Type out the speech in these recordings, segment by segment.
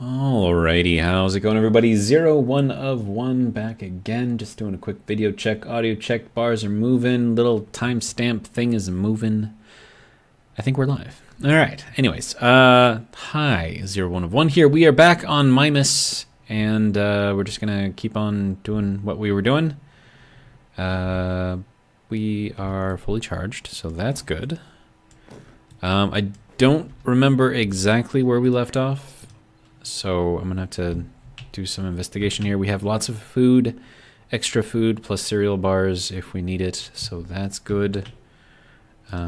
Alrighty, how's it going, everybody? 1 of 1 back again. Just doing a quick video check, audio check. Bars are moving, little timestamp thing is moving. I think we're live. Alright, anyways, hi, 1 of 1 here. We are back on Mimas, and we're just gonna keep on doing what we were doing. We are fully charged, so that's good. I don't remember exactly where we left off. So I'm gonna have to do some investigation here. We have lots of food, extra food, plus cereal bars if we need it. So that's good. Yeah.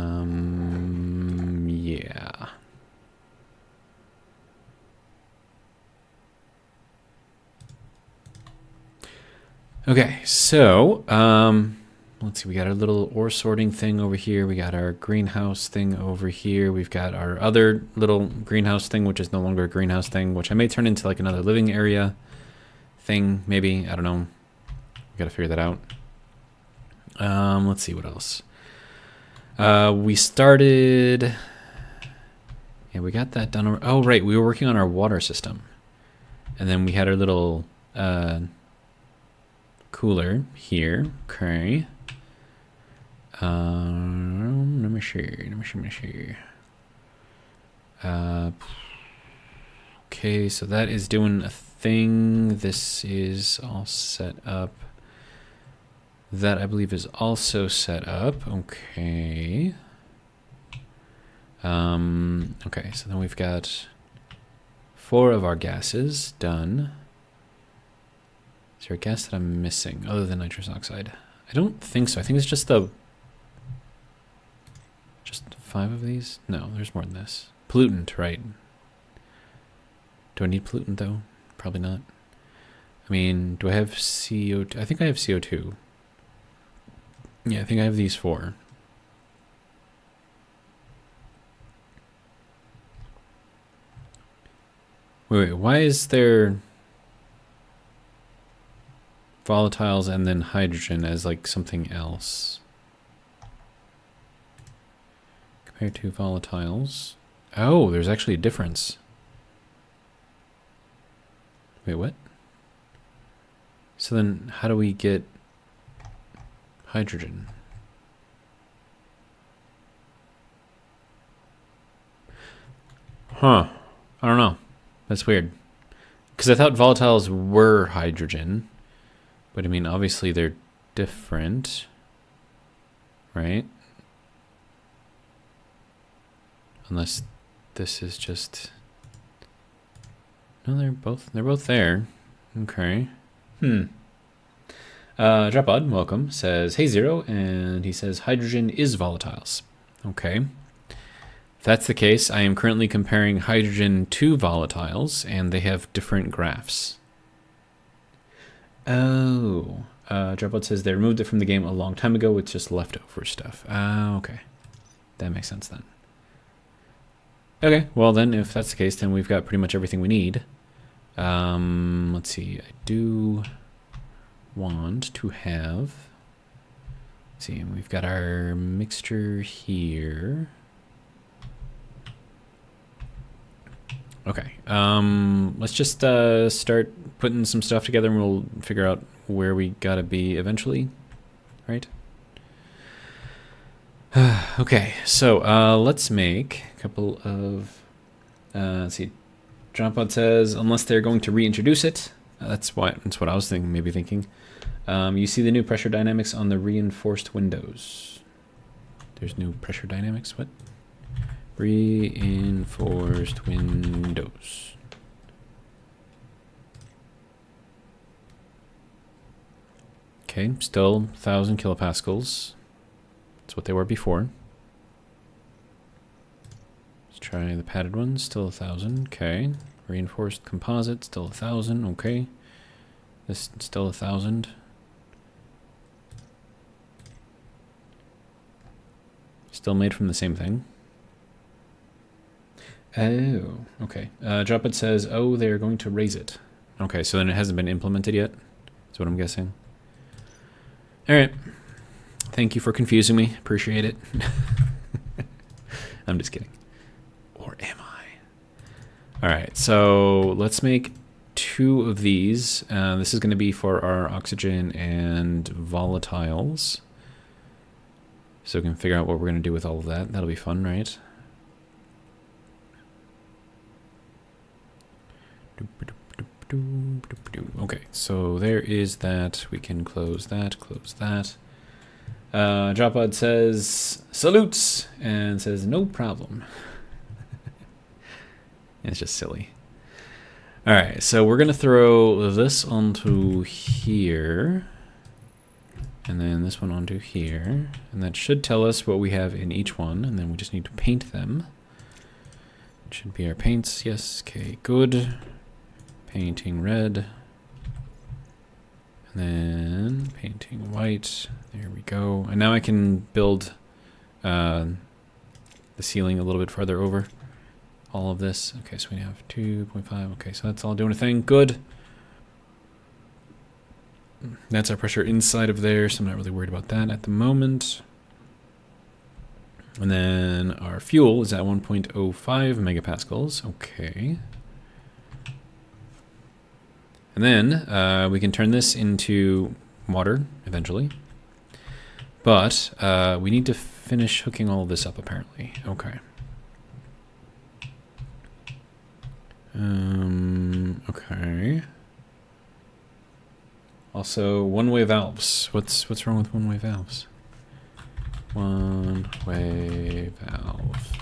Okay, so let's see, we got our little ore sorting thing over here. We got our greenhouse thing over here. We've got our other little greenhouse thing, which is no longer a greenhouse thing, which I may turn into like another living area thing, maybe. I don't know. We gotta figure that out. Let's see what else. We started... Yeah, we got that done. Oh, right, we were working on our water system. And then we had our little cooler here. Okay. Let me see. Okay, so that is doing a thing. This is all set up. That I believe is also set up. Okay. Okay, so then we've got 4 of our gases done. Is there a gas that I'm missing other than nitrous oxide? I don't think so. I think it's just 5 of these? No, there's more than this. Pollutant, right? Do I need pollutant though? Probably not. I mean, do I have CO2? I think I have CO2. Yeah, I think I have these 4. Wait, why is there volatiles and then hydrogen as like something else? Compared to volatiles. Oh, there's actually a difference. Wait, what? So then how do we get hydrogen? Huh. I don't know. That's weird. Because I thought volatiles were hydrogen. But I mean, obviously they're different. Right? Unless this is just... No, they're both there. Okay. Dropod, welcome, says, hey Zero, and he says hydrogen is volatiles. Okay. If that's the case, I am currently comparing hydrogen to volatiles, and they have different graphs. Oh. Dropod says they removed it from the game a long time ago with just leftover stuff. Okay. That makes sense then. Okay, well then, if that's the case, then we've got pretty much everything we need. Let's see, I do want to have... Let's see, we've got our mixture here. Okay, let's just start putting some stuff together and we'll figure out where we gotta be eventually, right? Okay, so let's make a couple of, let's see, Dropout says, unless they're going to reintroduce it, that's what I was thinking. You see the new pressure dynamics on the reinforced windows. There's new pressure dynamics, what? Reinforced windows. Okay, still 1,000 kilopascals. That's what they were before. Let's try the padded ones. Still 1,000. Okay. Reinforced composite. Still 1,000. Okay. This still 1,000. Still made from the same thing. Oh. Okay. Drop It says, oh, they're going to raise it. Okay, so then it hasn't been implemented yet. That's what I'm guessing. All right. Thank you for confusing me. Appreciate it. I'm just kidding. Or am I? All right, so let's make 2 of these. This is going to be for our oxygen and volatiles. So we can figure out what we're going to do with all of that. That'll be fun, right? Okay, so there is that. We can close that, close that. Dropod says, salutes, and says, no problem. It's just silly. All right, so we're going to throw this onto here. And then this one onto here. And that should tell us what we have in each one. And then we just need to paint them. It should be our paints. Yes, okay, good. Painting red. And then painting white. There we go. And now I can build the ceiling a little bit farther over. All of this. Okay, so we have 2.5. Okay, so that's all doing a thing. Good. That's our pressure inside of there, so I'm not really worried about that at the moment. And then our fuel is at 1.05 megapascals. Okay. And then we can turn this into water eventually. But we need to finish hooking all of this up apparently. Okay. Okay. Also, one-way valves. What's wrong with one-way valves? One-way valve.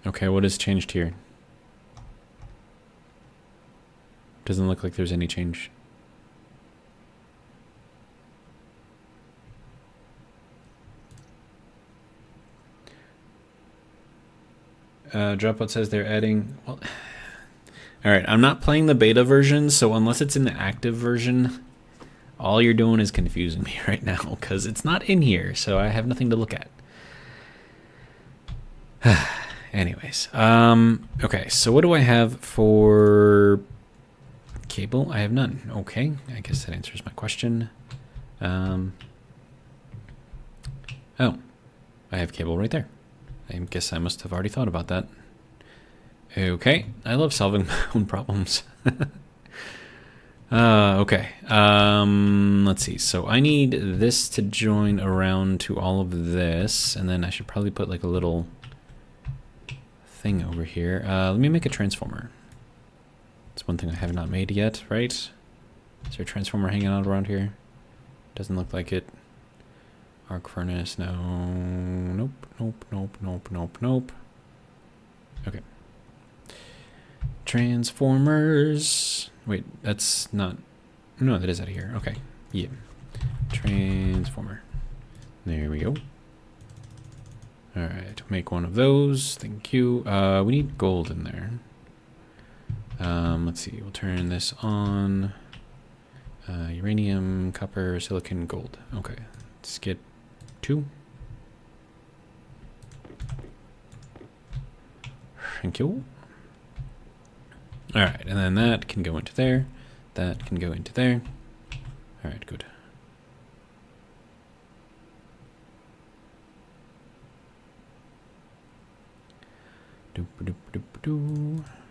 Okay, what has changed here? Doesn't look like there's any change. Dropout says they're adding... Well, all right, I'm not playing the beta version, so unless it's in the active version, all you're doing is confusing me right now, because it's not in here, so I have nothing to look at. Anyways, okay, so what do I have for cable? I have none. Okay, I guess that answers my question. Oh, I have cable right there. I guess I must have already thought about that. Okay, I love solving my own problems. Okay, let's see. So I need this to join around to all of this, and then I should probably put like a little thing over here. Let me make a transformer. It's one thing I have not made yet, right? Is there a transformer hanging out around here? Doesn't look like it. Arc furnace, no. Nope, nope, nope, nope, nope, nope. Okay. Transformers. Wait, that's not... No, that is out of here. Okay, yeah. Transformer. There we go. Alright, make one of those. Thank you. We need gold in there. Let's see, we'll turn this on. Uranium, copper, silicon, gold. Okay, let's get 2. Thank you. Alright, and then that can go into there. That can go into there. Alright, good.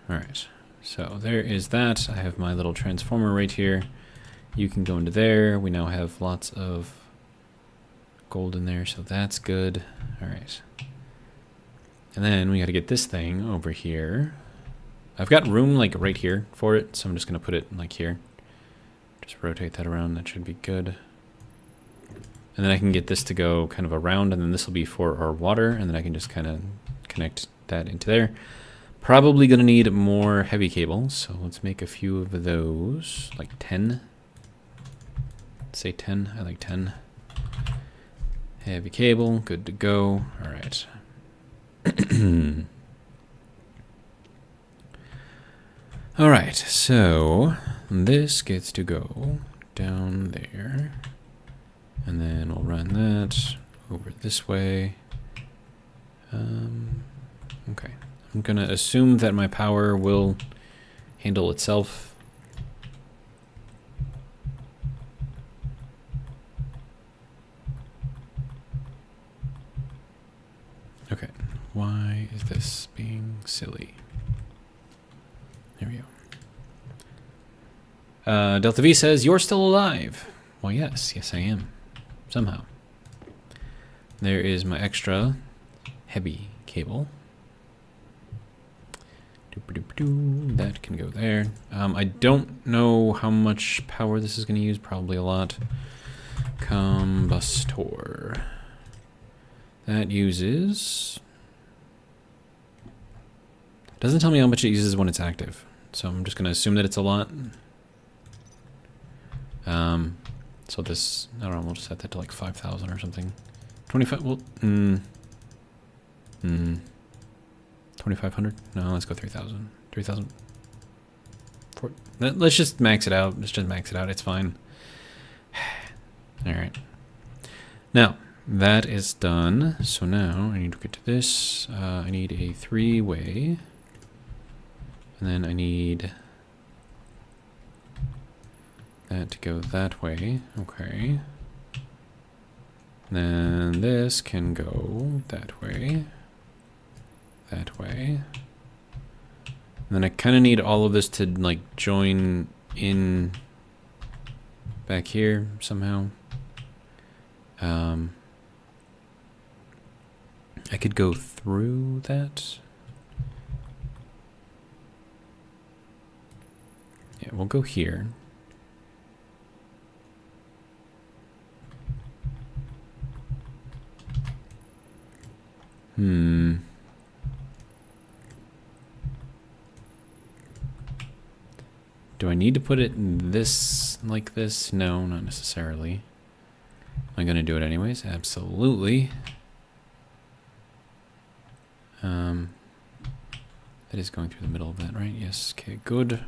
Alright, so there is that. I have my little transformer right here. You can go into there. We now have lots of gold in there, so that's good. Alright. And then we got to get this thing over here. I've got room like right here for it, so I'm just going to put it like here. Just rotate that around. That should be good. And then I can get this to go kind of around, and then this will be for our water, and then I can just kind of connect that into there. Probably going to need more heavy cables, so let's make a few of those, like 10. Let's say 10. I like 10. Heavy cable, good to go. All right. All right, so this gets to go down there, and then we'll run that over this way. Okay, I'm gonna assume that my power will handle itself. is this being silly? There we go. Delta V says, you're still alive. Well, yes. Yes, I am. Somehow. There is my extra heavy cable. That can go there. I don't know how much power this is going to use. Probably a lot. Combustor. That uses... Doesn't tell me how much it uses when it's active. So I'm just going to assume that it's a lot. So this, I don't know, we'll just set that to like 5,000 or something. 25, well, 2,500? No, let's go 3,000. 3,000. Let's just max it out. Let's just max it out. It's fine. All right. Now, that is done. So now I need to get to this. I need a 3-way. And then I need that to go that way. Okay. Then this can go that way. That way. And then I kind of need all of this to like join in back here somehow. I could go through that. Yeah, we'll go here. Do I need to put it in this, like this? No, not necessarily. Am I going to do it anyways? Absolutely. That is going through the middle of that, right? Yes, okay, good.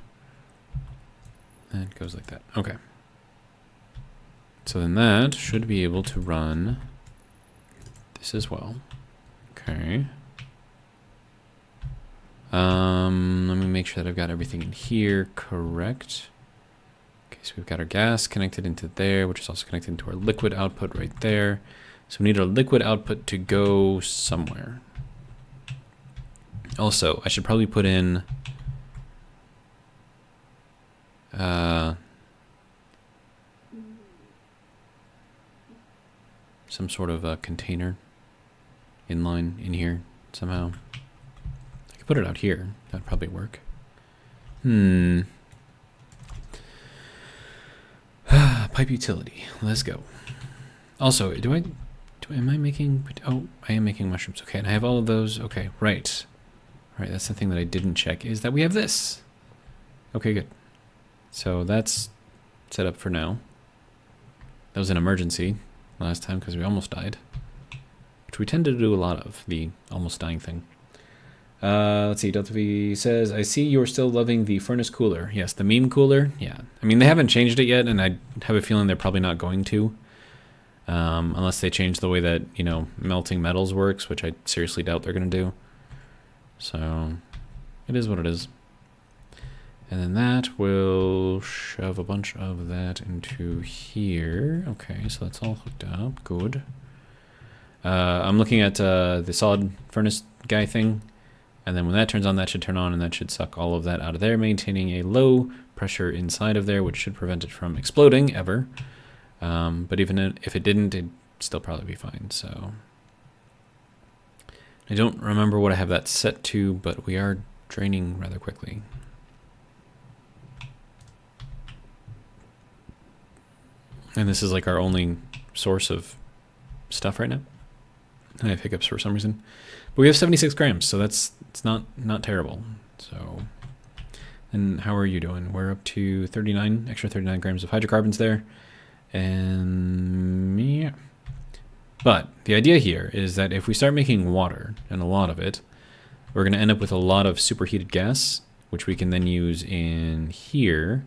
That goes like that. Okay. So then that should be able to run this as well. Okay. Let me make sure that I've got everything in here correct. Okay, so we've got our gas connected into there, which is also connected into our liquid output right there. So we need our liquid output to go somewhere. Also, I should probably put in some sort of a container inline in here somehow. I could put it out here. That'd probably work. Pipe utility. Let's go. Also, am I making... Oh, I am making mushrooms. Okay, and I have all of those. Okay, right. Right, that's the thing that I didn't check, is that we have this. Okay, good. So that's set up for now. That was an emergency last time because we almost died. Which we tend to do a lot of, the almost dying thing. Let's see, Delta V says, I see you're still loving the furnace cooler. Yes, the meme cooler. Yeah. I mean, they haven't changed it yet, and I have a feeling they're probably not going to. Unless they change the way that, you know, melting metals works, which I seriously doubt they're going to do. So, it is what it is. And then that will shove a bunch of that into here. Okay, so that's all hooked up. Good. I'm looking at the solid furnace guy thing. And then when that turns on, that should turn on, and that should suck all of that out of there, maintaining a low pressure inside of there, which should prevent it from exploding ever. But even if it didn't, it'd still probably be fine. So I don't remember what I have that set to, but we are draining rather quickly. And this is like our only source of stuff right now. I have hiccups for some reason. But we have 76 grams, so it's not terrible. So, and how are you doing? We're up to 39, extra 39 grams of hydrocarbons there. And yeah. But the idea here is that if we start making water, and a lot of it, we're going to end up with a lot of superheated gas, which we can then use in here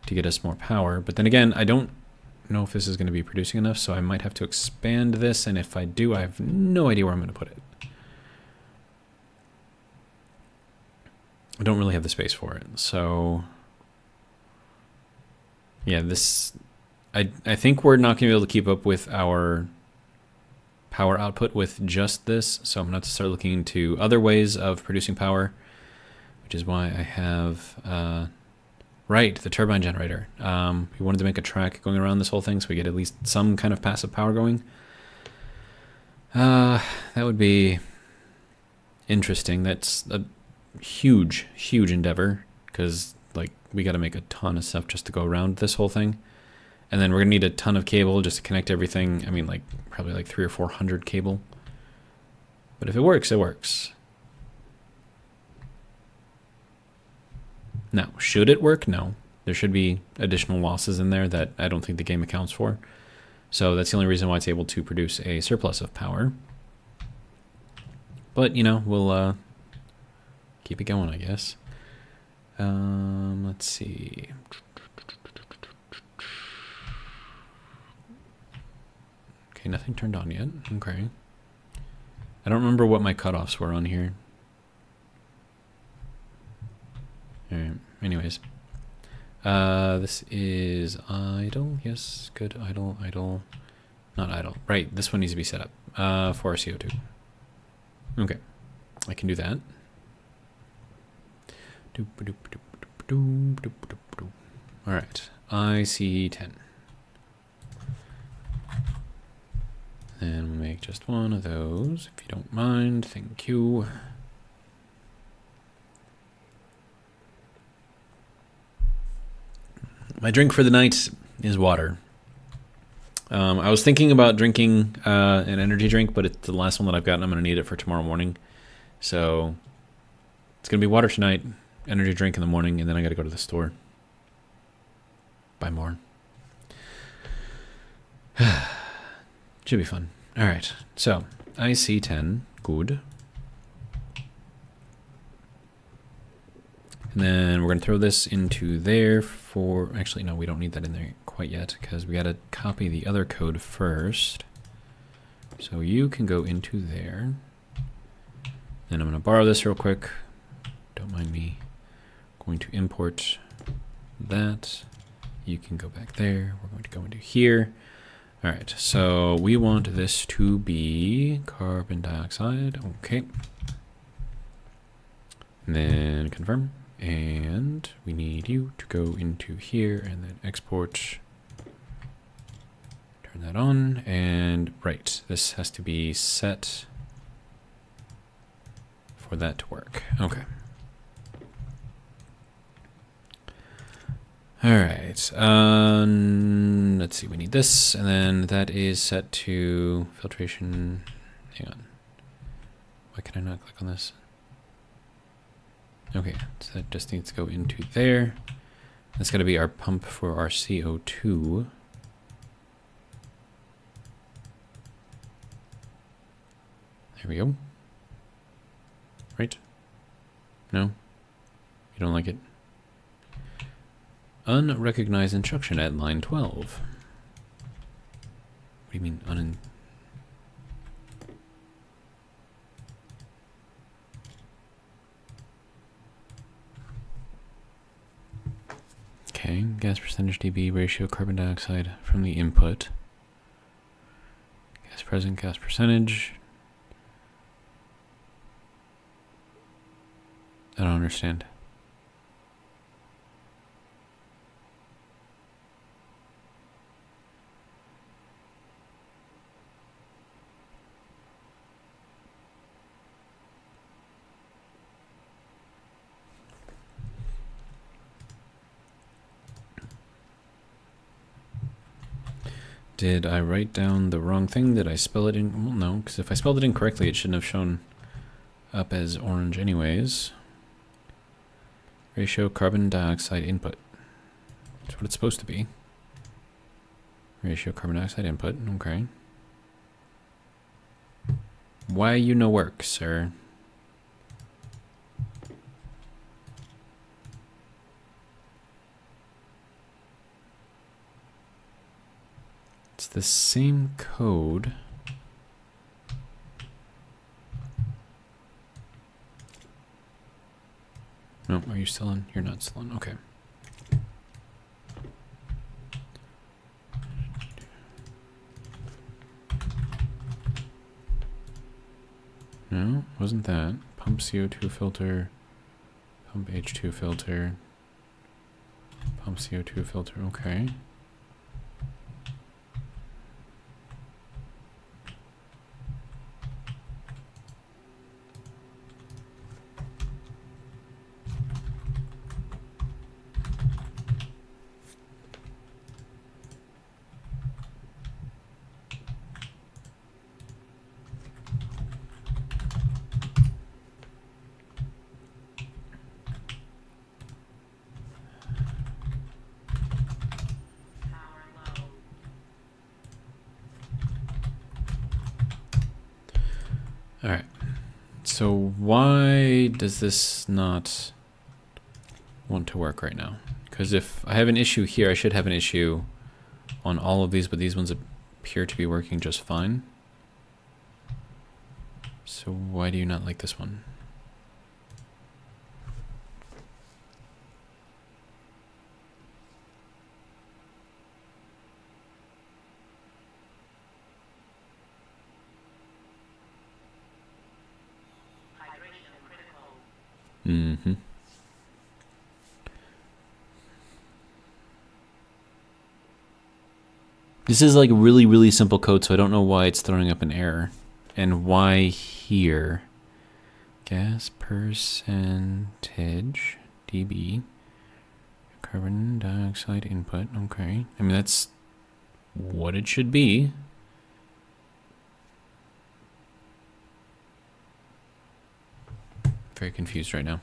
to get us more power. But then again, I don't know if this is going to be producing enough, so I might have to expand this, and if I do, I have no idea where I'm going to put it. I don't really have the space for it, so yeah, this I think we're not going to be able to keep up with our power output with just this, so I'm going to have to start looking into other ways of producing power, which is why I have, right, the turbine generator. We wanted to make a track going around this whole thing so we get at least some kind of passive power going. That would be interesting. That's a huge, huge endeavor, because like we got to make a ton of stuff just to go around this whole thing. And then we're going to need a ton of cable just to connect everything. I mean, like, probably like 300 or 400 cable. But if it works, it works. Now, should it work? No. There should be additional losses in there that I don't think the game accounts for. So that's the only reason why it's able to produce a surplus of power. But, you know, we'll keep it going, I guess. Let's see. Okay, nothing turned on yet. Okay. I don't remember what my cutoffs were on here. Alright, anyways. This is idle. Yes, good. Idle, idle. Not idle. Right, this one needs to be set up for our CO2. Okay, I can do that. Alright, IC10. And we'll make just one of those, if you don't mind. Thank you. My drink for the night is water. I was thinking about drinking an energy drink, but it's the last one that I've got, and I'm going to need it for tomorrow morning. So it's going to be water tonight, energy drink in the morning, and then I got to go to the store. Buy more. Should be fun. All right, so IC10, good. And then we're going to throw this into there for... Actually, no, we don't need that in there quite yet because we got to copy the other code first. So you can go into there. Then I'm going to borrow this real quick. Don't mind me. Going to import that. You can go back there. We're going to go into here. All right, so we want this to be carbon dioxide. Okay. And then confirm. And we need you to go into here and then export. Turn that on. And right, this has to be set for that to work. Okay. All right. Let's see. We need this, and then that is set to filtration. Hang on. Why can I not click on this? Okay, so that just needs to go into there. That's got to be our pump for our CO2. There we go. Right? No? You don't like it? Unrecognized instruction at line 12. What do you mean Okay, gas percentage dB ratio carbon dioxide from the input. Gas present, gas percentage. I don't understand. Did I write down the wrong thing? Did I spell it in? Well, no, because if I spelled it incorrectly, it shouldn't have shown up as orange anyways. Ratio carbon dioxide input. That's what it's supposed to be. Ratio carbon dioxide input, okay. Why you no work, sir? It's the same code. No, are you still in? You're not still in. Okay. No, wasn't that. Pump CO2 filter. Pump H2 filter. Pump CO2 filter, okay. All right. So why does this not want to work right now? Because if I have an issue here, I should have an issue on all of these, but these ones appear to be working just fine. So why do you not like this one? Mm-hmm. This is like really, really simple code, so I don't know why it's throwing up an error. And why here? Gas percentage, dB, carbon dioxide input, okay. I mean, that's what it should be. Very confused right now.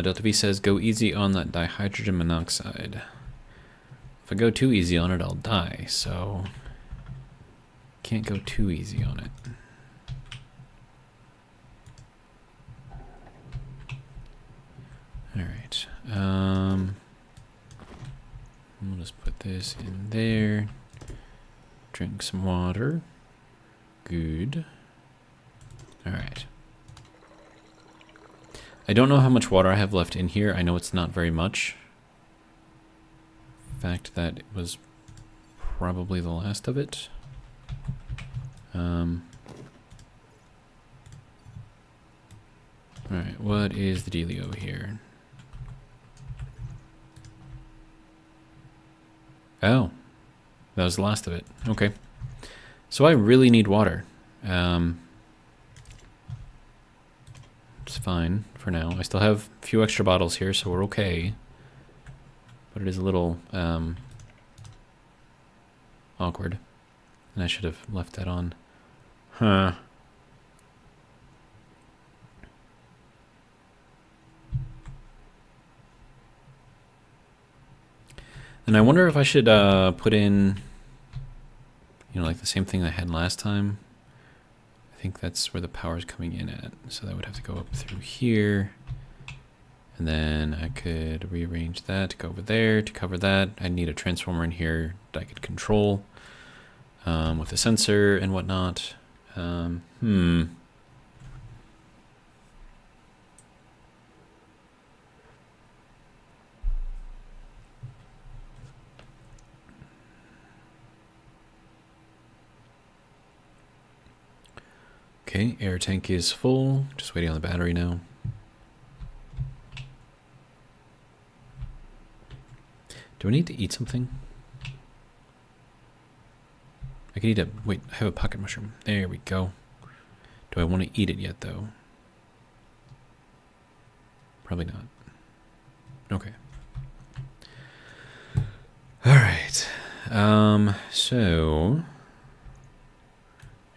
Delta V says, go easy on that dihydrogen monoxide. If I go too easy on it, I'll die, so can't go too easy on it. All right. We'll just put this in there. Drink some water. Good. All right. I don't know how much water I have left in here. I know it's not very much. The fact that it was probably the last of it. Alright, what is the dealio here? Oh, that was the last of it. Okay. So I really need water. It's fine for now. I still have a few extra bottles here, so we're okay. But it is a little awkward. And I should have left that on. Huh. And I wonder if I should put in, you know, like the same thing I had last time. I think that's where the power is coming in at. So that would have to go up through here. And then I could rearrange that to go over there to cover that. I need a transformer in here that I could control with a sensor and whatnot. Okay, air tank is full. Just waiting on the battery now. Do I need to eat something? I can eat a... Wait, I have a pocket mushroom. There we go. Do I want to eat it yet, though? Probably not. Okay. All right. So...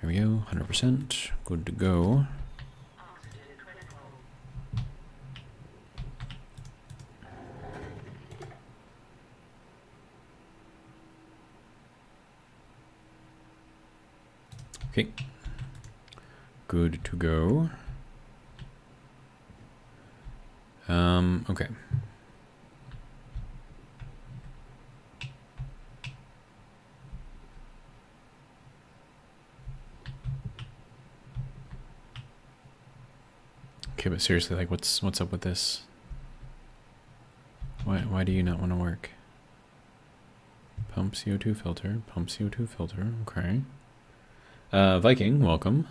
Here we go, 100%. Good to go. Okay. Good to go. Okay. Okay, but seriously, like, what's up with this? Why Why do you not want to work? Pump CO2 filter. Pump CO2 filter. Okay. Viking, welcome.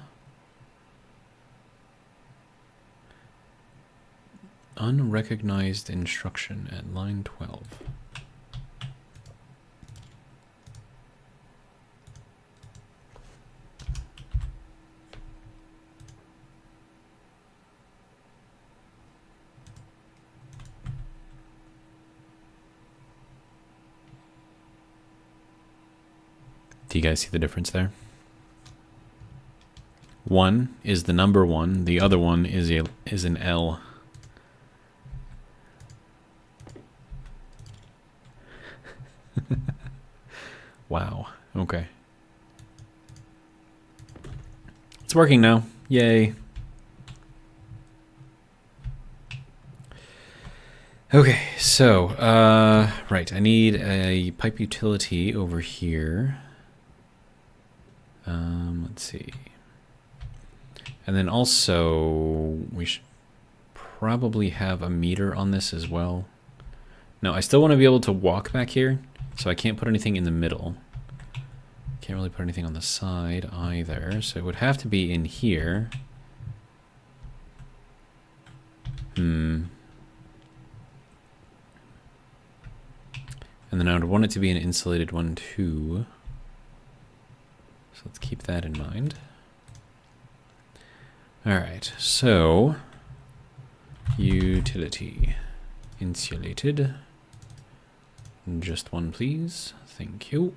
Unrecognized instruction at line 12. Do you guys see the difference there? One is the number 1. The other one is an L. Wow. Okay. It's working now. Yay. Okay, so, right, I need a pipe utility over here. Let's see. And then also, we should probably have a meter on this as well. No, I still want to be able to walk back here, so I can't put anything in the middle. Can't really put anything on the side either, so it would have to be in here. And then I would want it to be an insulated one too. So let's keep that in mind. Alright, so utility insulated. Just one, please. Thank you.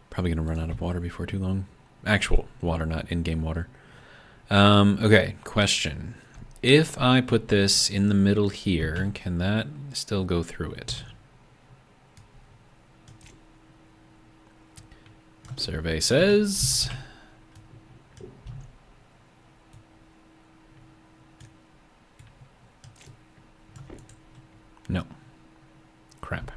Probably gonna run out of water before too long. Actual water, not in-game water. Okay, question. If I put this in the middle here, can that still go through it? Survey says... no. Crap.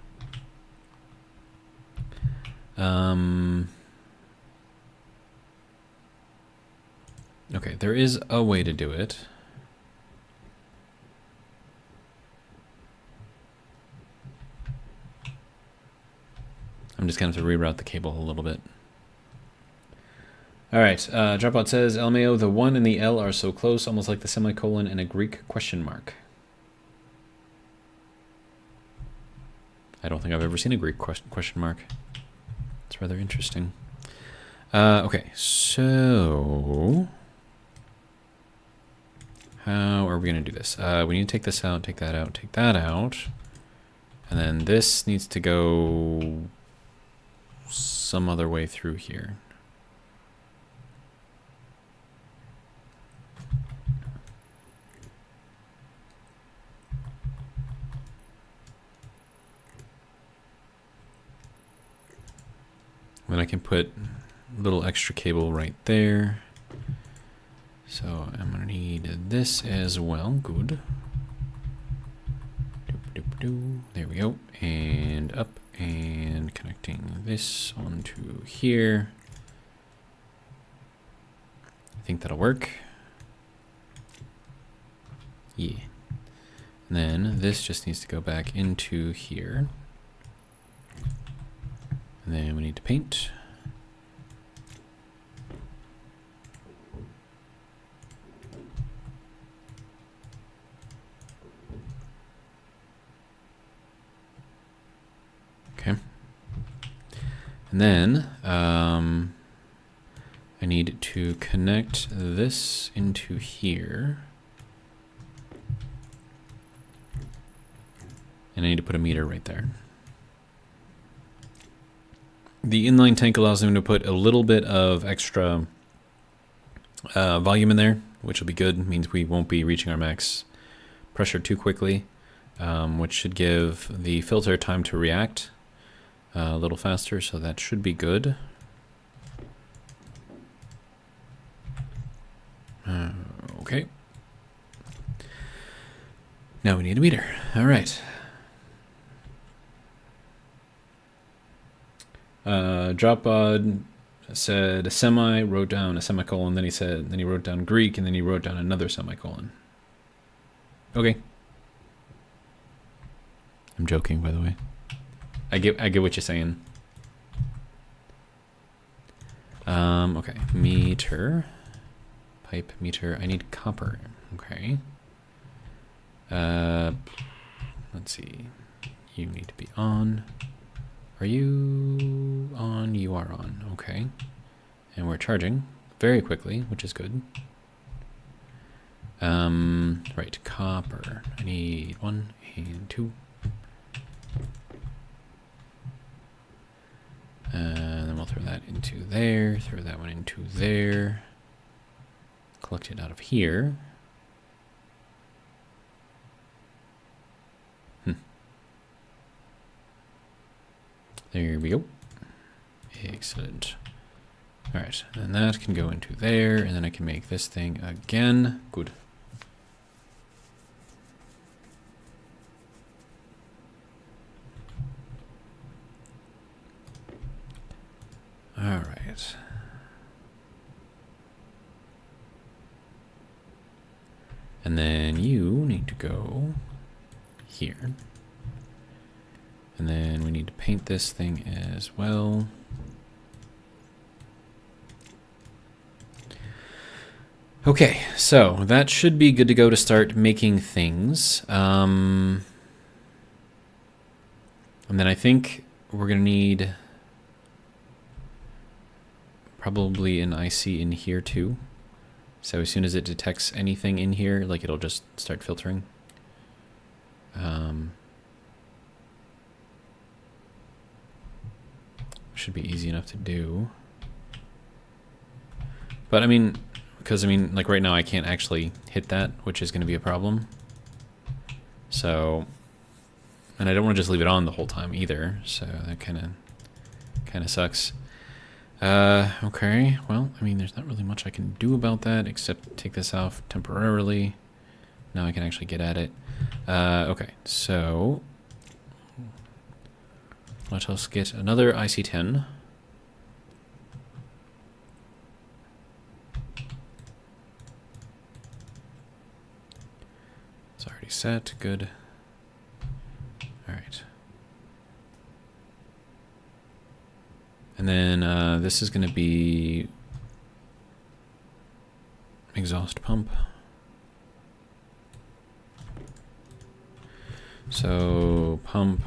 Okay, there is a way to do it. I'm just going to have to reroute the cable a little bit. Alright, Dropout says, LMAO, the 1 and the L are so close, almost like the semicolon and a Greek question mark. I don't think I've ever seen a Greek question mark. It's rather interesting. Okay, so... how are we going to do this? We need to take this out, take that out, take that out. And then this needs to go some other way through here. Then I can put a little extra cable right there. So I'm going to need this as well. Good. There we go. And up and connecting this onto here. I think that'll work. Yeah. And then this just needs to go back into here. And then we need to paint. Okay. And then I need to connect this into here. And I need to put a meter right there. The inline tank allows them to put a little bit of extra volume in there, which will be good. It means we won't be reaching our max pressure too quickly, which should give the filter time to react a little faster, so that should be good. Okay. Now we need a meter. All right. Dropbod said a semi, wrote down a semicolon, then he wrote down Greek, and then he wrote down another semicolon. Okay. I'm joking, by the way. I get what you're saying. Okay. Meter. Pipe meter. I need copper. Okay. Let's see. You need to be on. Are you on? You are on. Okay. And we're charging very quickly, which is good. Right, copper. I need 1 and 2. And then we'll throw that into there, throw that one into there. Collect it out of here. There we go. Excellent. All right, and that can go into there, and then I can make this thing again. Good. All right. And then you need to go here. And then we need to paint this thing as well. Okay, so that should be good to go to start making things. And then I think we're going to need probably an IC in here too. So as soon as it detects anything in here, like it'll just start filtering. Should be easy enough to do. But I mean, because I mean, like right now I can't actually hit that, which is going to be a problem. So, and I don't want to just leave it on the whole time either. So that kind of sucks. Okay, well, I mean, there's not really much I can do about that except take this off temporarily. Now I can actually get at it. Okay, so let us get another IC10. It's already set, good. All right. And then this is going to be exhaust pump. So pump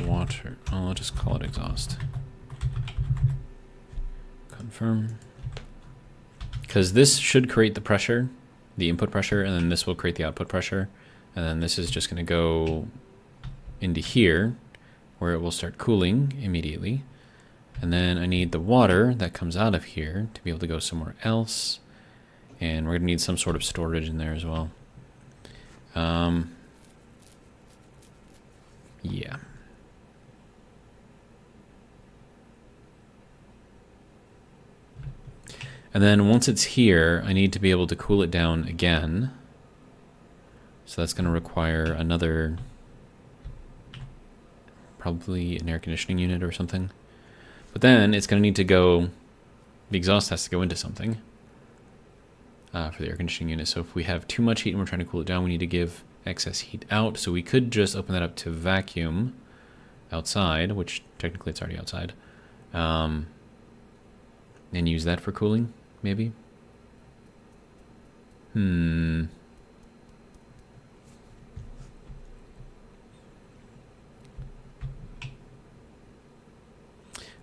water. Oh, I'll just call it exhaust. Confirm. Because this should create the pressure, the input pressure, and then this will create the output pressure. And then this is just going to go into here where it will start cooling immediately. And then I need the water that comes out of here to be able to go somewhere else. And we're going to need some sort of storage in there as well. Yeah. And then once it's here, I need to be able to cool it down again. So that's going to require another, probably an air conditioning unit or something. But then it's going to need to go, the exhaust has to go into something for the air conditioning unit. So if we have too much heat and we're trying to cool it down, we need to give excess heat out. So we could just open that up to vacuum outside, which technically it's already outside, and use that for cooling, maybe.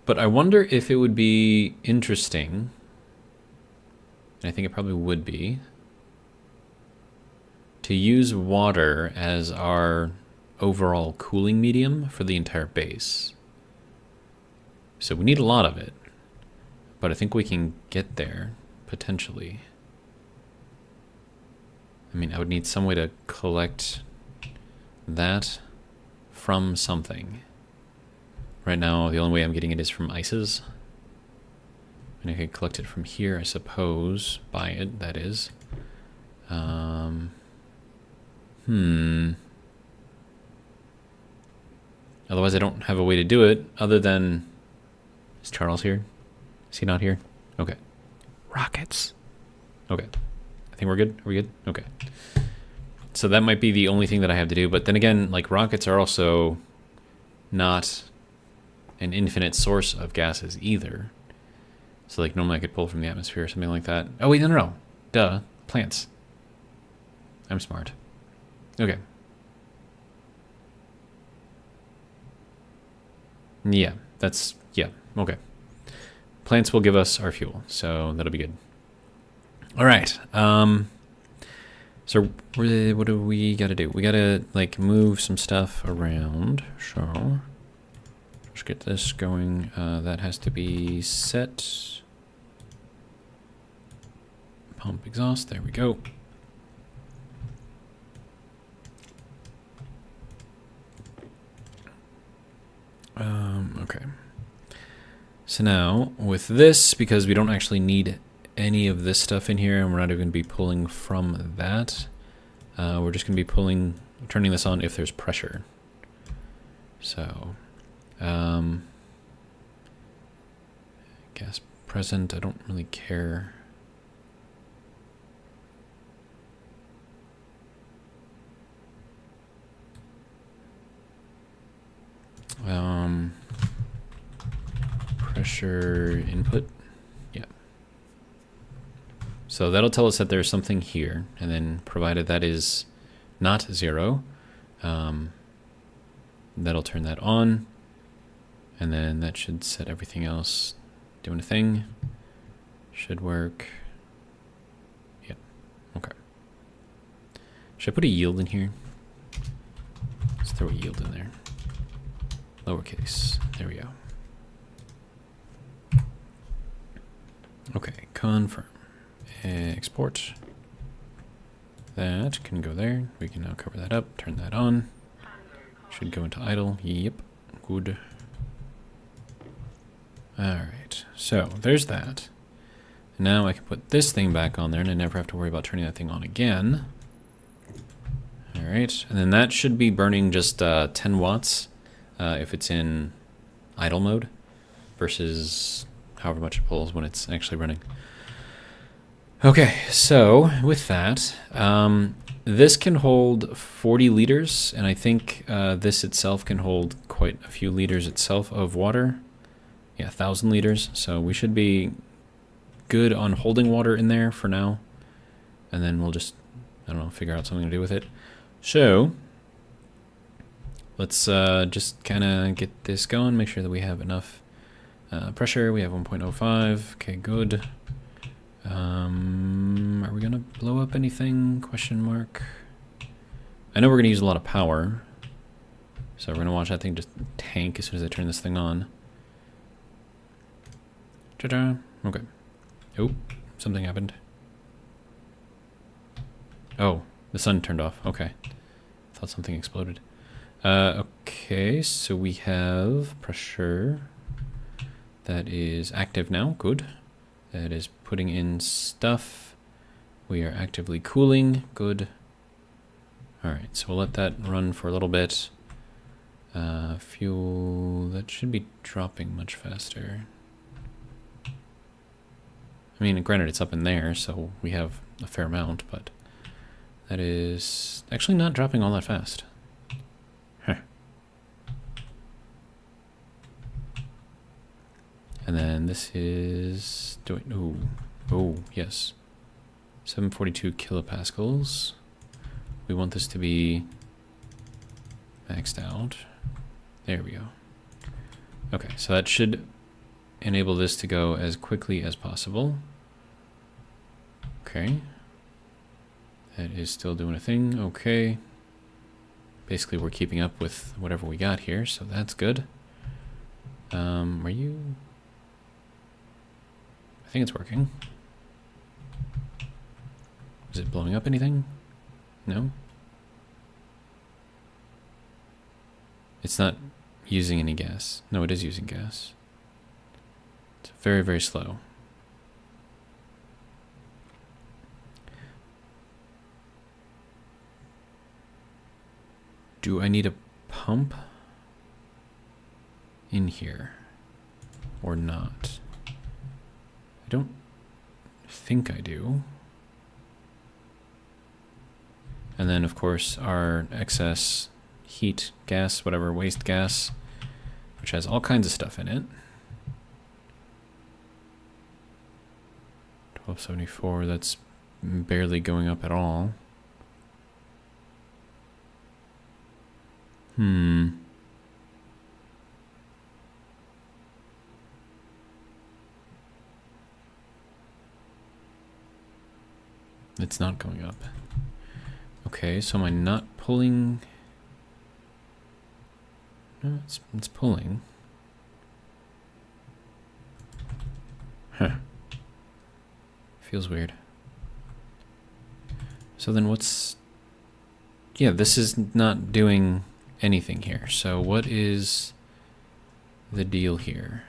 But I wonder if it would be interesting, and I think it probably would be, to use water as our overall cooling medium for the entire base. So we need a lot of it, but I think we can get there, potentially. I mean, I would need some way to collect that from something. Right now, the only way I'm getting it is from ices. And I could collect it from here, I suppose. Buy it, that is. Otherwise, I don't have a way to do it other than Is Charles here? Is he not here? Okay. Rockets. Okay. I think we're good. Are we good? Okay. So that might be the only thing that I have to do. But then again, like rockets are also not an infinite source of gases either. So like normally I could pull from the atmosphere or something like that. Oh wait, no. Duh. Plants. I'm smart. Okay. Yeah, okay. Plants will give us our fuel, so that'll be good. All right. So what do we got to do? We got to like move some stuff around. So let's get this going. That has to be set. Pump exhaust. There we go. Okay. So now with this, because we don't actually need any of this stuff in here, and we're not even going to be pulling from that, we're just going to be turning this on if there's pressure. So, gas present, I don't really care. Pressure input. Yeah. So that'll tell us that there's something here, and then provided that is not 0, that'll turn that on, and then that should set everything else doing a thing. Should work. Yeah. Okay. Should I put a yield in here? Let's throw a yield in there. Lowercase. There we go. Okay, confirm. Export. That can go there. We can now cover that up, turn that on. Should go into idle. Yep, good. Alright, so there's that. Now I can put this thing back on there and I never have to worry about turning that thing on again. Alright, and then that should be burning just 10 watts if it's in idle mode versus however much it pulls when it's actually running. Okay, so with that, this can hold 40 liters, and I think this itself can hold quite a few liters itself of water. Yeah, 1,000 liters, so we should be good on holding water in there for now, and then we'll just, I don't know, figure out something to do with it. So, let's just kind of get this going, make sure that we have enough pressure. We have 1.05. Okay, good. Are we gonna blow up anything? Question mark. I know we're gonna use a lot of power, so we're gonna watch that thing just tank as soon as I turn this thing on. Ta-da. Okay. Oh, something happened. Oh, the sun turned off. Okay. Thought something exploded. Okay, so we have pressure. That is active now. Good. That is putting in stuff. We are actively cooling. Good. Alright, so we'll let that run for a little bit. Fuel, that should be dropping much faster. I mean, granted, it's up in there, so we have a fair amount, but that is actually not dropping all that fast. Huh. And then this is doing, oh, yes. 742 kilopascals. We want this to be maxed out. There we go. Okay, so that should enable this to go as quickly as possible. Okay. That is still doing a thing. Okay. Basically, we're keeping up with whatever we got here, so that's good. Are you... I think it's working. Is it blowing up anything? No? It's not using any gas. No, it is using gas. It's very, very slow. Do I need a pump in here? or not? I don't think I do. And then, of course, our excess heat, gas, whatever, waste gas, which has all kinds of stuff in it. 1274, that's barely going up at all. It's not going up. Okay, so am I not pulling? No, it's pulling. Huh. Feels weird. So then what's... Yeah, this is not doing anything here. So what is the deal here?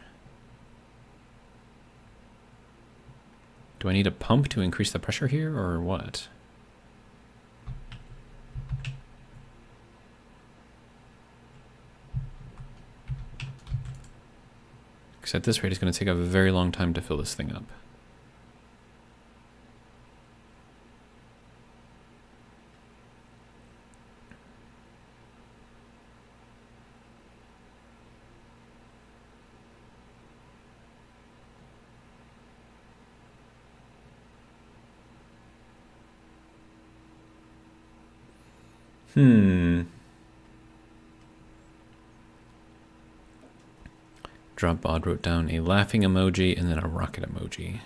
Do I need a pump to increase the pressure here, or what? Because at this rate, it's going to take a very long time to fill this thing up. Drop Bod wrote down a laughing emoji and then a rocket emoji.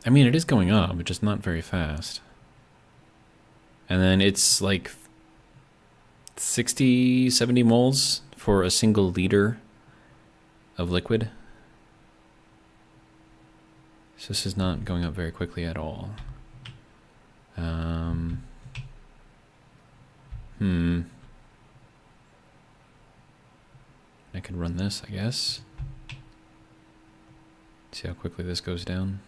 I mean, it is going up, but just not very fast. And then it's like 60, 70 moles for a single liter of liquid. So this is not going up very quickly at all. I could run this, I guess. See how quickly this goes down.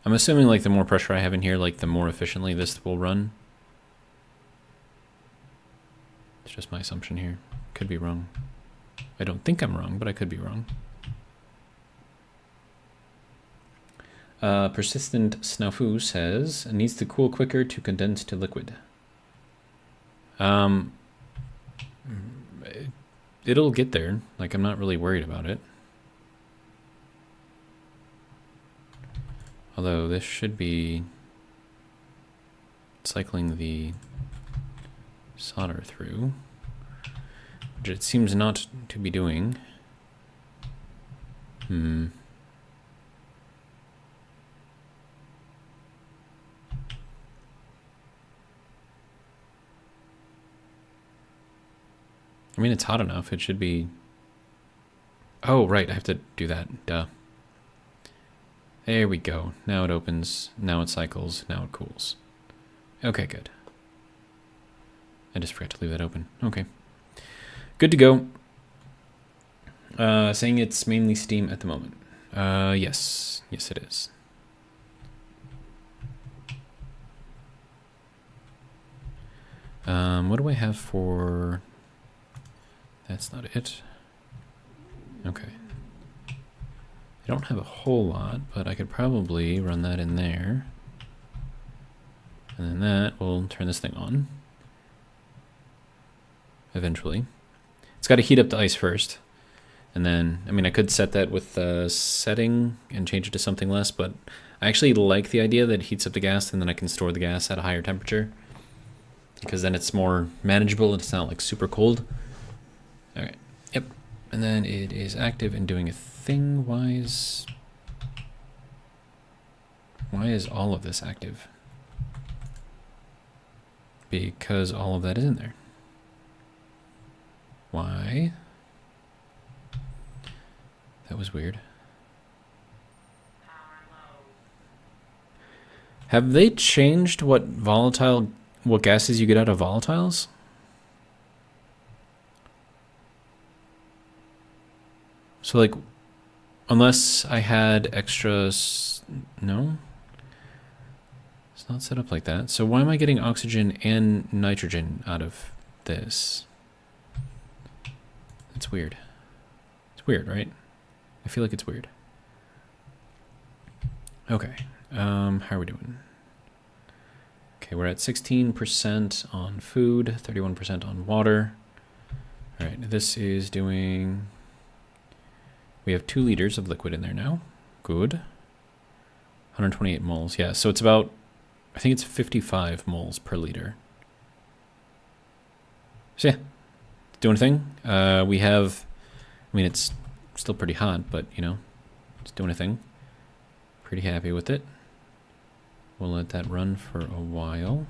I'm assuming like the more pressure I have in here, like the more efficiently this will run. It's just my assumption here. Could be wrong. I don't think I'm wrong, but I could be wrong. Persistent Snafu says, needs to cool quicker to condense to liquid. It'll get there. Like, I'm not really worried about it. Although this should be cycling the solder through, which it seems not to be doing. I mean, it's hot enough. It should be... Oh, right. I have to do that. Duh. There we go. Now it opens. Now it cycles. Now it cools. Okay, good. I just forgot to leave that open. Okay. Good to go. Saying it's mainly steam at the moment. Yes. Yes, it is. What do I have for... That's not it. Okay. I don't have a whole lot, but I could probably run that in there. And then that will turn this thing on. Eventually. It's got to heat up the ice first. And then, I mean, I could set that with the setting and change it to something less, but I actually like the idea that it heats up the gas and then I can store the gas at a higher temperature. Because then it's more manageable and it's not like super cold. Alright, yep. And then it is active and doing a thing. Why is all of this active? Because all of that is in there. Why? That was weird. Have they changed what gases you get out of volatiles? So like, unless I had extras, no? It's not set up like that. So why am I getting oxygen and nitrogen out of this? It's weird. It's weird, right? I feel like it's weird. Okay. How are we doing? Okay, we're at 16% on food, 31% on water. All right, this is doing... We have 2 liters of liquid in there now. Good. 128 moles. Yeah, so it's about... I think it's 55 moles per liter. So yeah, doing a thing. We have... I mean, it's still pretty hot, but, you know, it's doing a thing. Pretty happy with it. We'll let that run for a while.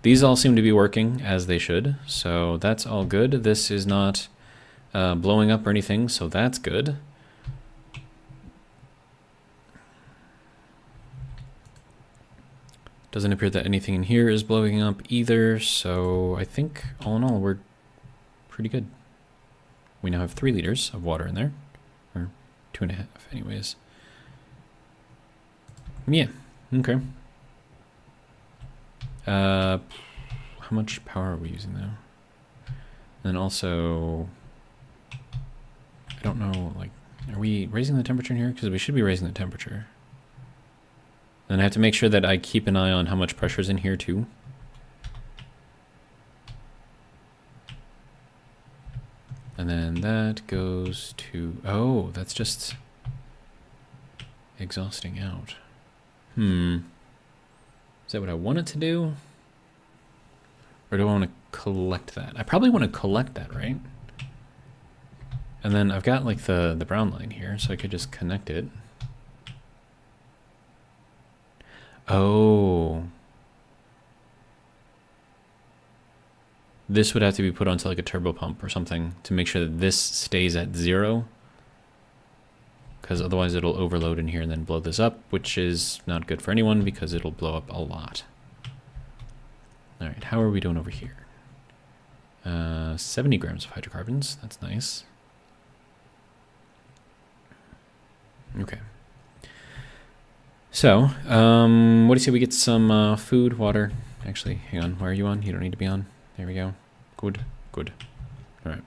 These all seem to be working as they should, so that's all good. This is not blowing up or anything, so that's good. Doesn't appear that anything in here is blowing up either, so I think all in all we're pretty good. We now have 3 liters of water in there, or 2.5 anyways. Yeah, okay. How much power are we using though? And also, I don't know, like, are we raising the temperature in here? Because we should be raising the temperature. Then I have to make sure that I keep an eye on how much pressure is in here too. And then that goes to, oh, that's just exhausting out. Is that what I want it to do? Or do I want to collect that? I probably want to collect that, right? And then I've got like the brown line here, so I could just connect it. Oh. This would have to be put onto like a turbo pump or something to make sure that this stays at 0. Because otherwise it'll overload in here and then blow this up, which is not good for anyone because it'll blow up a lot. All right, how are we doing over here? 70 grams of hydrocarbons, that's nice. Okay. So, what do you say we get some food, water? Actually, hang on, why are you on? You don't need to be on. There we go. Good, good. All right.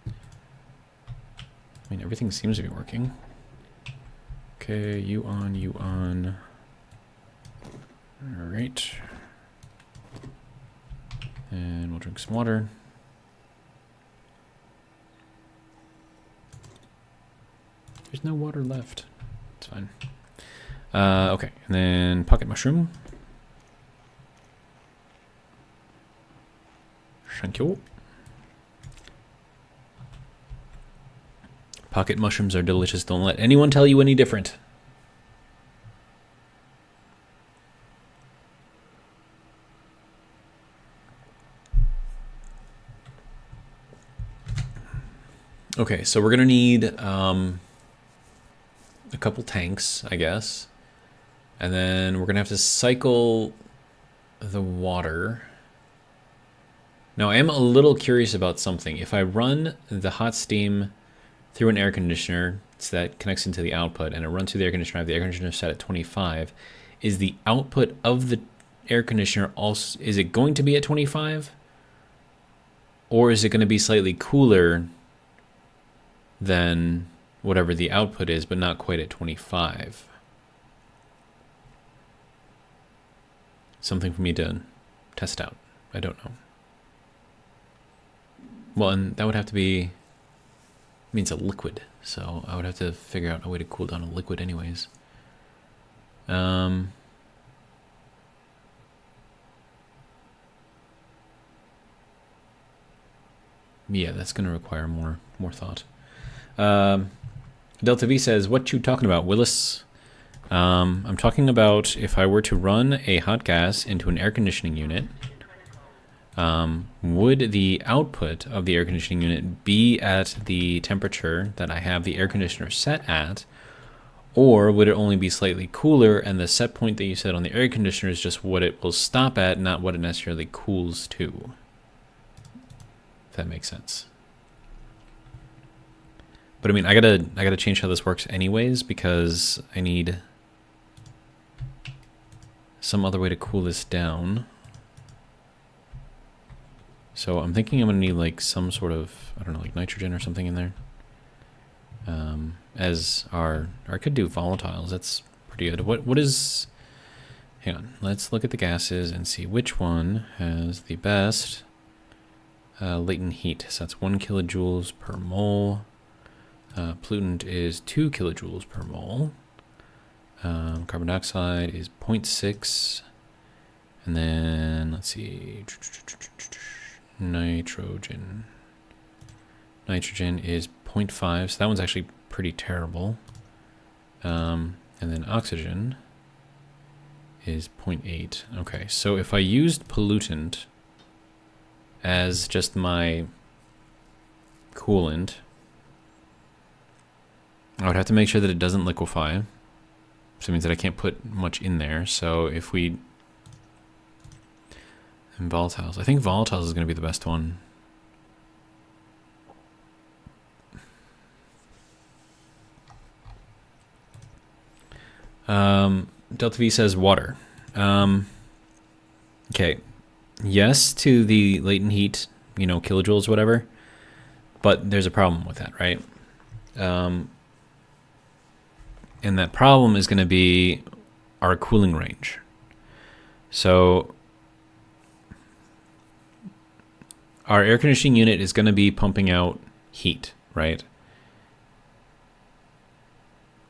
I mean, everything seems to be working. Okay, you on, you on. All right. And we'll drink some water. There's no water left. It's fine. Okay, and then pocket mushroom. Thank you. Pocket mushrooms are delicious. Don't let anyone tell you any different. Okay, so we're gonna need a couple tanks, I guess. And then we're gonna have to cycle the water. Now I am a little curious about something. If I run the hot steam through an air conditioner, so that connects into the output, and it runs through the air conditioner, I have the air conditioner set at 25, is the output of the air conditioner also, is it going to be at 25? Or is it going to be slightly cooler than whatever the output is, but not quite at 25? Something for me to test out. I don't know. Well, and that would have to be, I mean, it's a liquid, so I would have to figure out a way to cool down a liquid anyways. Yeah, that's going to require more thought. Delta V says, what you talking about, Willis? I'm talking about if I were to run a hot gas into an air conditioning unit, would the output of the air conditioning unit be at the temperature that I have the air conditioner set at, or would it only be slightly cooler and the set point that you set on the air conditioner is just what it will stop at, not what it necessarily cools to? If that makes sense. But I mean, I gotta change how this works anyways, because I need some other way to cool this down. So I'm thinking I'm gonna need like some sort of, I don't know, like nitrogen or something in there. As our, or I could do volatiles. That's pretty good. What is? Hang on. Let's look at the gases and see which one has the best latent heat. So that's 1 kilojoules per mole. Pollutant is 2 kilojoules per mole. Carbon dioxide is 0.6. And then, let's see, nitrogen. Nitrogen is 0.5, so that one's actually pretty terrible. And then oxygen is 0.8. Okay, so if I used pollutant as just my coolant, I would have to make sure that it doesn't liquefy. So it means that I can't put much in there. So if we... And volatiles. I think volatiles is going to be the best one. Delta V says water. Okay. Yes to the latent heat, you know, kilojoules, whatever. But there's a problem with that, right? And that problem is going to be our cooling range. So our air conditioning unit is going to be pumping out heat, right?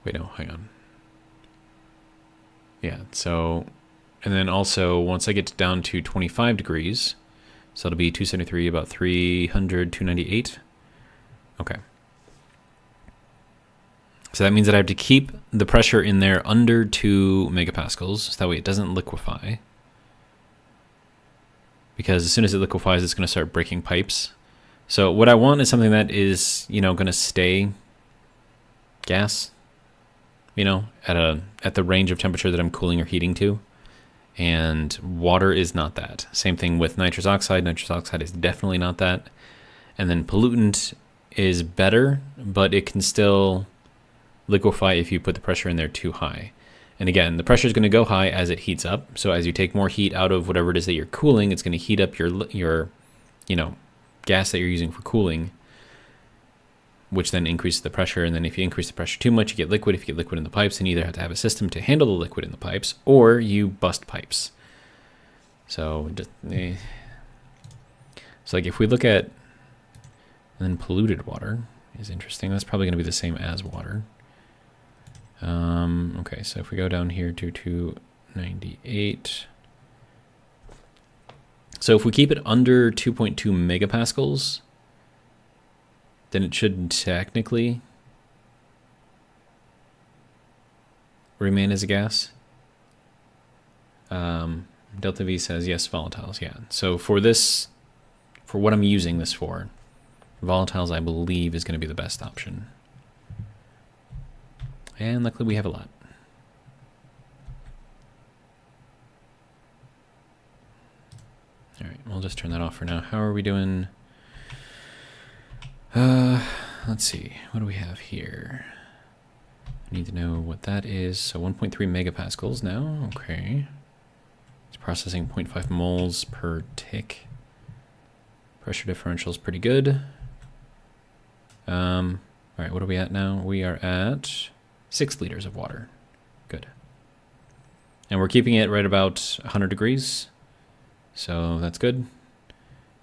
Wait, no, hang on. Yeah, so, and then also once I get down to 25 degrees, so it'll be 273, about 300, 298. Okay. So that means that I have to keep the pressure in there under 2 megapascals, so that way it doesn't liquefy. Because as soon as it liquefies, it's going to start breaking pipes. So what I want is something that is, you know, going to stay gas, you know, at the range of temperature that I'm cooling or heating to. And water is not that. Same thing with nitrous oxide. Nitrous oxide is definitely not that. And then pollutant is better, but it can still liquefy if you put the pressure in there too high. And again, the pressure is going to go high as it heats up. So as you take more heat out of whatever it is that you're cooling, it's going to heat up your you know, gas that you're using for cooling, which then increases the pressure. And then if you increase the pressure too much, you get liquid. If you get liquid in the pipes, then you either have to have a system to handle the liquid in the pipes, or you bust pipes. So just, so like if we look at, and then polluted water is interesting. That's probably going to be the same as water. Okay, so if we go down here to 298. So if we keep it under 2.2 megapascals, then it should technically remain as a gas. Delta V says yes, volatiles, yeah. So for this, for what I'm using this for, volatiles I believe is going to be the best option. And luckily we have a lot. All right, we'll just turn that off for now. How are we doing? Let's see. What do we have here? I need to know what that is. So 1.3 megapascals now. Okay. It's processing 0.5 moles per tick. Pressure differential is pretty good. All right, what are we at now? We are at 6 liters of water. Good. And we're keeping it right about 100 degrees. So that's good.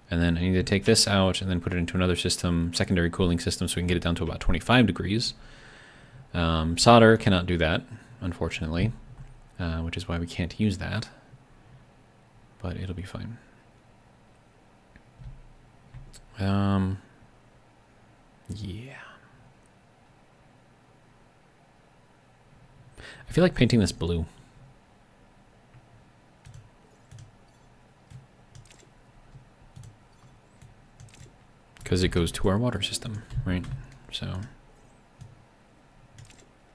And then I need to take this out and then put it into another system, secondary cooling system, so we can get it down to about 25 degrees. Solder cannot do that, unfortunately, which is why we can't use that. But it'll be fine. Yeah. I feel like painting this blue. Because it goes to our water system, right? So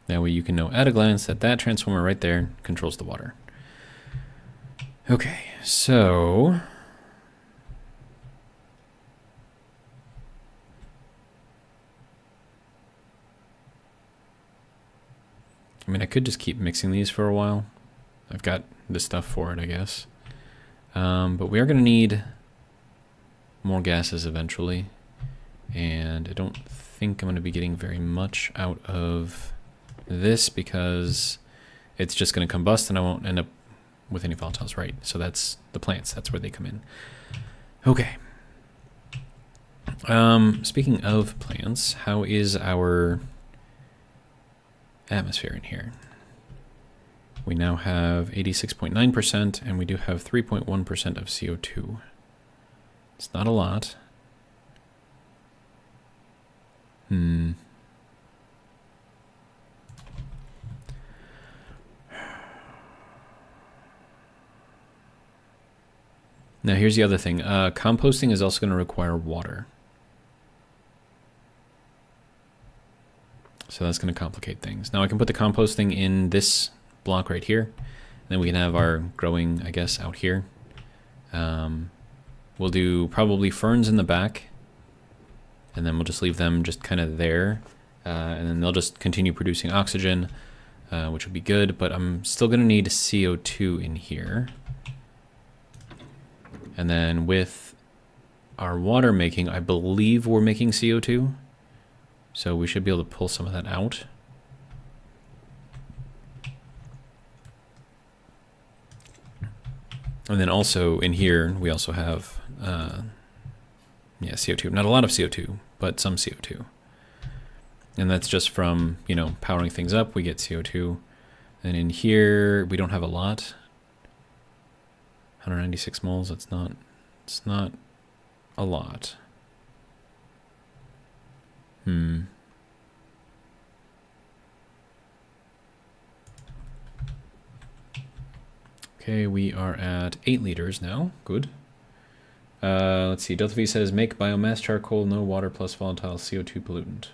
that way you can know at a glance that that transformer right there controls the water. Okay, so I mean, I could just keep mixing these for a while. I've got this stuff for it, I guess. But we are going to need more gases eventually. And I don't think I'm going to be getting very much out of this because it's just going to combust and I won't end up with any volatiles, right? So that's the plants. That's where they come in. Okay. Speaking of plants, how is our atmosphere in here? We now have 86.9% and we do have 3.1% of CO2. It's not a lot. Now here's the other thing. Composting is also going to require water. So that's going to complicate things. Now I can put the composting in this block right here. And then we can have our growing, I guess, out here. We'll do probably ferns in the back. And then we'll just leave them just kind of there. And then they'll just continue producing oxygen, which would be good. But I'm still going to need CO2 in here. And then with our water making, I believe we're making CO2. So we should be able to pull some of that out. And then also in here, we also have, CO2. Not a lot of CO2, but some CO2. And that's just from, powering things up, we get CO2. And in here, we don't have a lot. 196 moles, it's not a lot. Okay, we are at 8 liters now. Good. Let's see. Delta V says make biomass charcoal, no water plus volatile CO2 pollutant.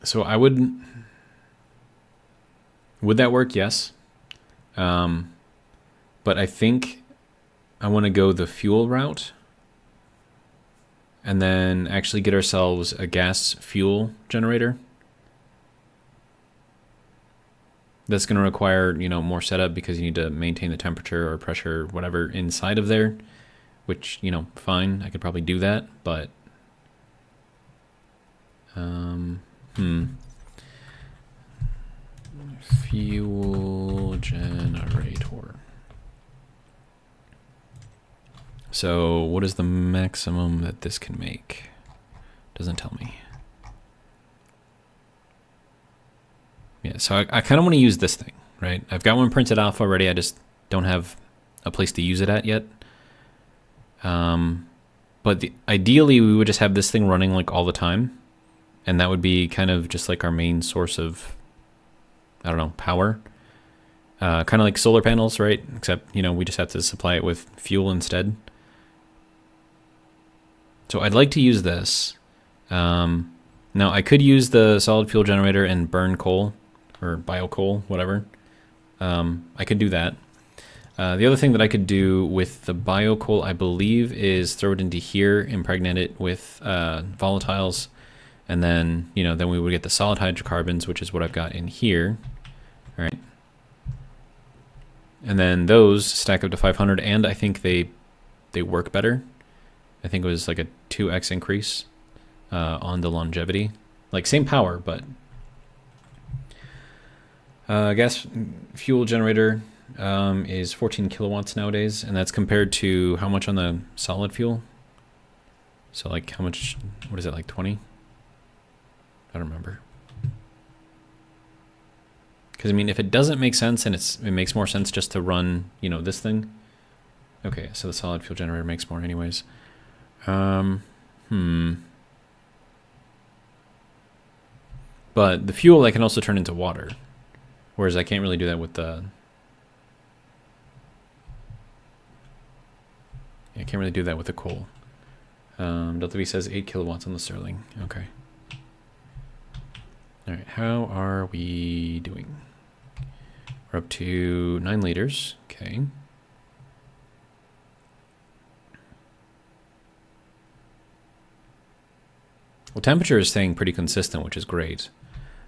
So I would that work? Yes. But I think I want to go the fuel route and then actually get ourselves a gas fuel generator. That's going to require, more setup because you need to maintain the temperature or pressure, whatever, inside of there, which, fine. I could probably do that, but fuel generator. So what is the maximum that this can make? Doesn't tell me. Yeah, so I kind of want to use this thing, right? I've got one printed off already. I just don't have a place to use it at yet. But ideally, we would just have this thing running like all the time. And that would be kind of just like our main source of, I don't know, power. Kind of like solar panels, right? Except, we just have to supply it with fuel instead. So I'd like to use this. Now, I could use the solid fuel generator and burn coal. Or bio-coal, whatever. I could do that. The other thing that I could do with the bio-coal, I believe, is throw it into here, impregnate it with volatiles, and then, then we would get the solid hydrocarbons, which is what I've got in here. All right. And then those stack up to 500, and I think they work better. I think it was like a 2x increase on the longevity. Like, same power, but... gas fuel generator is 14 kilowatts nowadays, and that's compared to how much on the solid fuel? So like how much, what is it, like 20? I don't remember. Because I mean, if it doesn't make sense and it makes more sense just to run, this thing. Okay, so the solid fuel generator makes more anyways. But the fuel I can also turn into water. Whereas I can't really do that with the... I can't really do that with the coal. Delta V says 8 kilowatts on the Sterling. Okay. All right, how are we doing? We're up to 9 liters. Okay. Well, temperature is staying pretty consistent, which is great.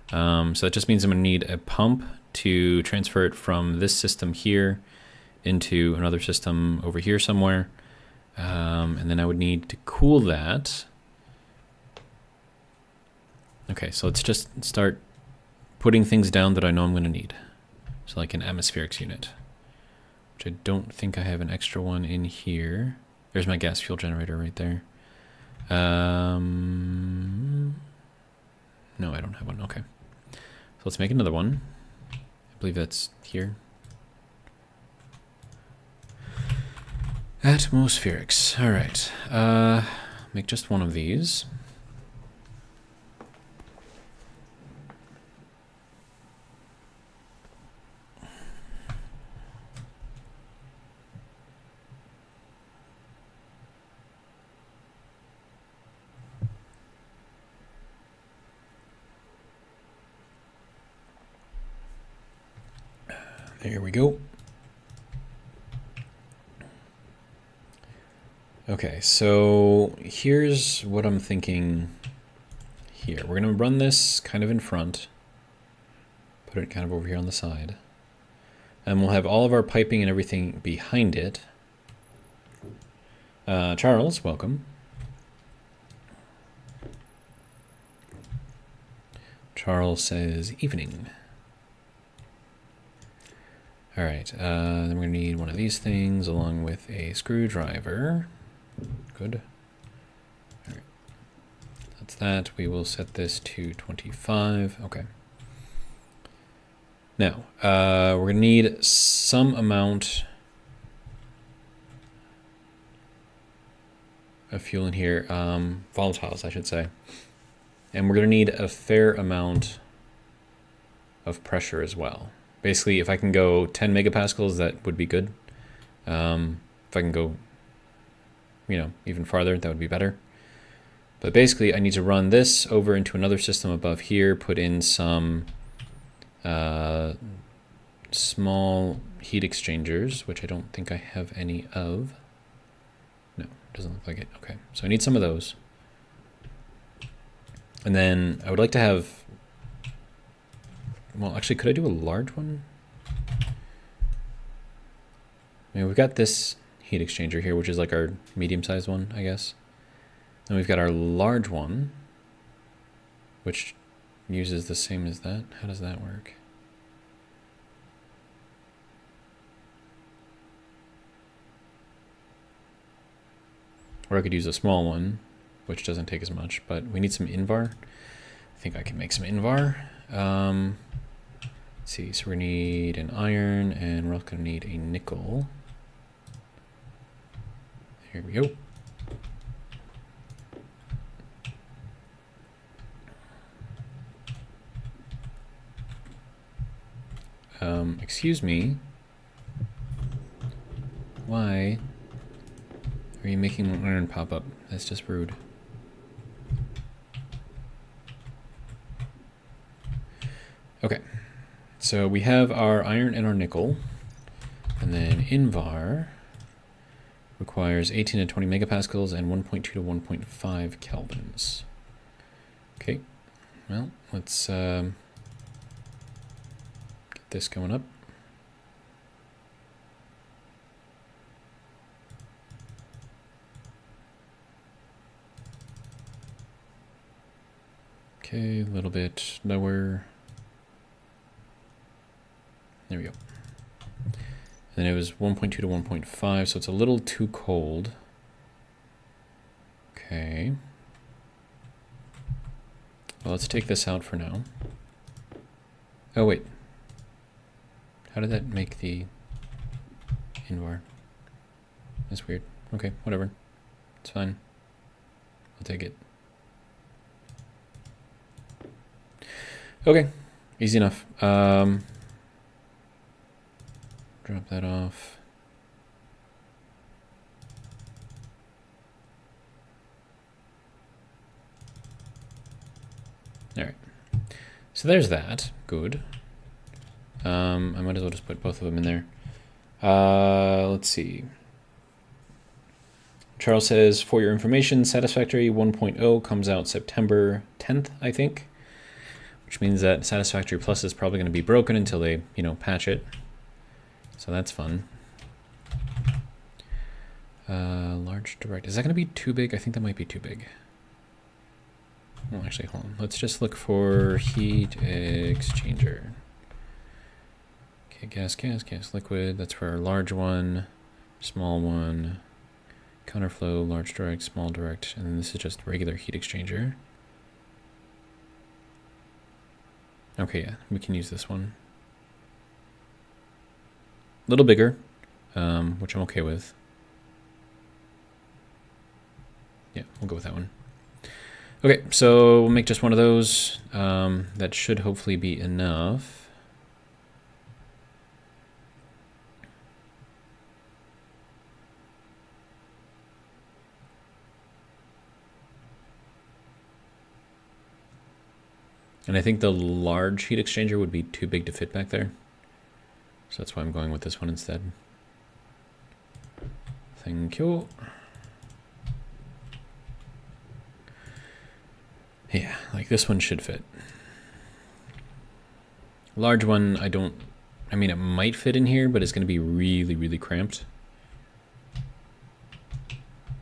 So that just means I'm going to need a pump to transfer it from this system here into another system over here somewhere. And then I would need to cool that. Okay, so let's just start putting things down that I know I'm going to need. So like an atmospherics unit, which I don't think I have an extra one in here. There's my gas fuel generator right there. No, I don't have one. Okay. So let's make another one. I believe that's here. Atmospherics. All right. Make just one of these. There we go. Okay, so here's what I'm thinking here. We're going to run this kind of in front. Put it kind of over here on the side. And we'll have all of our piping and everything behind it. Charles, welcome. Charles says, evening. All right, then we're going to need one of these things along with a screwdriver. Good. All right. That's that. We will set this to 25. Okay. Now, we're going to need some amount of fuel in here. Volatiles, I should say. And we're going to need a fair amount of pressure as well. Basically, if I can go 10 megapascals, that would be good. If I can go, even farther, that would be better. But basically, I need to run this over into another system above here, put in some small heat exchangers, which I don't think I have any of. No, doesn't look like it. Okay, so I need some of those. And then I would like to have... Well, actually, could I do a large one? I mean, we've got this heat exchanger here, which is like our medium-sized one, I guess. And we've got our large one, which uses the same as that. How does that work? Or I could use a small one, which doesn't take as much, but we need some Invar. I think I can make some Invar. Let's see, so we need an iron, and we're also going to need a nickel. Here we go. Excuse me. Why are you making an iron pop up? That's just rude. Okay. So we have our iron and our nickel, and then Invar requires 18 to 20 megapascals and 1.2 to 1.5 kelvins. Okay, well, let's get this going up. Okay, a little bit lower. There we go. And then it was 1.2 to 1.5, so it's a little too cold. Okay. Well, let's take this out for now. Oh, wait. How did that make the Invar? That's weird. Okay, whatever. It's fine. I'll take it. Okay, easy enough. Drop that off. All right. So there's that. Good. I might as well just put both of them in there. Let's see. Charles says, for your information, Satisfactory 1.0 comes out September 10th, I think. Which means that Satisfactory Plus is probably going to be broken until they, patch it. So that's fun. Large direct. Is that going to be too big? I think that might be too big. Well, actually, hold on. Let's just look for heat exchanger. Okay, gas, liquid. That's for our large one, small one, counterflow, large direct, small direct, and then this is just regular heat exchanger. Okay, yeah, we can use this one. A little bigger, which I'm okay with. Yeah, we'll go with that one. Okay, so we'll make just one of those. That should hopefully be enough. And I think the large heat exchanger would be too big to fit back there. So that's why I'm going with this one instead. Thank you. Yeah, like this one should fit. Large one, I mean, it might fit in here, but it's going to be really, really cramped.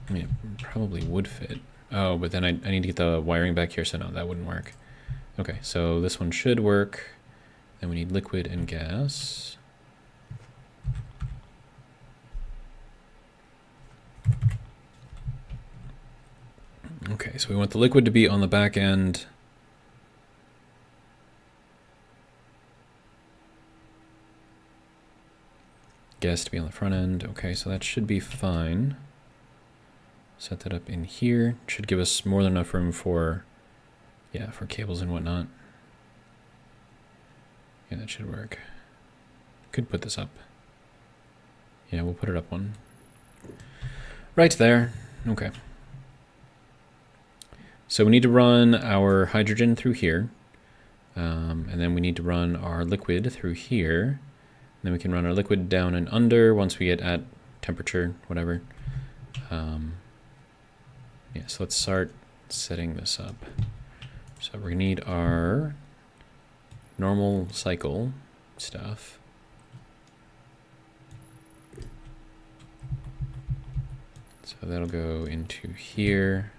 I mean, it probably would fit. Oh, but then I need to get the wiring back here, so no, that wouldn't work. Okay, so this one should work. Then we need liquid and gas. Okay, so we want the liquid to be on the back end. Gas to be on the front end. Okay, so that should be fine. Set that up in here. Should give us more than enough room for, yeah, for cables and whatnot. Yeah, that should work. Could put this up. Yeah, we'll put it up one. Right there. Okay. So we need to run our hydrogen through here. And then we need to run our liquid through here. And then we can run our liquid down and under once we get at temperature, whatever. Yeah, so let's start setting this up. So we're gonna need our normal cycle stuff. So that'll go into here.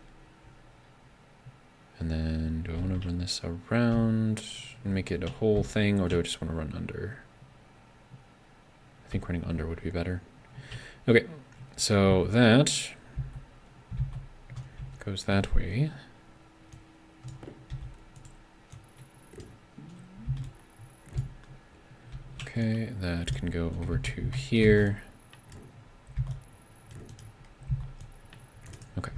And then do I want to run this around and make it a whole thing, or do I just want to run under? I think running under would be better. Okay, so that goes that way. Okay, that can go over to here. Okay.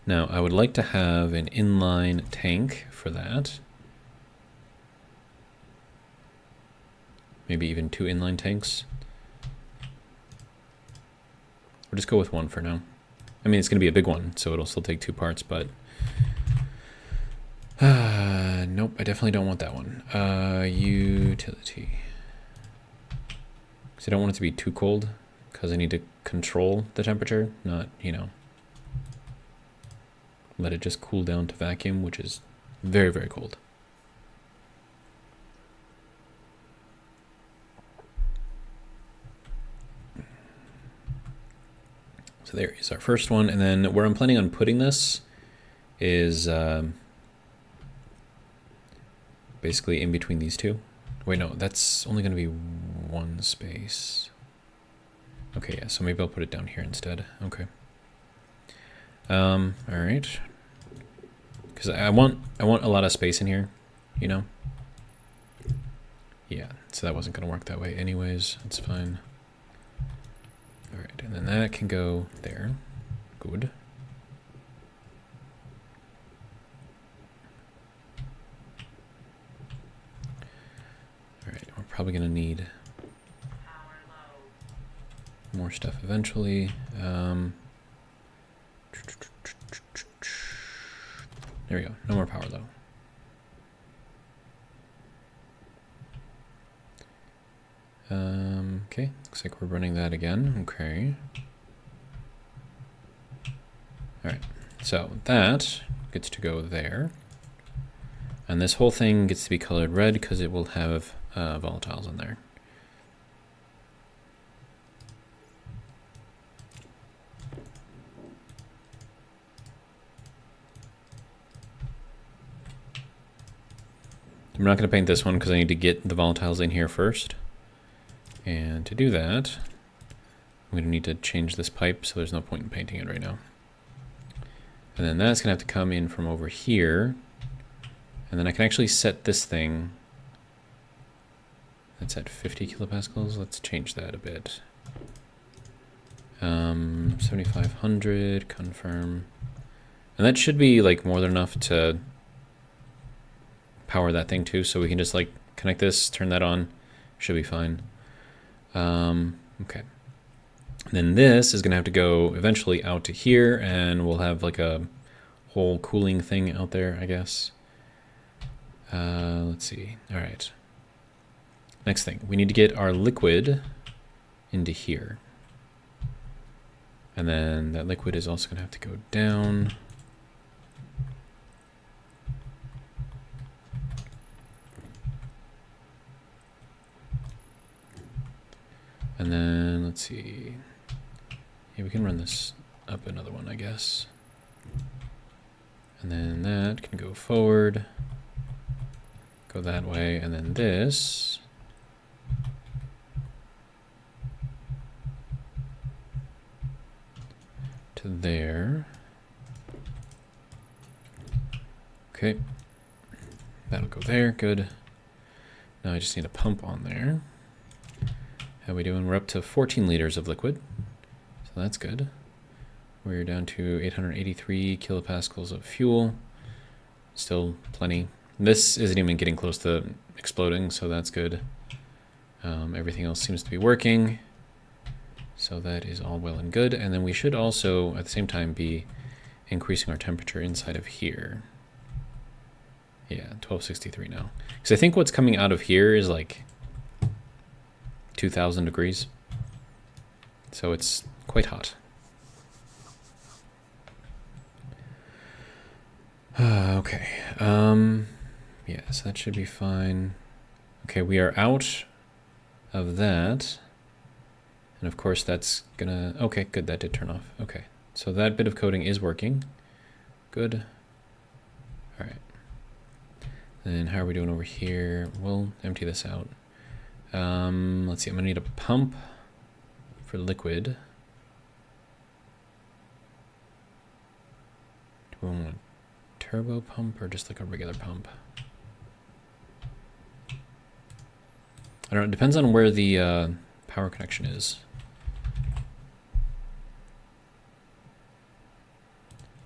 Now, I would like to have an inline tank for that. Maybe even 2 inline tanks. We'll just go with 1 for now. I mean, it's going to be a big one, so it'll still take 2 parts, but... nope, I definitely don't want that one. Utility. Because I don't want it to be too cold, because I need to control the temperature, not, let it just cool down to vacuum, which is very, very cold. So there is our first one. And then where I'm planning on putting this is basically in between these two. Wait, no, that's only going to be 1 space. Okay, yeah, so maybe I'll put it down here instead. Okay. All right. Because I want a lot of space in here, Yeah, so that wasn't going to work that way anyways. That's fine. All right, and then that can go there. Good. All right, we're probably going to need more stuff eventually. There we go. No more power low. Okay, looks like we're running that again. Okay. All right, so that gets to go there. And this whole thing gets to be colored red because it will have volatiles in there. I'm not going to paint this one because I need to get the volatiles in here first. And to do that, I'm going to need to change this pipe, so there's no point in painting it right now. And then that's going to have to come in from over here. And then I can actually set this thing. That's at 50 kilopascals. Let's change that a bit. 7,500, confirm. And that should be like more than enough to power that thing too, so we can just like connect this, turn that on, should be fine. Okay. Then this is gonna have to go eventually out to here, and we'll have like a whole cooling thing out there, I guess. Let's see. All right. Next thing, we need to get our liquid into here. And then that liquid is also gonna have to go down. And then, let's see. Yeah, we can run this up another one, I guess. And then that can go forward. Go that way, and then this. To there. Okay. That'll go there, good. Now I just need a pump on there. How are we doing? We're up to 14 liters of liquid, so that's good. We're down to 883 kilopascals of fuel. Still plenty. This isn't even getting close to exploding, so that's good. Everything else seems to be working, so that is all well and good. And then we should also, at the same time, be increasing our temperature inside of here. Yeah, 1263 now. Because I think what's coming out of here is like 2,000 degrees. So it's quite hot. Okay. Yeah, so that should be fine. Okay, we are out of that. And of course that's gonna... Okay, good, that did turn off. Okay, so that bit of coding is working. Good. All right. Then how are we doing over here? We'll empty this out. Let's see, I'm gonna need a pump for liquid. Do we want a turbo pump or just like a regular pump? I don't know, it depends on where the power connection is.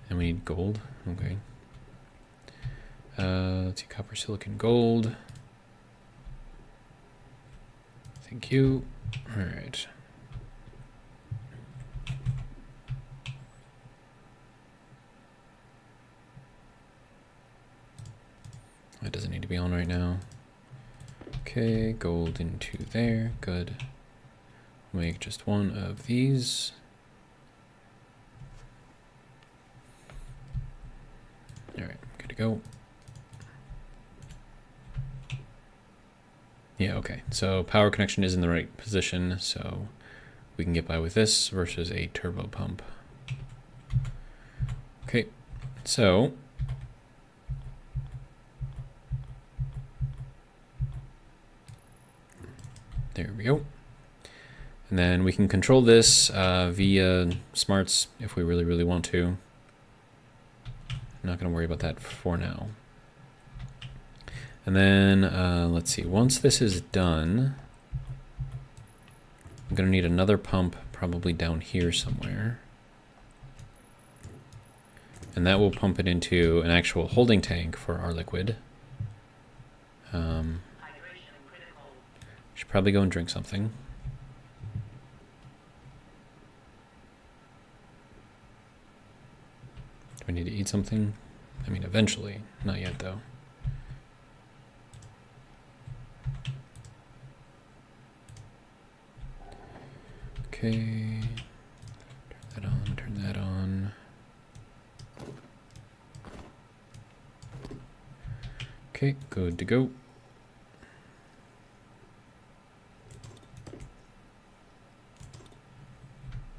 And we need gold, okay. Let's see, copper, silicon, gold. Thank you. All right. That doesn't need to be on right now. Okay, gold into there. Good. Make just one of these. All right, good to go. Yeah, okay, so power connection is in the right position, so we can get by with this versus a turbo pump. Okay, so there we go. And then we can control this via smarts if we really, really want to. I'm not going to worry about that for now. And then, let's see, once this is done, I'm going to need another pump probably down here somewhere. And that will pump it into an actual holding tank for our liquid. Should probably go and drink something. Do we need to eat something? I mean, eventually. Not yet, though. Okay. Turn that on, turn that on. Okay, good to go.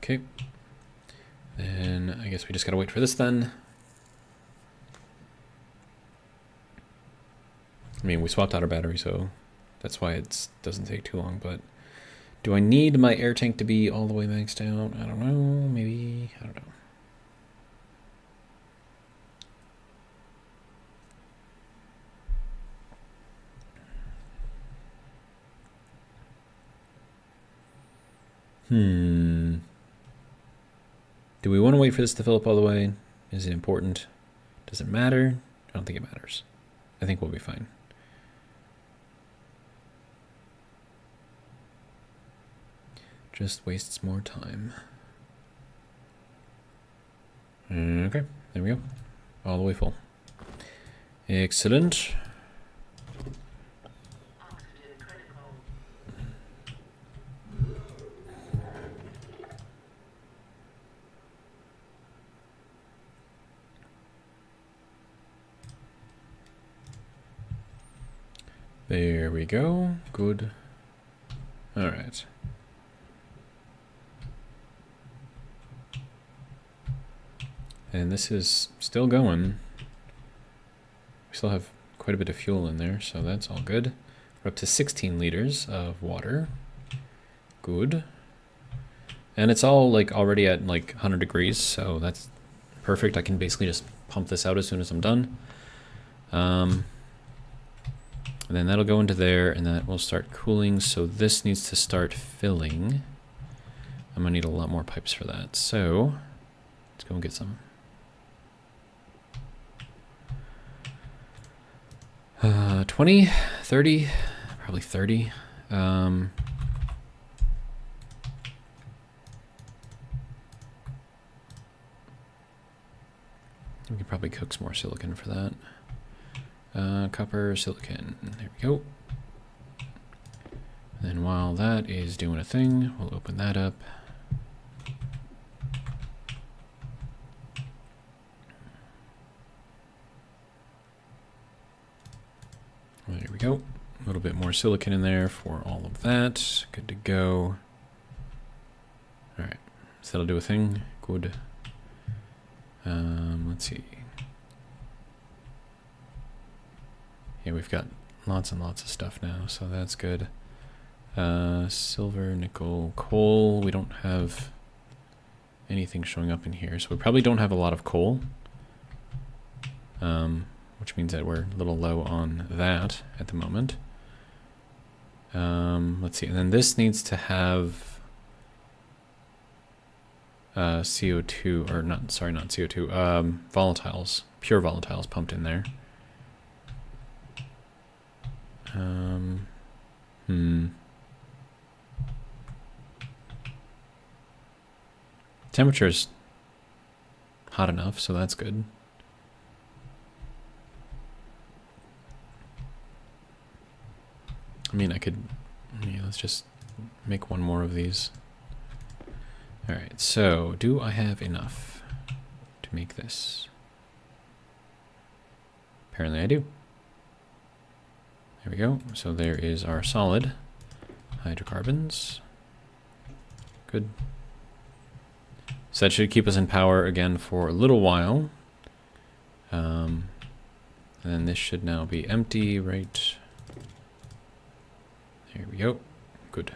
Okay. Then I guess we just gotta wait for this then. I mean, we swapped out our battery, so that's why it doesn't take too long, but do I need my air tank to be all the way maxed out? I don't know, maybe, I don't know. Do we want to wait for this to fill up all the way? Is it important? Does it matter? I don't think it matters. I think we'll be fine. Just wastes more time. Okay, there we go. All the way full. Excellent. There we go. Good. All right. And this is still going. We still have quite a bit of fuel in there, so that's all good. We're up to 16 liters of water. Good. And it's all like already at like 100 degrees, so that's perfect. I can basically just pump this out as soon as I'm done. And then that'll go into there, and that will start cooling. So this needs to start filling. I'm gonna need a lot more pipes for that. So let's go and get some. 20, 30, probably 30. We could probably cook some more silicon for that. Copper, silicon, there we go. And then while that is doing a thing, we'll open that up. There we go. A little bit more silicon in there for all of that. Good to go. All right, so that'll do a thing. Good. Let's see. Yeah, we've got lots and lots of stuff now, so that's good. Silver, nickel, coal. We don't have anything showing up in here, so we probably don't have a lot of coal. Which means that we're a little low on that at the moment. Let's see, and then this needs to have CO2, or not, sorry, not CO2, volatiles, pure volatiles pumped in there. Temperature's hot enough, so that's good. I mean, I could, yeah, let's just make one more of these. All right, so do I have enough to make this? Apparently I do. There we go. So there is our solid hydrocarbons. Good. So that should keep us in power again for a little while. And then this should now be empty, right? There we go. Good.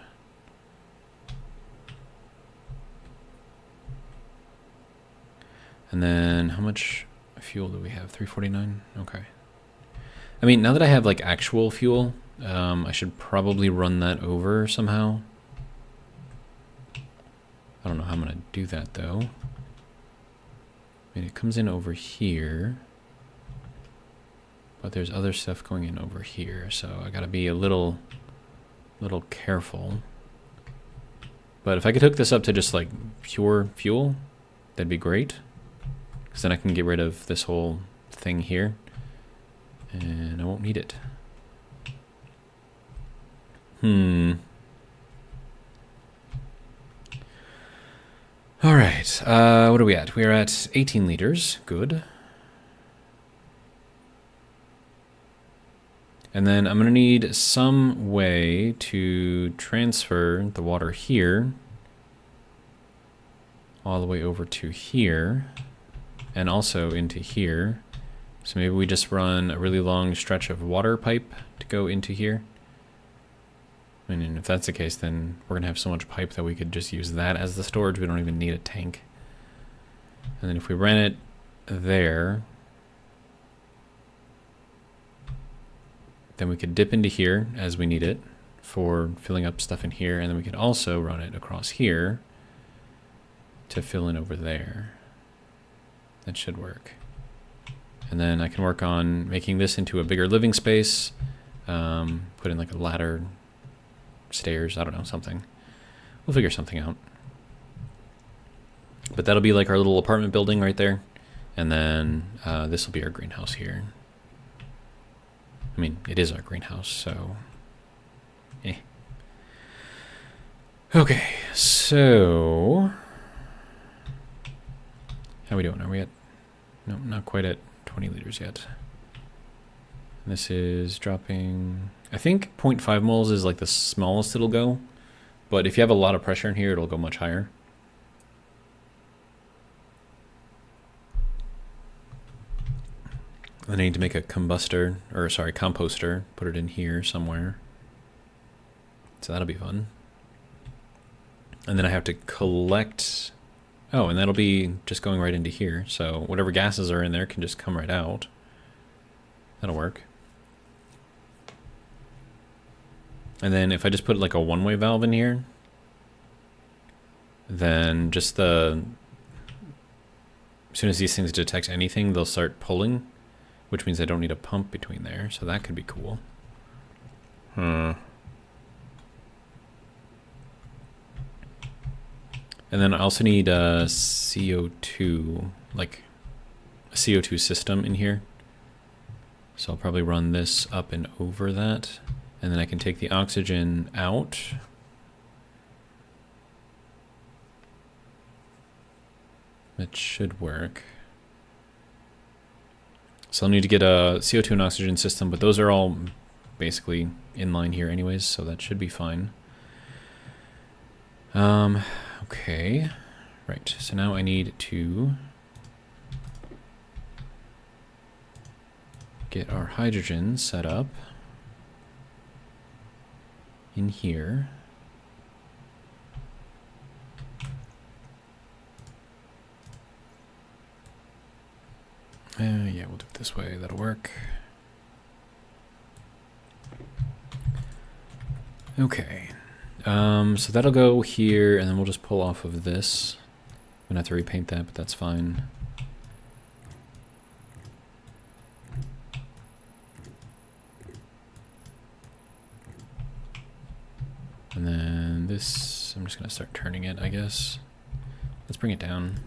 And then how much fuel do we have? 349? Okay. I mean, now that I have like actual fuel, I should probably run that over somehow. I don't know how I'm going to do that though. I mean, it comes in over here, but there's other stuff going in over here, so I got to be a little careful. But if I could hook this up to just like pure fuel, that'd be great, because then I can get rid of this whole thing here and I won't need it. All right, what are we at? We are at 18 liters. Good. And then I'm going to need some way to transfer the water here all the way over to here and also into here. So maybe we just run a really long stretch of water pipe to go into here. I mean, if that's the case, then we're going to have so much pipe that we could just use that as the storage. We don't even need a tank. And then if we ran it there, then we could dip into here as we need it for filling up stuff in here. And then we could also run it across here to fill in over there. That should work. And then I can work on making this into a bigger living space. Put in like a ladder, stairs, I don't know, something. We'll figure something out. But that'll be like our little apartment building right there. And then this will be our greenhouse here. I mean, it is our greenhouse, so... Okay, so... How are we doing? Are we at... No, not quite at 20 liters yet. This is dropping... I think 0.5 moles is like the smallest it'll go. But if you have a lot of pressure in here, it'll go much higher. Then I need to make a composter, put it in here somewhere. So that'll be fun. And then I have to collect... Oh, and that'll be just going right into here. So whatever gases are in there can just come right out. That'll work. And then if I just put like a one-way valve in here, then just the... As soon as these things detect anything, they'll start pulling, which means I don't need a pump between there. So that could be cool. And then I also need a CO2, like a CO2 system in here. So I'll probably run this up and over that. And then I can take the oxygen out. That should work. So I'll need to get a CO2 and oxygen system, but those are all basically in line here anyways, so that should be fine. Okay, right, so now I need to get our hydrogen set up in here. Yeah, we'll do it this way, that'll work. Okay. So that'll go here, and then we'll just pull off of this. I'm gonna have to repaint that, but that's fine. And then this, I'm just gonna start turning it, I guess. Let's bring it down.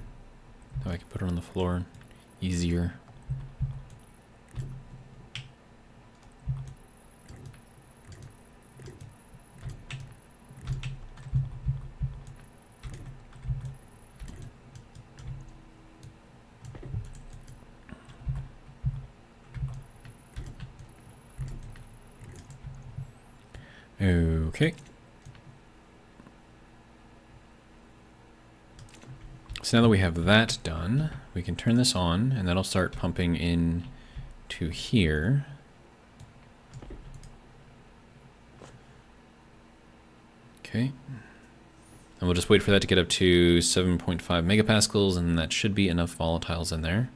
That way I can put it on the floor easier. Okay. So now that we have that done, we can turn this on, and that'll start pumping in to here. Okay. And we'll just wait for that to get up to 7.5 megapascals, and that should be enough volatiles in there.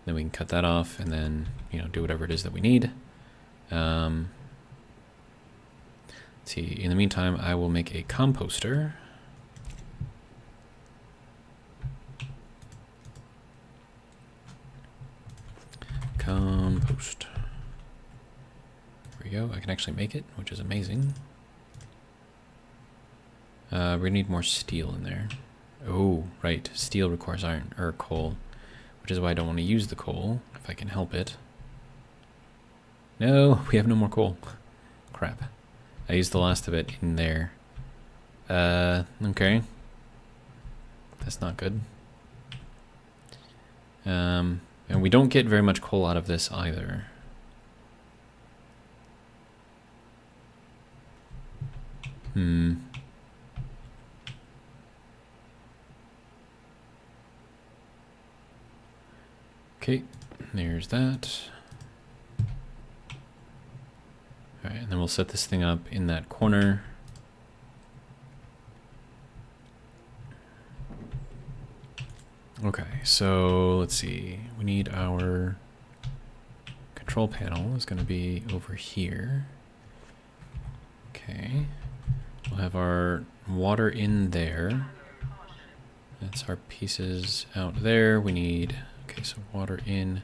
Then we can cut that off, and then, you know, do whatever it is that we need. Let's see, in the meantime, I will make a composter. Compost. There we go. I can actually make it, which is amazing. We need more steel in there. Oh, right. Steel requires iron or coal, which is why I don't want to use the coal if I can help it. No, we have no more coal. Crap. I used the last of it in there. Okay. That's not good. And we don't get very much coal out of this either. Okay, there's that. Alright, and then we'll set this thing up in that corner. Okay, so let's see. We need our control panel is going to be over here. Okay. We'll have our water in there. That's our pieces out there. We need, okay, so water in.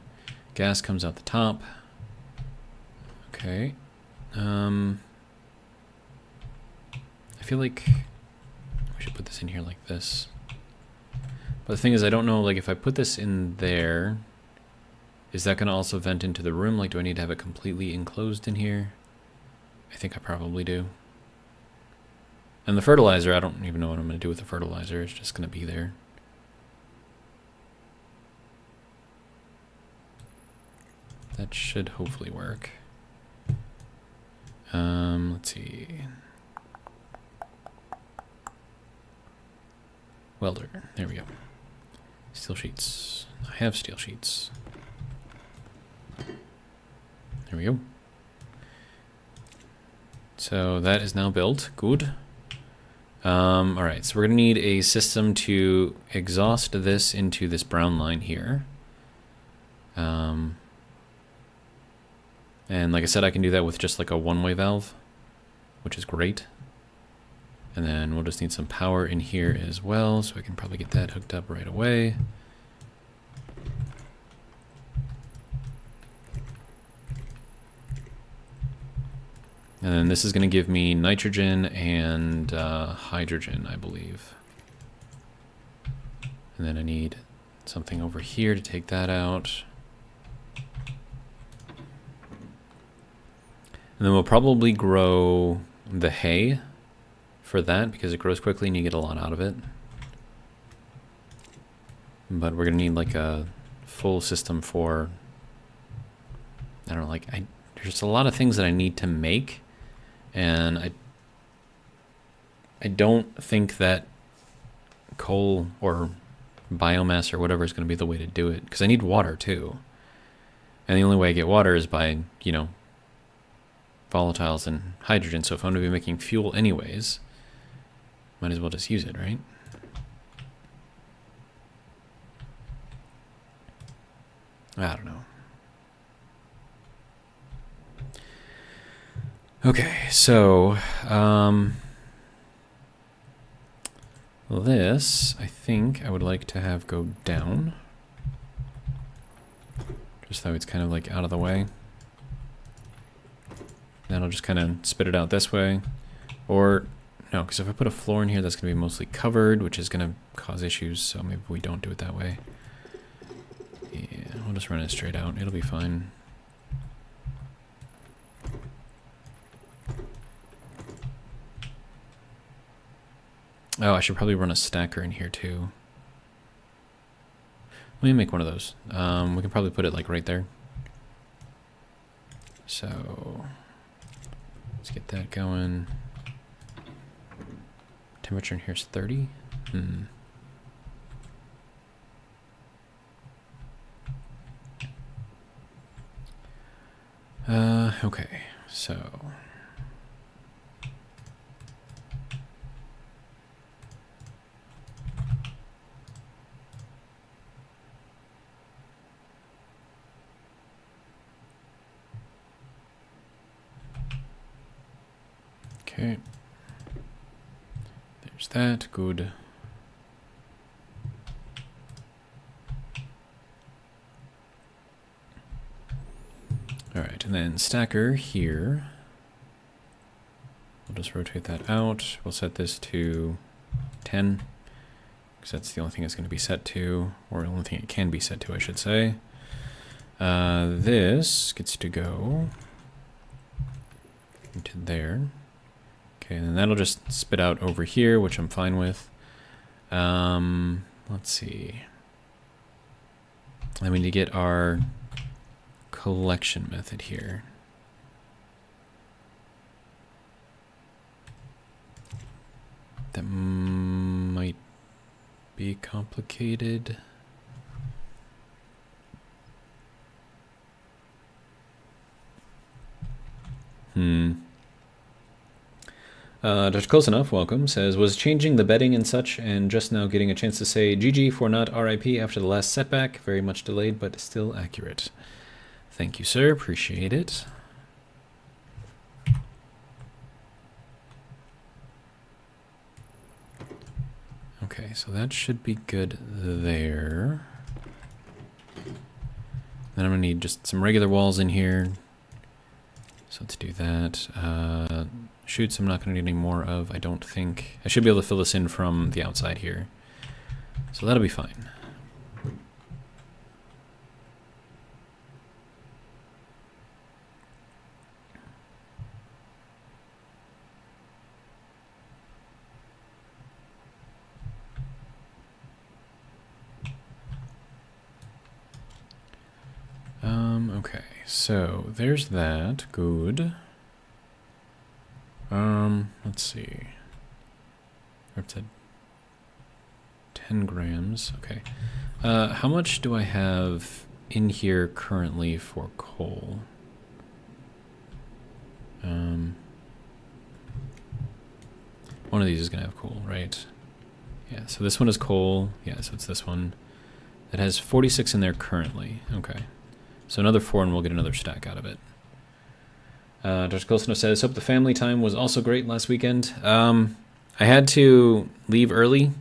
Gas comes out the top. Okay. I feel like we should put this in here like this. But the thing is, I don't know, like, if I put this in there, is that going to also vent into the room? Like, do I need to have it completely enclosed in here? I think I probably do. And the fertilizer, I don't even know what I'm going to do with the fertilizer. It's just going to be there. That should hopefully work. Let's see. Welder, there we go. Steel sheets. I have steel sheets. There we go. So that is now built. Good. Alright, so we're going to need a system to exhaust this into this brown line here. And like I said, I can do that with just like a one-way valve, which is great. And then we'll just need some power in here as well, so I can probably get that hooked up right away. And then this is going to give me nitrogen and hydrogen, I believe. And then I need something over here to take that out. And then we'll probably grow the hay for that, because it grows quickly and you get a lot out of it. But we're going to need like a full system for, I don't know, like there's just a lot of things that I need to make. And I don't think that coal or biomass or whatever is going to be the way to do it, because I need water too. And the only way I get water is by, you know, volatiles and hydrogen. So if I'm going to be making fuel anyways, might as well just use it, right? I don't know. Okay, so this, I think I would like to have go down. Just so it's kind of like out of the way. Then I'll just kind of spit it out this way. Or, no, because if I put a floor in here, that's going to be mostly covered, which is going to cause issues, so maybe we don't do it that way. Yeah, we'll just run it straight out. It'll be fine. Oh, I should probably run a stacker in here too. Let me make one of those. We can probably put it like right there. So let's get that going. Temperature in here is 30. Okay, so okay, there's that, good. All right, and then stacker here. We'll just rotate that out. We'll set this to 10, because that's the only thing it's going to be set to, or the only thing it can be set to, I should say. This gets to go into there. Okay, and then that'll just spit out over here, which I'm fine with. Let's see. I need to get our collection method here. That might be complicated. Dr. Close Enough, welcome, says, was changing the bedding and such, and just now getting a chance to say GG for not RIP after the last setback. Very much delayed, but still accurate. Thank you, sir. Appreciate it. Okay, so that should be good there. Then I'm going to need just some regular walls in here. So let's do that. Shoots I'm not going to need any more of, I don't think. I should be able to fill this in from the outside here. So that'll be fine. Okay, so there's that. Good. Let's see. We're up to 10 grams. Okay. How much do I have in here currently for coal? One of these is going to have coal, right? Yeah, so this one is coal. Yeah, so it's this one. That has 46 in there currently. Okay. So another 4 and we'll get another stack out of it. Dr. Colsino says, hope the family time was also great last weekend. I had to leave early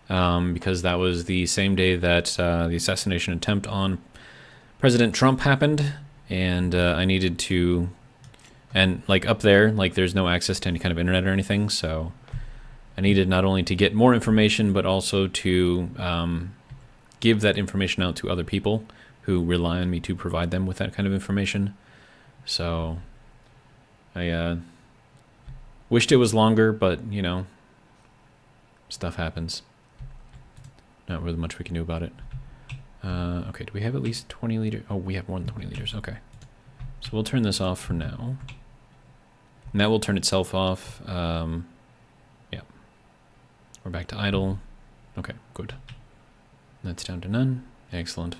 because that was the same day that the assassination attempt on President Trump happened. And I needed to, and like up there, like there's no access to any kind of internet or anything. So I needed not only to get more information, but also to give that information out to other people who rely on me to provide them with that kind of information. So I wished it was longer, but, you know, stuff happens. Not really much we can do about it. Okay, do we have at least 20 liters? Oh, we have more than 20 liters. Okay. So we'll turn this off for now. And that will turn itself off. Yeah. We're back to idle. Okay, good. That's down to none. Excellent.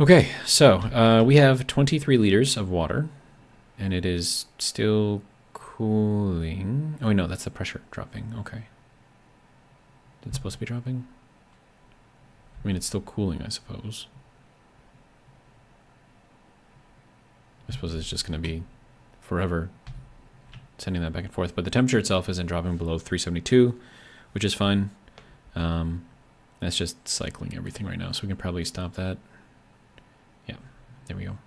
Okay, so we have 23 liters of water, and it is still cooling. Oh, no, that's the pressure dropping. Okay. It's supposed to be dropping? I mean, it's still cooling, I suppose. I suppose it's just going to be forever sending that back and forth. But the temperature itself isn't dropping below 372, which is fine. That's just cycling everything right now, so we can probably stop that. Yeah, there we go.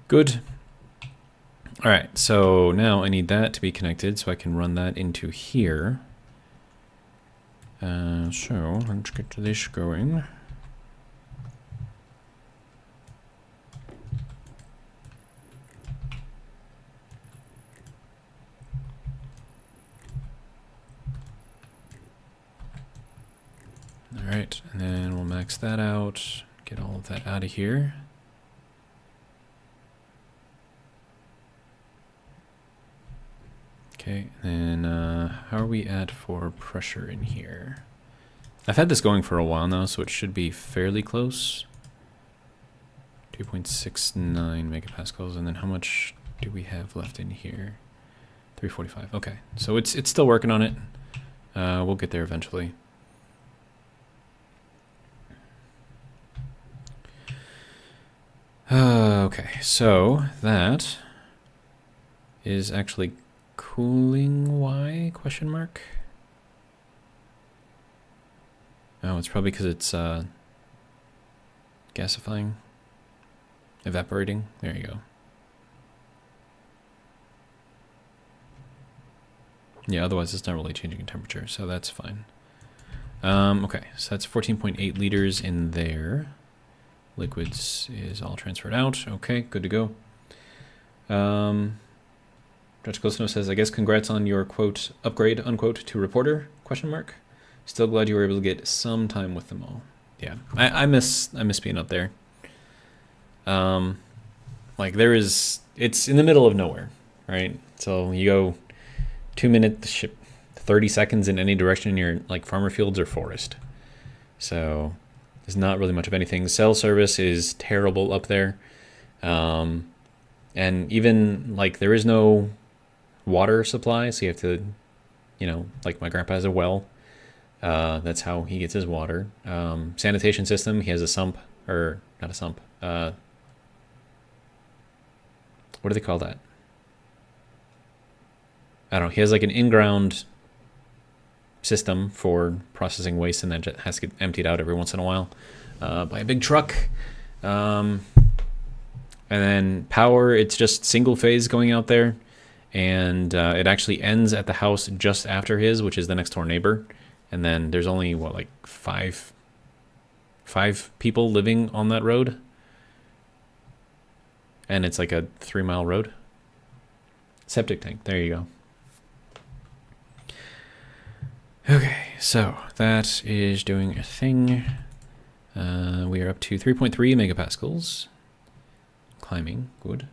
Good. All right, so now I need that to be connected so I can run that into here. So let's get to this going. All right, and then we'll max that out, get all of that out of here. Okay, and then how are we at for pressure in here? I've had this going for a while now, so it should be fairly close. 2.69 megapascals, and then how much do we have left in here? 345. Okay, so it's still working on it. We'll get there eventually. Okay, so that is actually cooling. Why? Question mark. Oh, it's probably because it's gasifying, evaporating. There you go. Yeah, otherwise it's not really changing in temperature, so that's fine. Okay, so that's 14.8 liters in there. Liquids is all transferred out. Okay, good to go. Dr. Cosno says, I guess congrats on your, quote, upgrade, unquote, to reporter, question mark. Still glad you were able to get some time with them all. Yeah, I miss being up there. Like it's in the middle of nowhere, right? So you go 2 minutes, 30 seconds in any direction, you're like farmer fields or forest. So there's not really much of anything. Cell service is terrible up there. And even like there is no water supply, so you have to, like my grandpa has a well. That's how he gets his water. Sanitation system, he has a sump, or not a sump. What do they call that? I don't know. He has like an in-ground system for processing waste, and that has to get emptied out every once in a while by a big truck. And then power, it's just single phase going out there, and it actually ends at the house just after his, which is the next door neighbor. And then there's only like five people living on that road, and it's like a 3-mile road. Septic tank, there you go. Okay, so that is doing a thing. We are up to 3.3 megapascals. Climbing, good.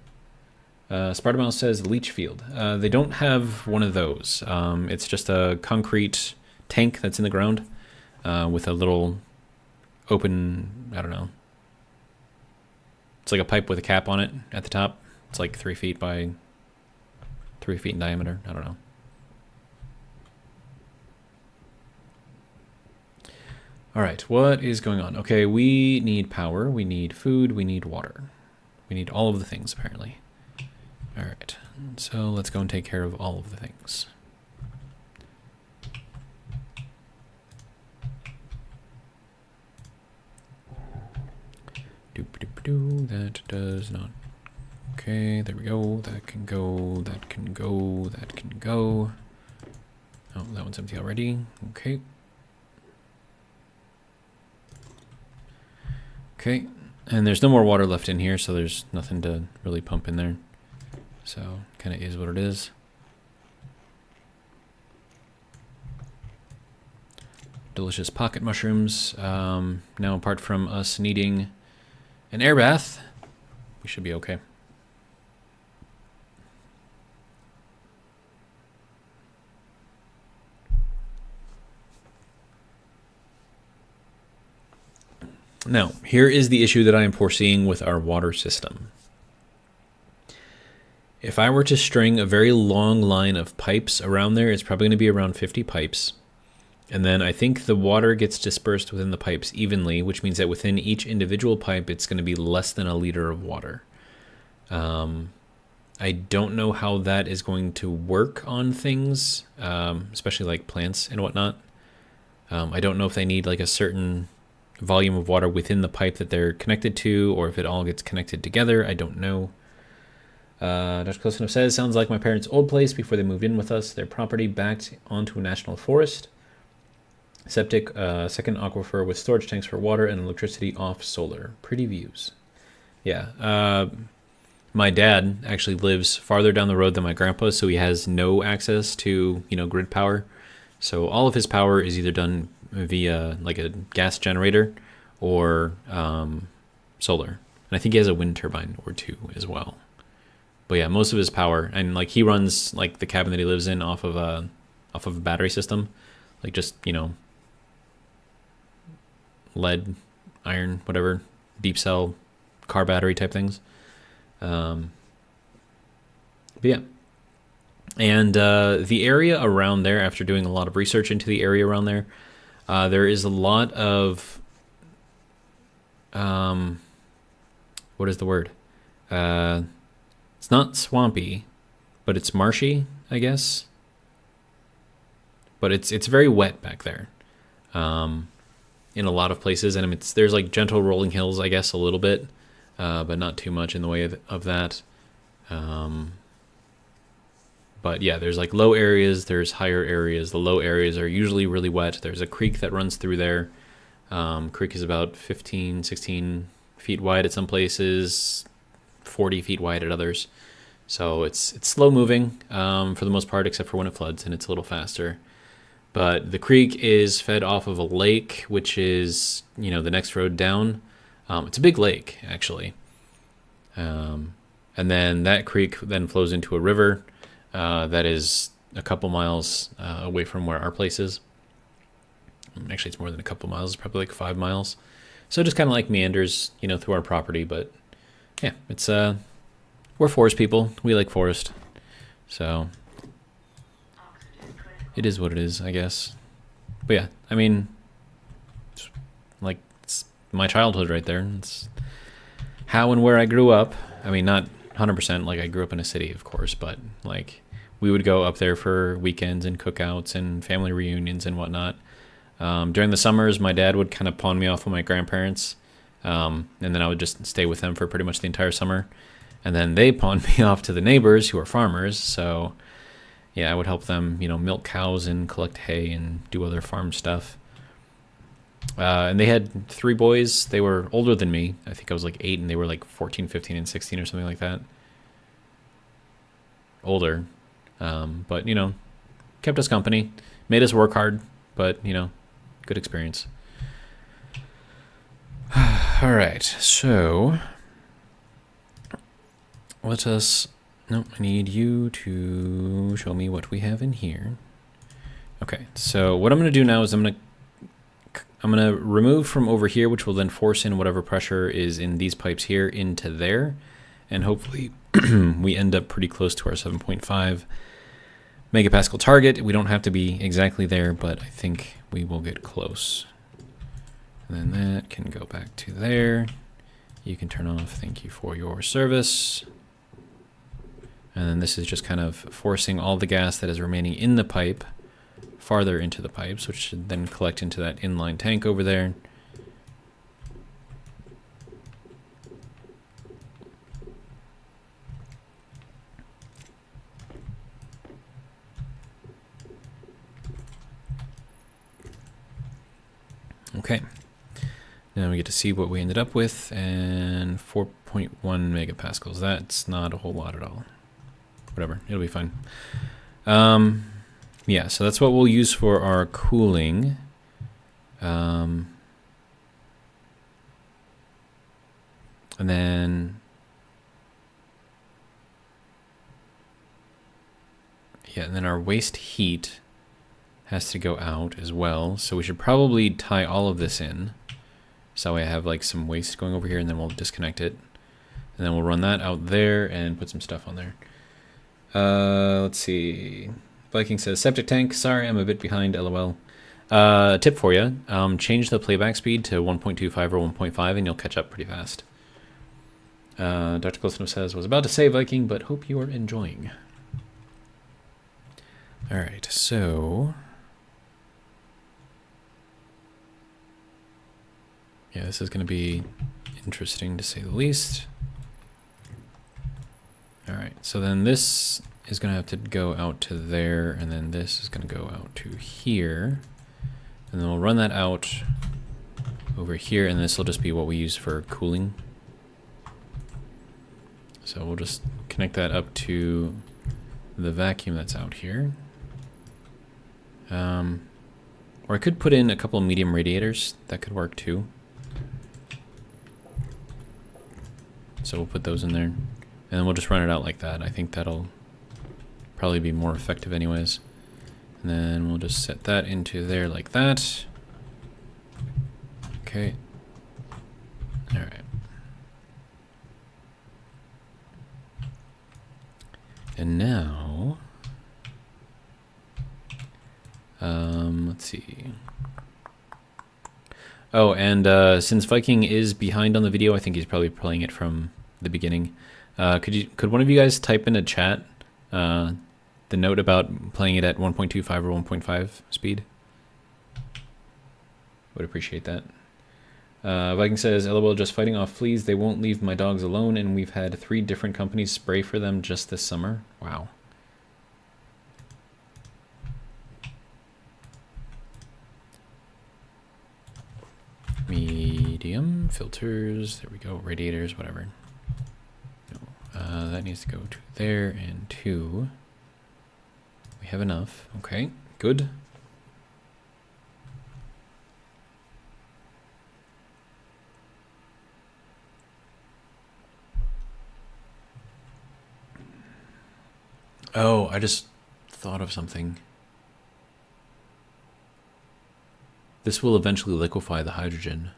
Sparta Mouse says leach field. They don't have one of those. It's just a concrete tank that's in the ground with a little open, I don't know. It's like a pipe with a cap on it at the top. It's like 3 feet by 3 feet in diameter. I don't know. All right, what is going on? Okay, we need power, we need food, we need water. We need all of the things, apparently. All right, so let's go and take care of all of the things. That does not. Okay, there we go. That can go, that can go, that can go. Oh, that one's empty already. Okay. Okay, and there's no more water left in here, so there's nothing to really pump in there. So, kind of is what it is. Delicious pocket mushrooms. Now, apart from us needing an air bath, we should be okay. Now, here is the issue that I am foreseeing with our water system. If I were to string a very long line of pipes around there, it's probably going to be around 50 pipes. And then I think the water gets dispersed within the pipes evenly, which means that within each individual pipe, it's going to be less than a liter of water. I don't know how that is going to work on things, especially like plants and whatnot. I don't know if they need like a certain volume of water within the pipe that they're connected to, or if it all gets connected together. I don't know. Dr. Close Enough says, sounds like my parents' old place before they moved in with us. Their property backed onto a national forest. Septic, second aquifer with storage tanks for water and electricity off solar. Pretty views. Yeah. My dad actually lives farther down the road than my grandpa, so he has no access to, grid power. So all of his power is either done via like a gas generator or solar. And I think he has a wind turbine or two as well. But yeah, most of his power, and like he runs like the cabin that he lives in off of a battery system, like just lead, iron, whatever, deep cell, car battery type things. But yeah. And the area around there, after doing a lot of research into the area around there, there is a lot of, what is the word? It's not swampy, but it's marshy, I guess. But it's very wet back there, in a lot of places, and there's like gentle rolling hills, I guess, a little bit, but not too much in the way of that. But yeah, there's like low areas, there's higher areas. The low areas are usually really wet. There's a creek that runs through there. Creek is about 15, 16 feet wide at some places, 40 feet wide at others. So it's slow moving for the most part, except for when it floods and it's a little faster. But the creek is fed off of a lake, which is, you know, the next road down. It's a big lake, actually. And then that creek then flows into a river that is a couple miles away from where our place is. Actually, it's more than a couple miles. It's probably like 5 miles. So it just kind of like meanders, you know, through our property. But yeah, it's we're forest people. We like forest. So it is what it is, I guess. But yeah, I mean, it's my childhood right there. It's how and where I grew up. I mean, not 100% like I grew up in a city, of course, but like we would go up there for weekends and cookouts and family reunions and whatnot. During the summers, my dad would kind of pawn me off with my grandparents, and then I would just stay with them for pretty much the entire summer. And then they pawned me off to the neighbors who are farmers, so yeah, I would help them, you know, milk cows and collect hay and do other farm stuff. And they had 3 boys. They were older than me. I think I was like 8 and they were like 14, 15, and 16 or something like that. Older. But, you know, kept us company. Made us work hard, but, you know, good experience. All right, so let us... No, I need you to show me what we have in here. Okay, so what I'm going to do now is I'm going to remove from over here, which will then force in whatever pressure is in these pipes here into there. And hopefully we end up pretty close to our 7.5 megapascal target. We don't have to be exactly there, but I think we will get close. And then that can go back to there. You can turn off, thank you for your service. And then this is just kind of forcing all the gas that is remaining in the pipe farther into the pipes, which should then collect into that inline tank over there. Okay. Now we get to see what we ended up with, and 4.1 megapascals. That's not a whole lot at all. Whatever, it'll be fine. Yeah, so that's what we'll use for our cooling. And then, yeah, and then our waste heat has to go out as well. So we should probably tie all of this in. So I have like some waste going over here, and then we'll disconnect it. And then we'll run that out there and put some stuff on there. Let's see. Viking says, septic tank. Sorry, I'm a bit behind, lol. Tip for you. Change the playback speed to 1.25 or 1.5 and you'll catch up pretty fast. Dr. Closenow says, was about to say Viking, but hope you are enjoying. All right, so... yeah, this is going to be interesting to say the least. All right, so then this is going to have to go out to there, and then this is going to go out to here. And then we'll run that out over here, and this will just be what we use for cooling. So we'll just connect that up to the vacuum that's out here. Or I could put in a couple of medium radiators. That could work too. So we'll put those in there. And then we'll just run it out like that. I think that'll probably be more effective anyways. And then we'll just set that into there like that. Okay. All right. And now, let's see. Oh, and since Viking is behind on the video, I think he's probably playing it from the beginning. Could one of you guys type in a chat the note about playing it at 1.25 or 1.5 speed? Would appreciate that. Viking says, LOL, just fighting off fleas. They won't leave my dogs alone, and we've had 3 different companies spray for them just this summer. Wow. Medium, filters, there we go, radiators, whatever. No, that needs to go to there and to... we have enough. Okay, good. Oh, I just thought of something. This will eventually liquefy the hydrogen.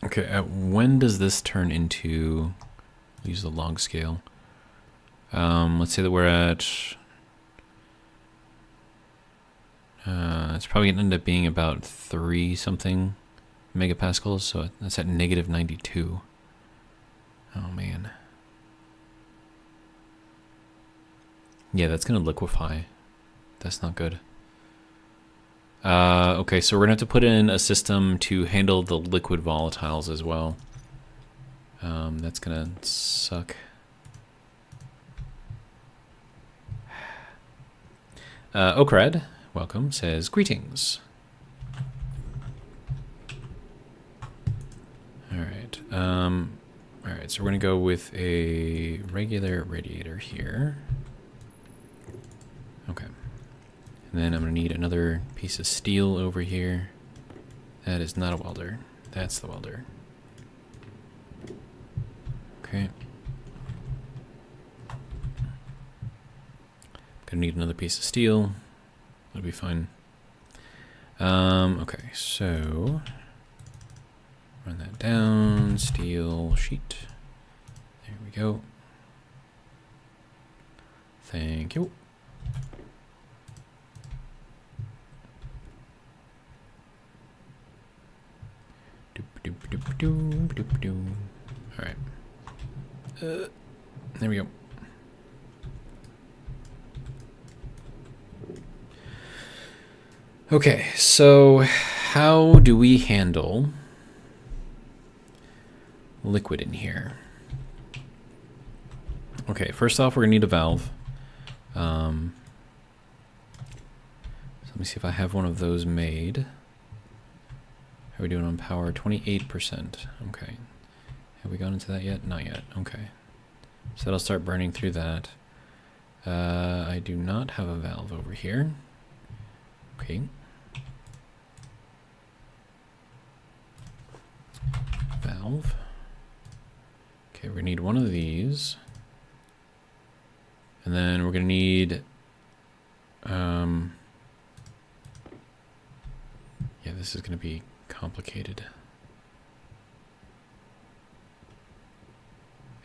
Okay, when does this turn into... Use the log scale. Let's say that we're at... it's probably going to end up being about 3 something megapascals, so that's at negative 92. Oh man. Yeah, that's going to liquefy. That's not good. Okay, so we're going to have to put in a system to handle the liquid volatiles as well. That's going to suck. Okrad, welcome, says, greetings. Alright, alright, so we're going to go with a regular radiator here. Okay. And then I'm going to need another piece of steel over here. That is not a welder. That's the welder. Okay. Gonna need another piece of steel. That'll be fine. Okay, so run that down. Steel sheet. There we go. Thank you. All right. There we go. Okay, so how do we handle liquid in here? Okay, first off, we're gonna need a valve. So let me see if I have one of those made. How are we doing on power? 28%. Okay. Have we gone into that yet? Not yet. Okay. So that'll start burning through that. I do not have a valve over here. Okay. Valve. Okay, we're gonna need one of these. And then we're gonna need yeah, this is gonna be complicated.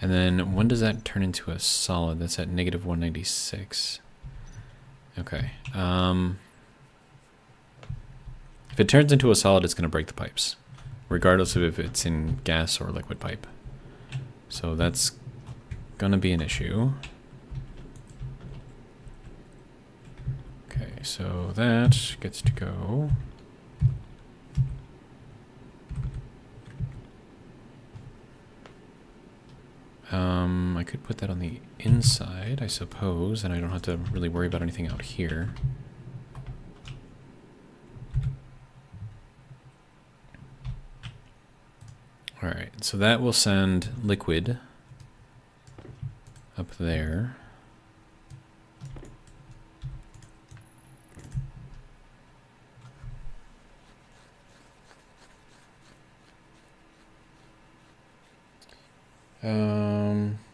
And then when does that turn into a solid? That's at negative 196. Okay. If it turns into a solid, it's going to break the pipes, regardless of if it's in gas or liquid pipe. So that's going to be an issue. Okay, so that gets to go. I could put that on the inside, I suppose, and I don't have to really worry about anything out here. Alright, so that will send liquid up there.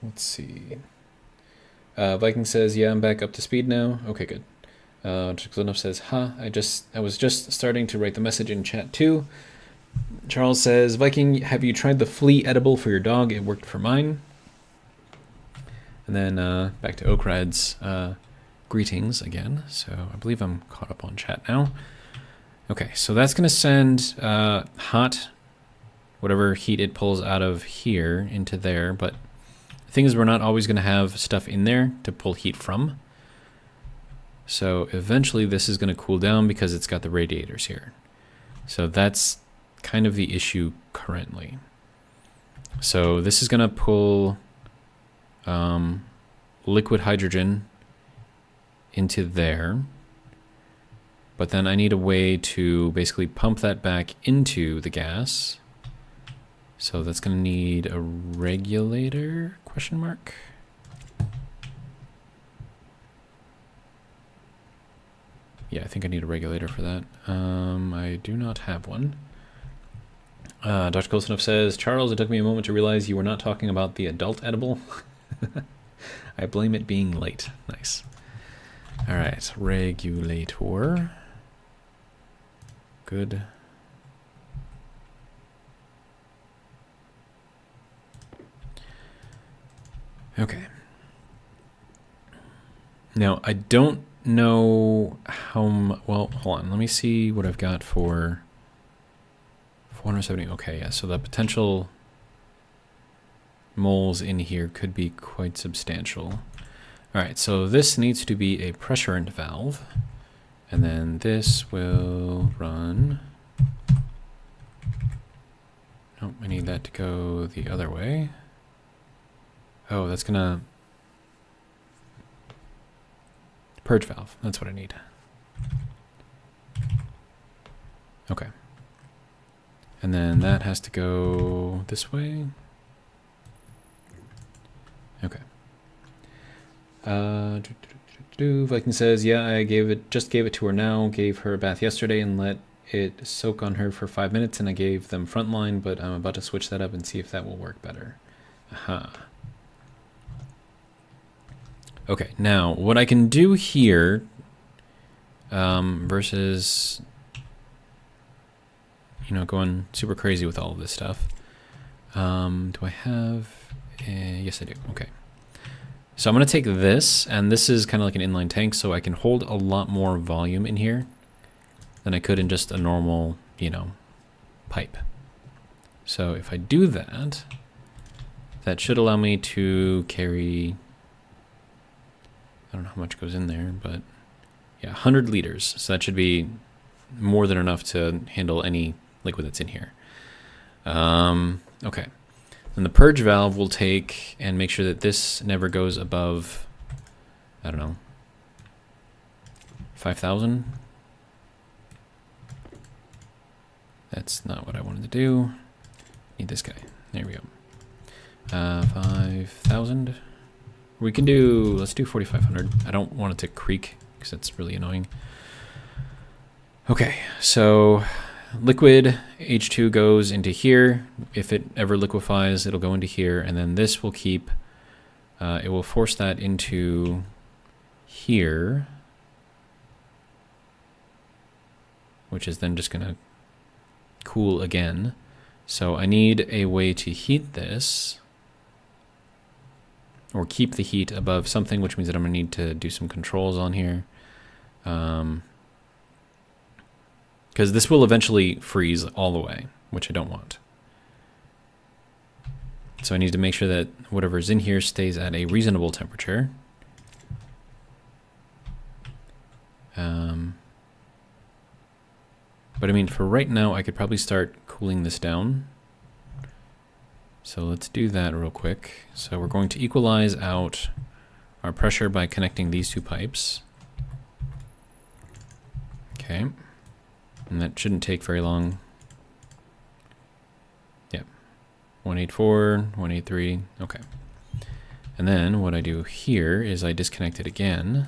Let's see. Viking says, yeah, I'm back up to speed now. Okay, good. Chiclinov says, I was just starting to write the message in chat too. Charles says, Viking, have you tried the flea edible for your dog? It worked for mine. And then back to Okrad's greetings again. So I believe I'm caught up on chat now. Okay, so that's going to send hot, whatever heat it pulls out of here into there. But the thing is, we're not always going to have stuff in there to pull heat from. So eventually this is going to cool down because it's got the radiators here. So that's kind of the issue currently. So this is going to pull liquid hydrogen into there. But then I need a way to basically pump that back into the gas. So that's going to need a regulator, question mark. Yeah, I think I need a regulator for that. I do not have one. Dr. Kolsonov says, Charles, it took me a moment to realize you were not talking about the adult edible. I blame it being late. Nice. All right, regulator. Good. Okay. Now, I don't know how well, hold on. Let me see what I've got for 470. Okay, yeah, so the potential moles in here could be quite substantial. All right, so this needs to be a pressurant valve. And then this will run. Nope, I need that to go the other way. Oh, that's gonna purge valve. That's what I need. Okay. And then that has to go this way. Okay. Viking says, yeah, I just gave it to her now, gave her a bath yesterday and let it soak on her for 5 minutes, and I gave them frontline, but I'm about to switch that up and see if that will work better. Aha. Okay, now what I can do here versus, you know, going super crazy with all of this stuff. Do I have, yes I do, okay. So I'm going to take this, and this is kind of like an inline tank, so I can hold a lot more volume in here than I could in just a normal, you know, pipe. So if I do that, that should allow me to carry, I don't know how much goes in there, but yeah, 100 liters. So that should be more than enough to handle any liquid that's in here. Okay. And the purge valve will take and make sure that this never goes above, I don't know, 5,000. That's not what I wanted to do. Need this guy. There we go. 5,000. We can do, let's do 4,500. I don't want it to creak because that's really annoying. Okay, so liquid H2 goes into here. If it ever liquefies, it'll go into here, and then this will keep, it will force that into here, which is then just going to cool again. So I need a way to heat this, or keep the heat above something, which means that I'm going to need to do some controls on here. Because this will eventually freeze all the way, which I don't want. So I need to make sure that whatever's in here stays at a reasonable temperature. But I mean, for right now, I could probably start cooling this down. So let's do that real quick. So we're going to equalize out our pressure by connecting these two pipes. Okay. And that shouldn't take very long. Yep. 184, 183, okay. And then what I do here is I disconnect it again.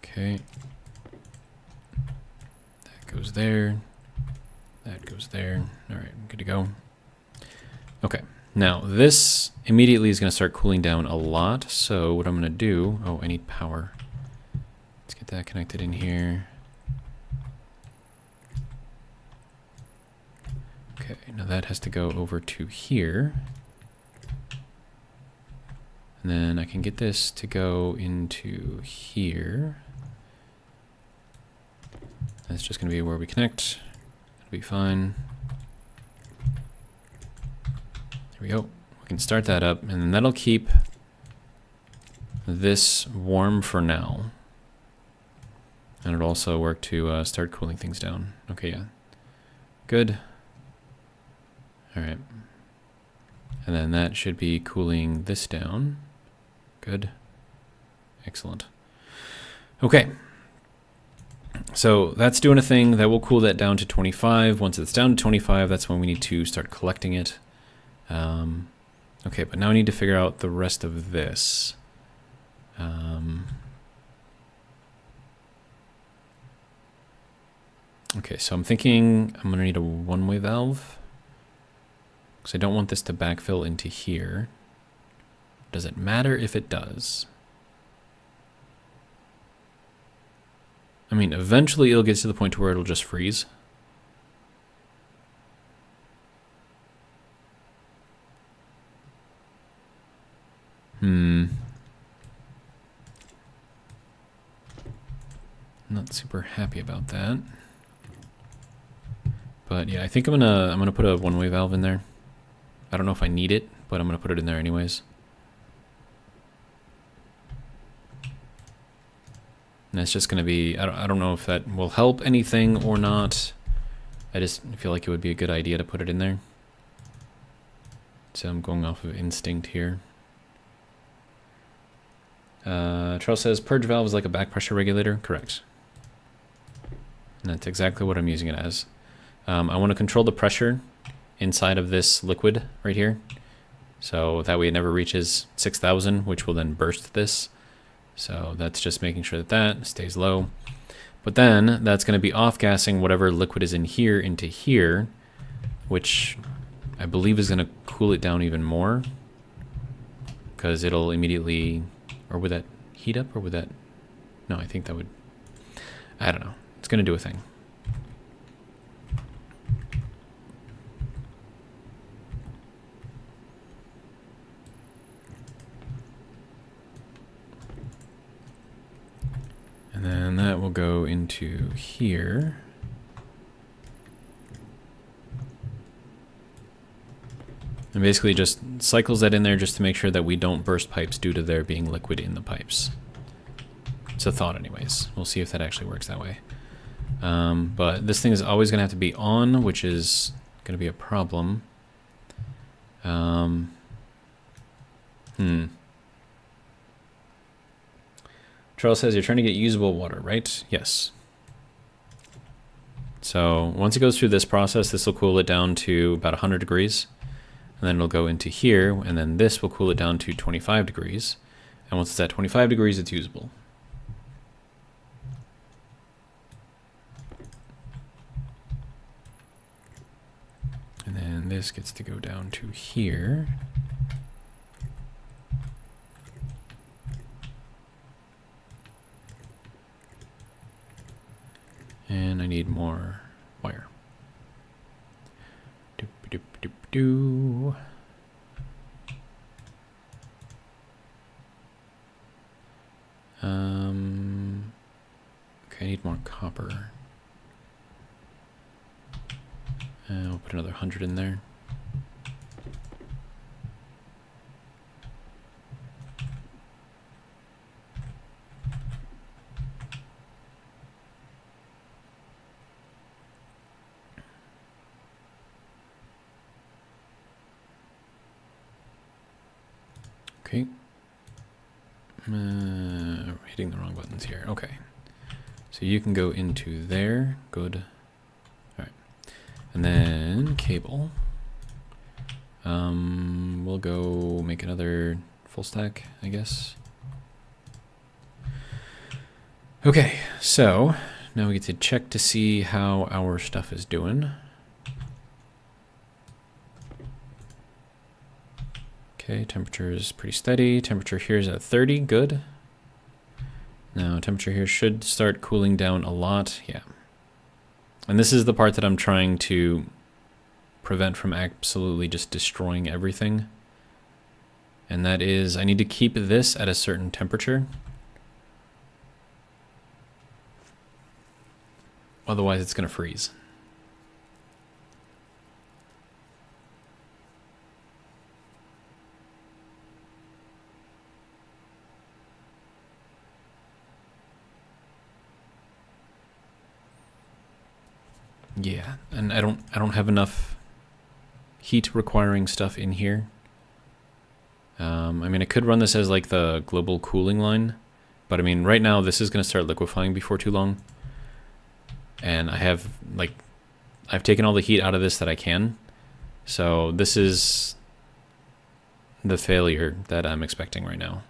Okay. That goes there. That goes there. All right, good to go. Okay, now this immediately is going to start cooling down a lot. So what I'm going to do, oh, I need power. Let's get that connected in here. Okay, now that has to go over to here. And then I can get this to go into here. That's just going to be where we connect. It'll be fine. There we go. We can start that up, and then that'll keep this warm for now. And it'll also work to start cooling things down. Okay, yeah. Good. All right. And then that should be cooling this down. Good. Excellent. Okay. So that's doing a thing. That will cool that down to 25. Once it's down to 25, that's when we need to start collecting it. Okay, but now I need to figure out the rest of this. Okay, so I'm thinking I'm going to need a one-way valve. Because I don't want this to backfill into here. Does it matter if it does? I mean, eventually it'll get to the point where it'll just freeze. Not super happy about that. But yeah, I think I'm gonna put a one-way valve in there. I don't know if I need it, but I'm gonna put it in there anyways. And it's just gonna be, I don't know if that will help anything or not. I just feel like it would be a good idea to put it in there. So I'm going off of instinct here. Charles says, purge valve is like a back pressure regulator. Correct. And that's exactly what I'm using it as. I want to control the pressure inside of this liquid right here. So that way it never reaches 6,000, which will then burst this. So that's just making sure that that stays low. But then that's going to be off-gassing whatever liquid is in here into here, which I believe is going to cool it down even more. Because it'll immediately... Or would that heat up, or would that... No, I think that would... I don't know. It's going to do a thing. And then that will go into here. And basically just cycles that in there just to make sure that we don't burst pipes due to there being liquid in the pipes. It's a thought anyways. We'll see if that actually works that way. But this thing is always going to have to be on, which is going to be a problem. Charles says you're trying to get usable water, right? Yes. So once it goes through this process, this will cool it down to about 100 degrees. And then it'll go into here, and then this will cool it down to 25 degrees. And once it's at 25 degrees, it's usable. And then this gets to go down to here. And I need more wire. Doop-doop-doop-doo. Okay, I need more copper. And we'll put another 100 in there. Okay. Hitting the wrong buttons here. Okay. So you can go into there. Good. All right. And then cable. We'll go make another full stack, I guess. Okay. So now we get to check to see how our stuff is doing. Okay, temperature is pretty steady. Temperature here is at 30, good. Now temperature here should start cooling down a lot, yeah. And this is the part that I'm trying to prevent from absolutely just destroying everything. And that is, I need to keep this at a certain temperature. Otherwise it's gonna freeze. Yeah, and I don't have enough heat requiring stuff in here. I mean, I could run this as like the global cooling line, but I mean, right now this is going to start liquefying before too long. And I have like, I've taken all the heat out of this that I can. So this is the failure that I'm expecting right now.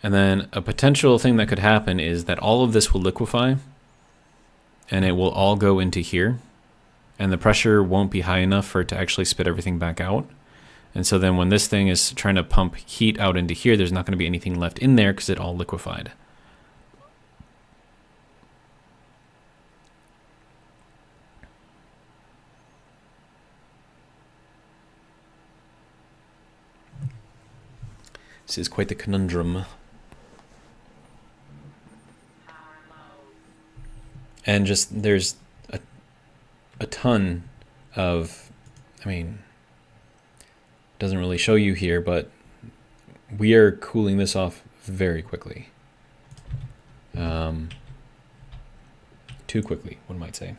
And then a potential thing that could happen is that all of this will liquefy and it will all go into here, and the pressure won't be high enough for it to actually spit everything back out. And so then when this thing is trying to pump heat out into here, there's not going to be anything left in there because it all liquefied. This is quite the conundrum. And just there's a ton of, I mean, it doesn't really show you here, but we are cooling this off very quickly. Too quickly, one might say.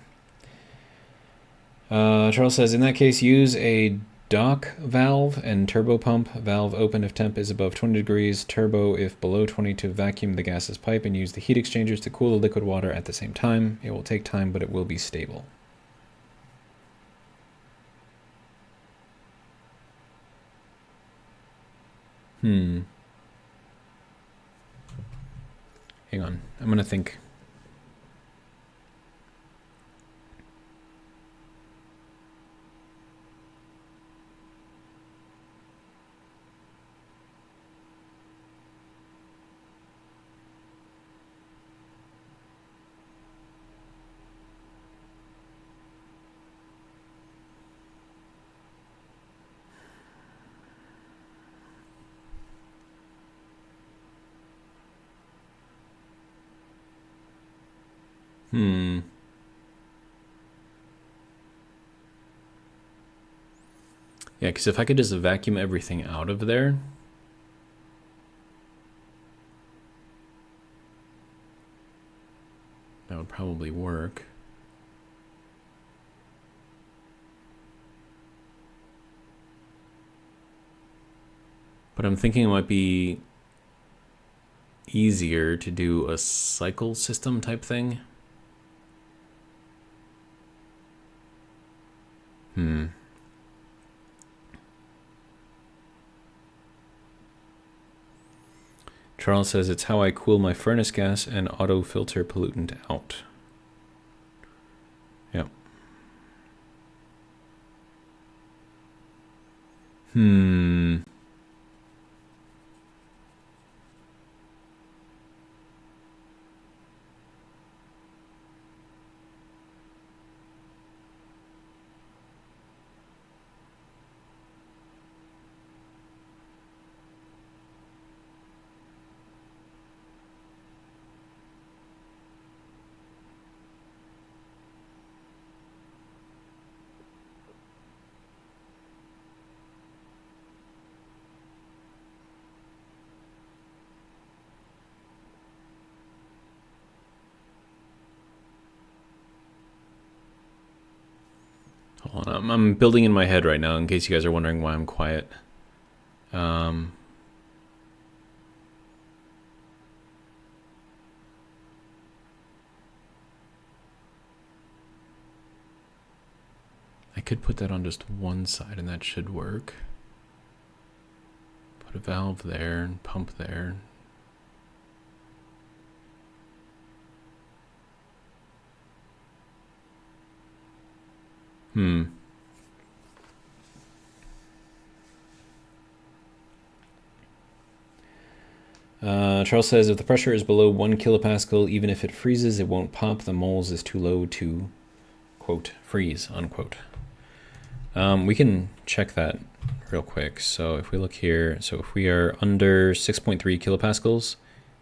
Charles says, in that case, use a dock valve and turbo pump. Valve open if temp is above 20 degrees, turbo if below 20 to vacuum the gaseous pipe, and use the heat exchangers to cool the liquid water at the same time. It will take time, but it will be stable. Hang on, I'm gonna think. Yeah, because if I could just vacuum everything out of there, that would probably work. But I'm thinking it might be easier to do a cycle system type thing. Charles says, it's how I cool my furnace gas and auto filter pollutant out. Yep. Hold on, I'm building in my head right now in case you guys are wondering why I'm quiet. I could put that on just one side and that should work. Put a valve there and pump there. Charles says, if the pressure is below 1 kilopascal, even if it freezes, it won't pop. The moles is too low to, quote, freeze, unquote. We can check that real quick. So if we look here, so if we are under 6.3 kilopascals,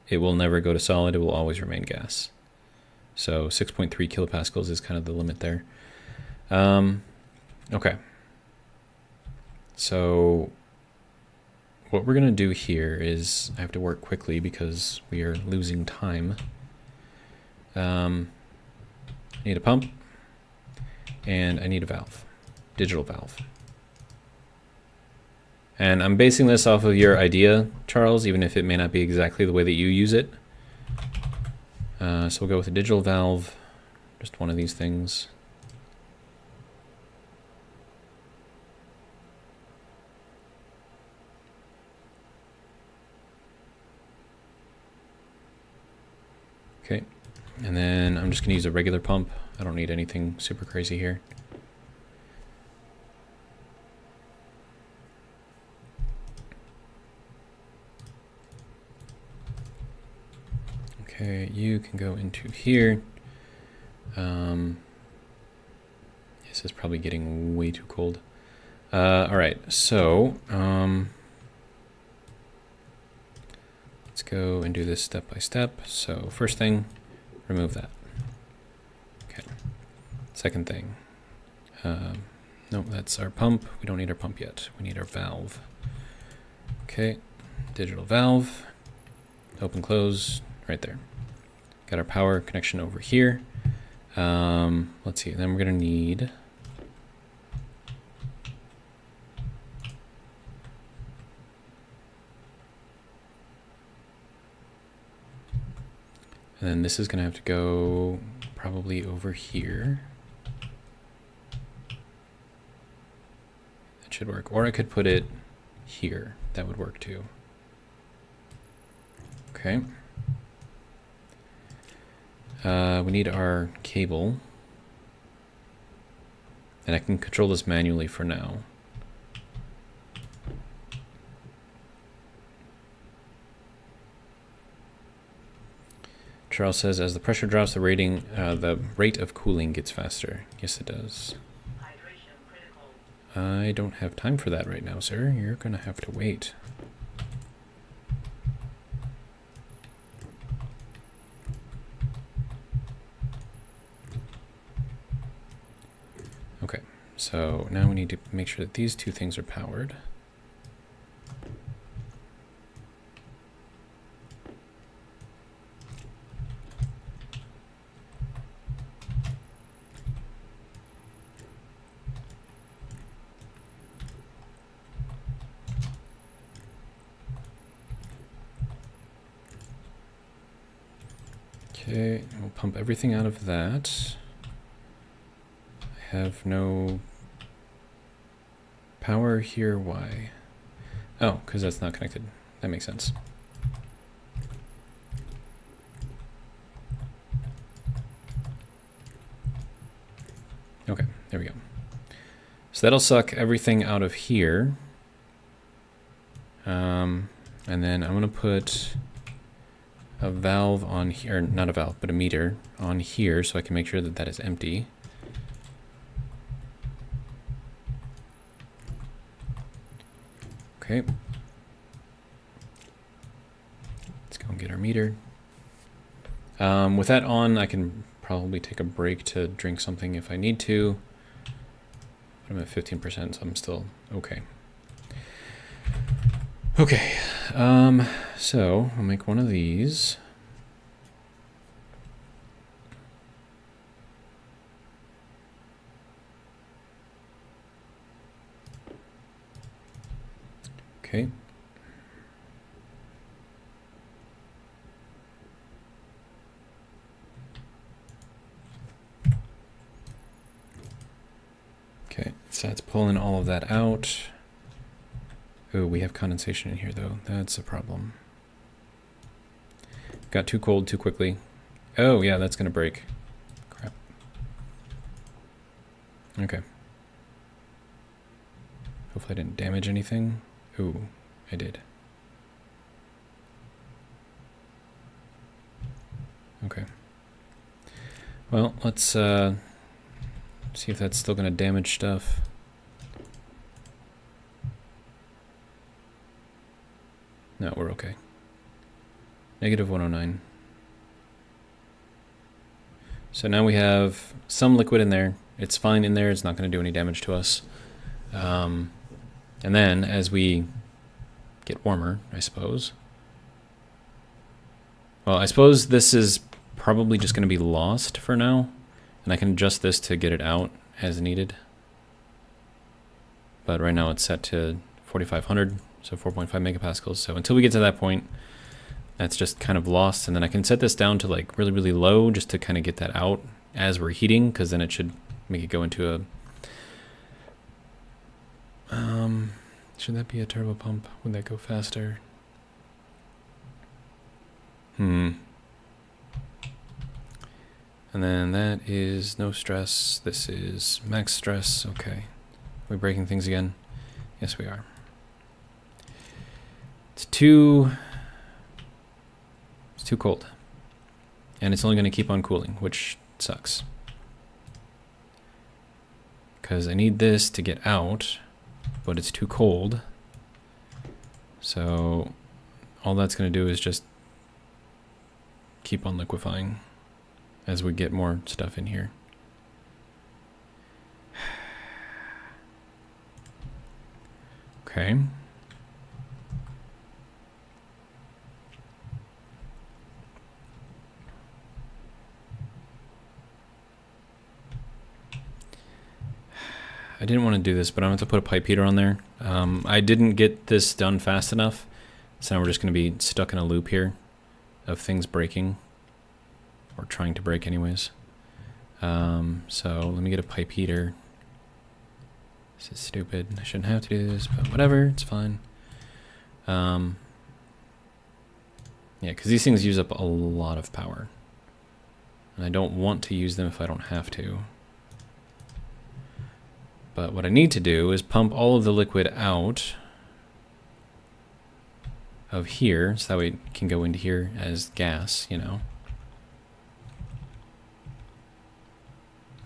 it will never go to solid. It will always remain gas. So 6.3 kilopascals is kind of the limit there. Okay. So what we're going to do here is, I have to work quickly because we are losing time. I need a pump and I need a valve, digital valve. And I'm basing this off of your idea, Charles, even if it may not be exactly the way that you use it. So we'll go with a digital valve, just one of these things. Okay, and then I'm just going to use a regular pump. I don't need anything super crazy here. Okay, you can go into here. This is probably getting way too cold. All right, so let's go and do this step by step. So first thing, remove that. Okay. Second thing, no, that's our pump. We don't need our pump yet. We need our valve. Okay, digital valve, open, close, right there. Got our power connection over here. Let's see, then we're gonna need and then this is gonna have to go probably over here. That should work. Or I could put it here. That would work too. Okay. We need our cable. And I can control this manually for now. Charles says, as the pressure drops, the rate of cooling gets faster. Yes, it does. I don't have time for that right now, sir. You're gonna have to wait. Okay, so now we need to make sure that these two things are powered. Okay, we'll pump everything out of that. I have no power here. Why? Oh, because that's not connected. That makes sense. Okay, there we go. So that'll suck everything out of here. And then I'm going to put a valve on here, not a valve, but a meter on here so I can make sure that that is empty. Okay. Let's go and get our meter. With that on, I can probably take a break to drink something if I need to. But I'm at 15%, so I'm still okay. Okay, so I'll make one of these. Okay. Okay, so that's pulling all of that out. Oh, we have condensation in here though. That's a problem. Got too cold too quickly. Oh yeah, that's gonna break. Crap. Okay. Hopefully I didn't damage anything. Ooh, I did. Okay. Well, let's see if that's still gonna damage stuff. No, we're okay. Negative 109. So now we have some liquid in there. It's fine in there. It's not going to do any damage to us. And then as we get warmer, I suppose. Well, I suppose this is probably just going to be lost for now. And I can adjust this to get it out as needed. But right now it's set to 4,500. So 4.5 megapascals. So until we get to that point, that's just kind of lost. And then I can set this down to like really, really low just to kind of get that out as we're heating, because then it should make it go into a... should that be a turbo pump? Would that go faster? And then that is no stress. This is max stress. Okay. Are we breaking things again? Yes, we are. It's too cold. And it's only going to keep on cooling, which sucks. Because I need this to get out, but it's too cold. So all that's going to do is just keep on liquefying as we get more stuff in here. Okay. I didn't want to do this, but I'm going to have to put a pipe heater on there. I didn't get this done fast enough, so now we're just going to be stuck in a loop here of things breaking, or trying to break anyways. So let me get a pipe heater. This is stupid. I shouldn't have to do this, but whatever, it's fine. Yeah, because these things use up a lot of power. And I don't want to use them if I don't have to. But what I need to do is pump all of the liquid out of here, so that way it can go into here as gas, you know.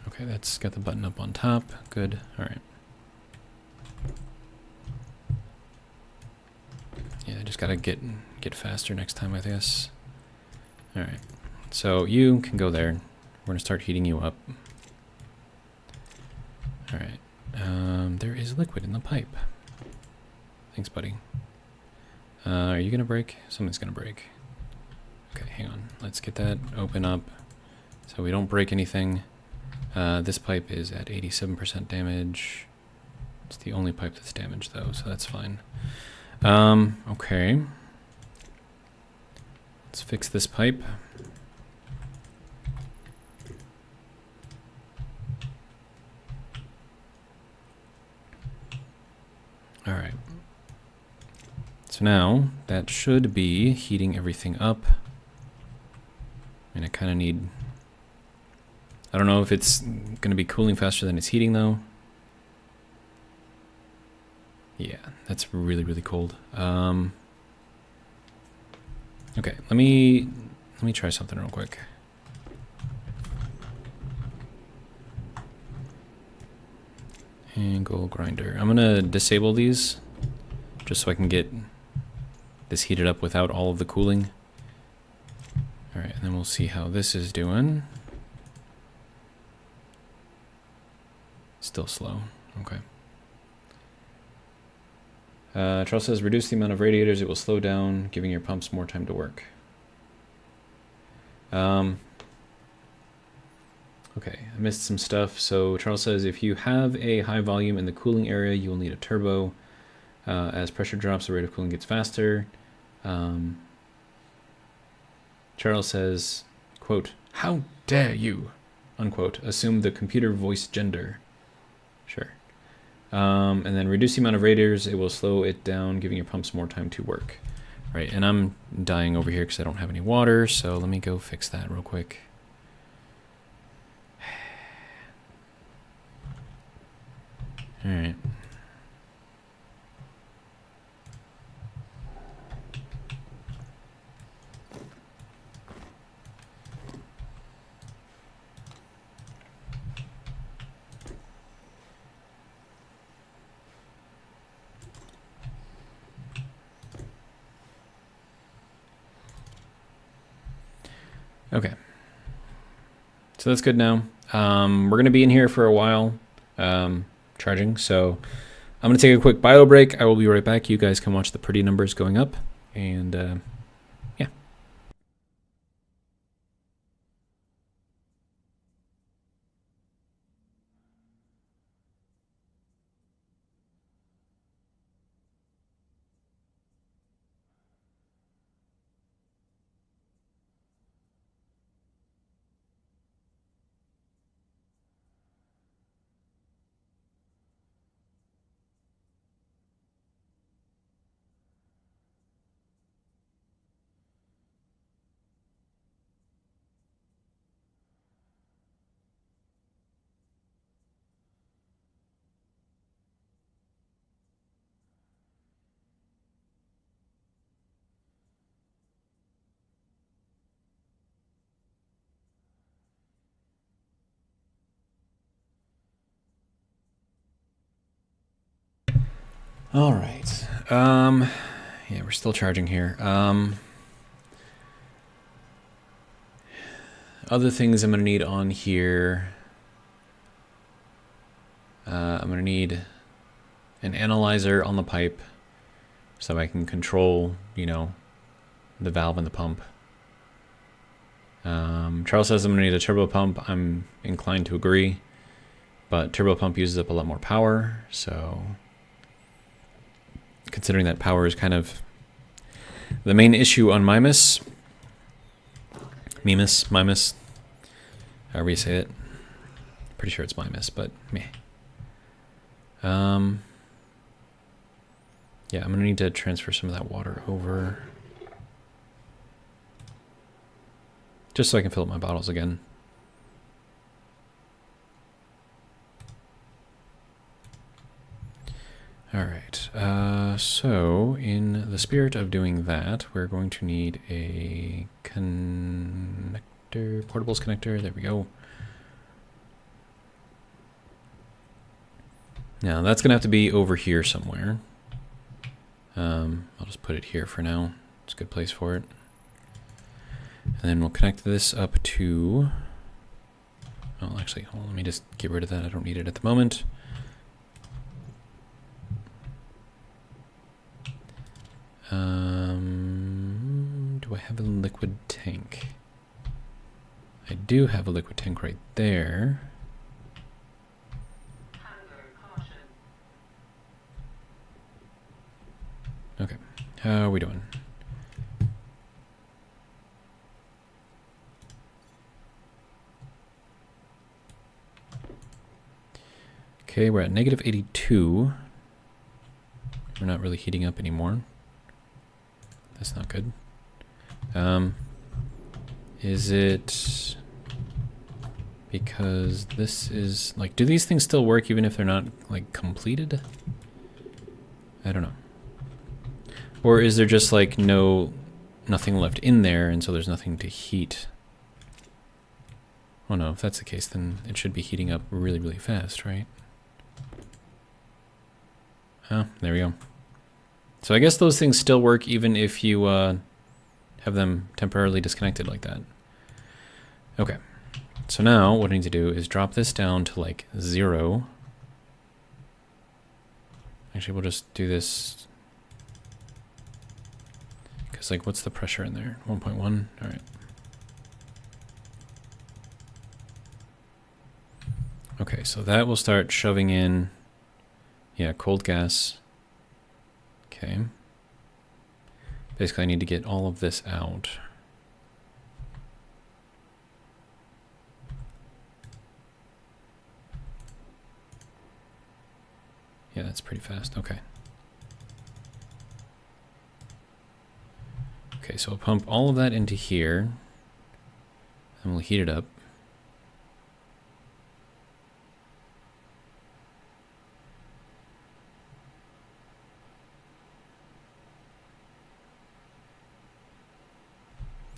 Okay, that's got the button up on top. Good. All right. Yeah, I just gotta get faster next time, I guess. All right. So you can go there. We're gonna start heating you up. All right. There is liquid in the pipe. Thanks, buddy. Are you gonna break? Something's gonna break. Okay, hang on. Let's get that open up so we don't break anything. This pipe is at 87% damage. It's the only pipe that's damaged though, so that's fine. Okay. Let's fix this pipe. All right. So now that should be heating everything up. And I kind of need, I don't know if it's going to be cooling faster than it's heating though. Yeah, that's really, really cold. Okay, let me try something real quick. Angle grinder. I'm gonna disable these just so I can get this heated up without all of the cooling. All right, and then we'll see how this is doing. Still slow. Okay. Charles says, reduce the amount of radiators. It will slow down, giving your pumps more time to work. Okay, I missed some stuff. So Charles says, if you have a high volume in the cooling area, you will need a turbo. As pressure drops, the rate of cooling gets faster. Charles says, quote, how dare you, unquote, assume the computer voice gender. Sure. And then reduce the amount of radiators. It will slow it down, giving your pumps more time to work. Right, and I'm dying over here because I don't have any water, so let me go fix that real quick. All right. Okay. So that's good now. We're going to be in here for a while. Charging, so I'm gonna take a quick bio break. I will be right back. You guys can watch the pretty numbers going up, and yeah. All right. Yeah, we're still charging here. Other things I'm going to need on here. I'm going to need an analyzer on the pipe so I can control, you know, the valve and the pump. Charles says I'm going to need a turbo pump. I'm inclined to agree, but turbo pump uses up a lot more power, so considering that power is kind of the main issue on Mimas, however you say it. Pretty sure it's Mimas, but meh. Yeah, I'm going to need to transfer some of that water over. Just so I can fill up my bottles again. Alright, so in the spirit of doing that, we're going to need a connector, portables connector, there we go. Now that's going to have to be over here somewhere. I'll just put it here for now, it's a good place for it. And then we'll connect this up to, well actually, hold on, let me just get rid of that, I don't need it at the moment. Do I have a liquid tank? I do have a liquid tank right there. Okay, how are we doing? Okay, we're at negative 82. We're not really heating up anymore. That's not good. Is it because this is like, do these things still work even if they're not like completed? I don't know. Or is there just like nothing left in there and so there's nothing to heat? Oh no, if that's the case then it should be heating up really, really fast, right? Oh, there we go. So I guess those things still work even if you have them temporarily disconnected like that. Okay, so now what I need to do is drop this down to like 0. Actually, we'll just do this because like what's the pressure in there? 1.1, all right. Okay, so that will start shoving in, yeah, cold gas. Okay. Basically, I need to get all of this out. Yeah, that's pretty fast. Okay. Okay, so I'll pump all of that into here, and we'll heat it up.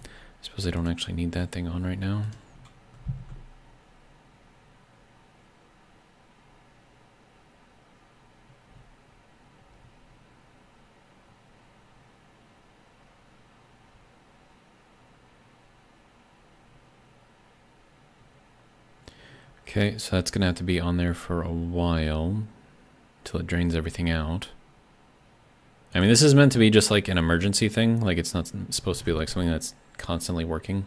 I suppose I don't actually need that thing on right now. Okay, so that's gonna have to be on there for a while till it drains everything out. I mean, this is meant to be just like an emergency thing. Like it's not supposed to be like something that's constantly working.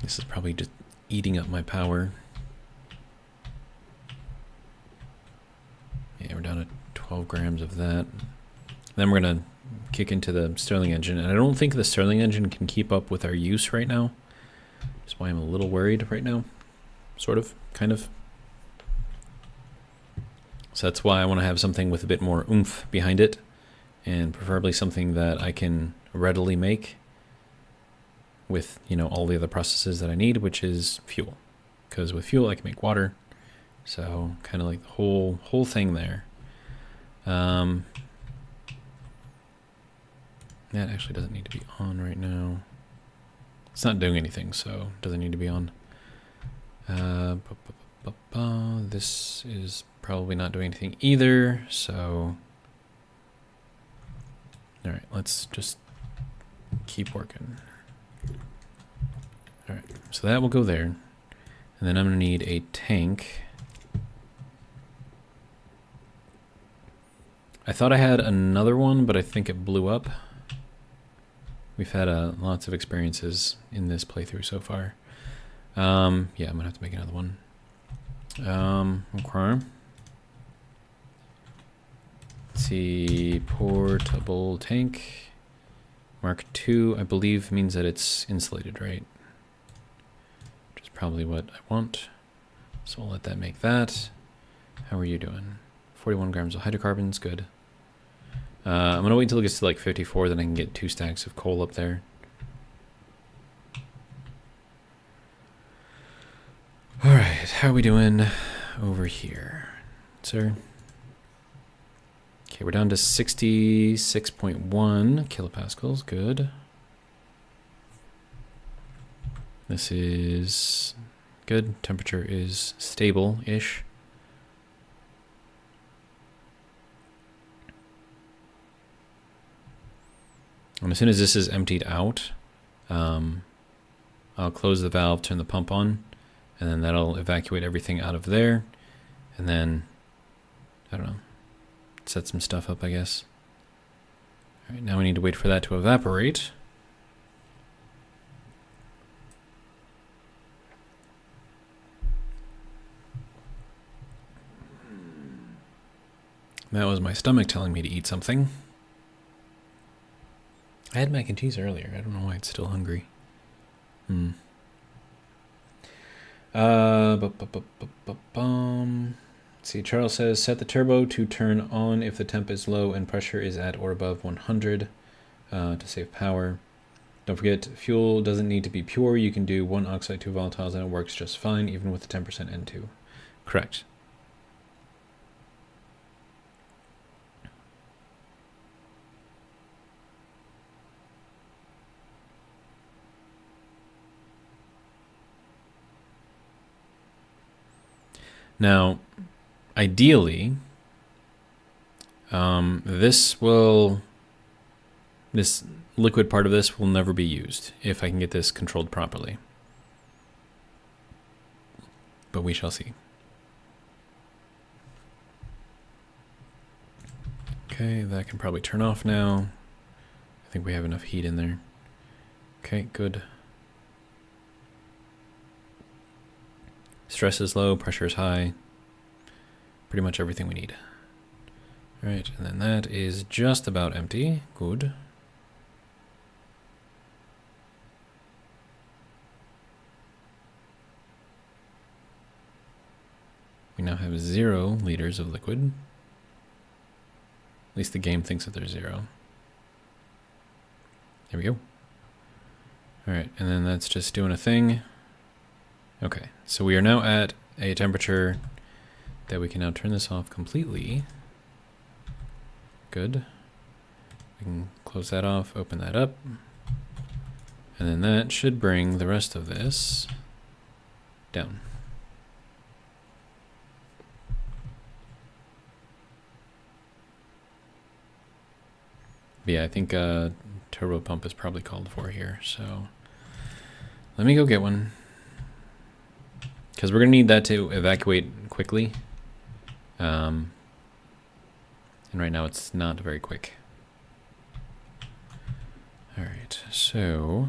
This is probably just eating up my power. Yeah, we're down to 12 grams of that. Then we're gonna kick into the Stirling engine, and I don't think the Stirling engine can keep up with our use right now. That's why I'm a little worried right now. Sort of, kind of. So that's why I want to have something with a bit more oomph behind it, and preferably something that I can readily make with, you know, all the other processes that I need, which is fuel. Because with fuel I can make water. So kind of like the whole thing there. That actually doesn't need to be on right now. It's not doing anything, so it doesn't need to be on. This is probably not doing anything either, so... Alright, let's just keep working. Alright, so that will go there. And then I'm going to need a tank. I thought I had another one, but I think it blew up. We've had lots of experiences in this playthrough so far. Yeah, I'm going to have to make another one. Okay. Let's see, portable tank. Mark II, I believe, means that it's insulated, right? Which is probably what I want. So we'll let that make that. How are you doing? 41 grams of hydrocarbons, good. I'm going to wait until it gets to like 54, then I can get 2 stacks of coal up there. Alright, how are we doing over here, sir? Okay, we're down to 66.1 kilopascals, good. This is good. Temperature is stable-ish. And as soon as this is emptied out, I'll close the valve, turn the pump on, and then that'll evacuate everything out of there. And then, I don't know, set some stuff up, I guess. All right, now we need to wait for that to evaporate. That was my stomach telling me to eat something. I had mac and cheese earlier. I don't know why it's still hungry. See, Charles says, set the turbo to turn on if the temp is low and pressure is at or above 100 to save power. Don't forget, fuel doesn't need to be pure. You can do 1 oxide, 2 volatiles, and it works just fine, even with the 10% N2. Correct. Now, ideally, this liquid part of this will never be used if I can get this controlled properly. But we shall see. Okay, that can probably turn off now. I think we have enough heat in there. Okay, good. Stress is low, pressure is high. Pretty much everything we need. All right, and then that is just about empty. Good. We now have 0 liters of liquid. At least the game thinks that there's 0. There we go. All right, and then that's just doing a thing. Okay, so we are now at a temperature that we can now turn this off completely. Good. We can close that off, open that up. And then that should bring the rest of this down. But yeah, I think turbo pump is probably called for here, so let me go get one. Because we're going to need that to evacuate quickly. And right now it's not very quick. Alright, so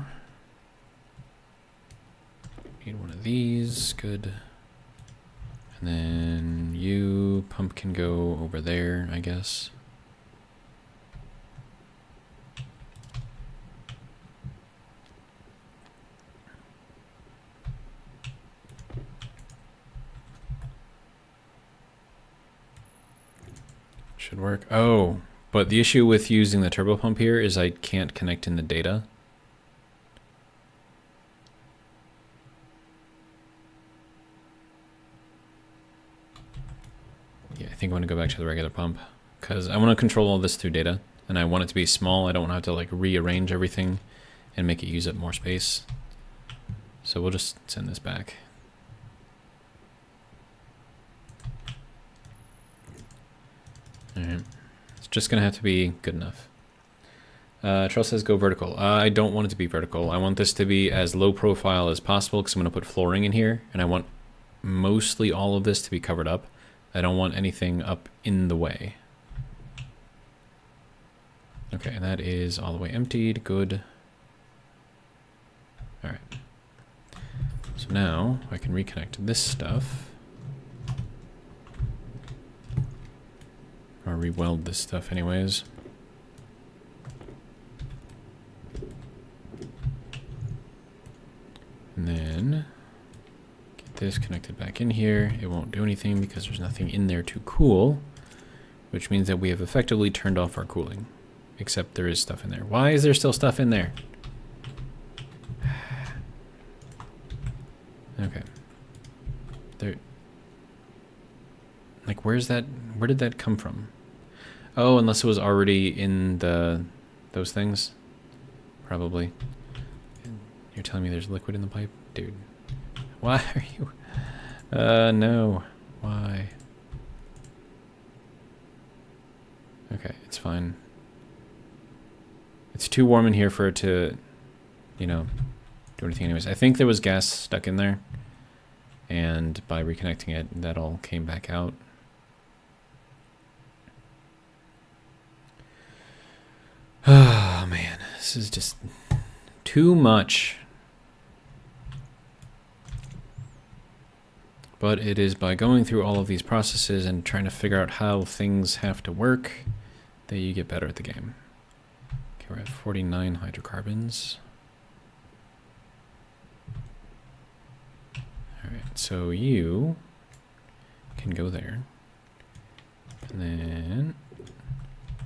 need one of these, good. And then you, pump can go over there, I guess. Should work. Oh, but the issue with using the turbo pump here is I can't connect in the data. Yeah, I think I want to go back to the regular pump because I want to control all this through data and I want it to be small. I don't want to have to like rearrange everything and make it use up more space. So we'll just send this back. Alright. It's just going to have to be good enough. Charles says go vertical. I don't want it to be vertical. I want this to be as low profile as possible because I'm going to put flooring in here, and I want mostly all of this to be covered up. I don't want anything up in the way. Okay, and that is all the way emptied. Good. Alright. So now I can reconnect this stuff. Or re-weld this stuff anyways. And then get this connected back in here. It won't do anything because there's nothing in there to cool, which means that we have effectively turned off our cooling. Except there is stuff in there. Why is there still stuff in there? Okay. There. Like, where's that? Where did that come from? Oh, unless it was already in those things. Probably. You're telling me there's liquid in the pipe? Dude. Why are you? No. Why? Okay, it's fine. It's too warm in here for it to, you know, do anything anyways. I think there was gas stuck in there. And by reconnecting it, that all came back out. Oh, man. This is just too much. But it is by going through all of these processes and trying to figure out how things have to work that you get better at the game. Okay, we're at 49 hydrocarbons. Alright, so you can go there. And then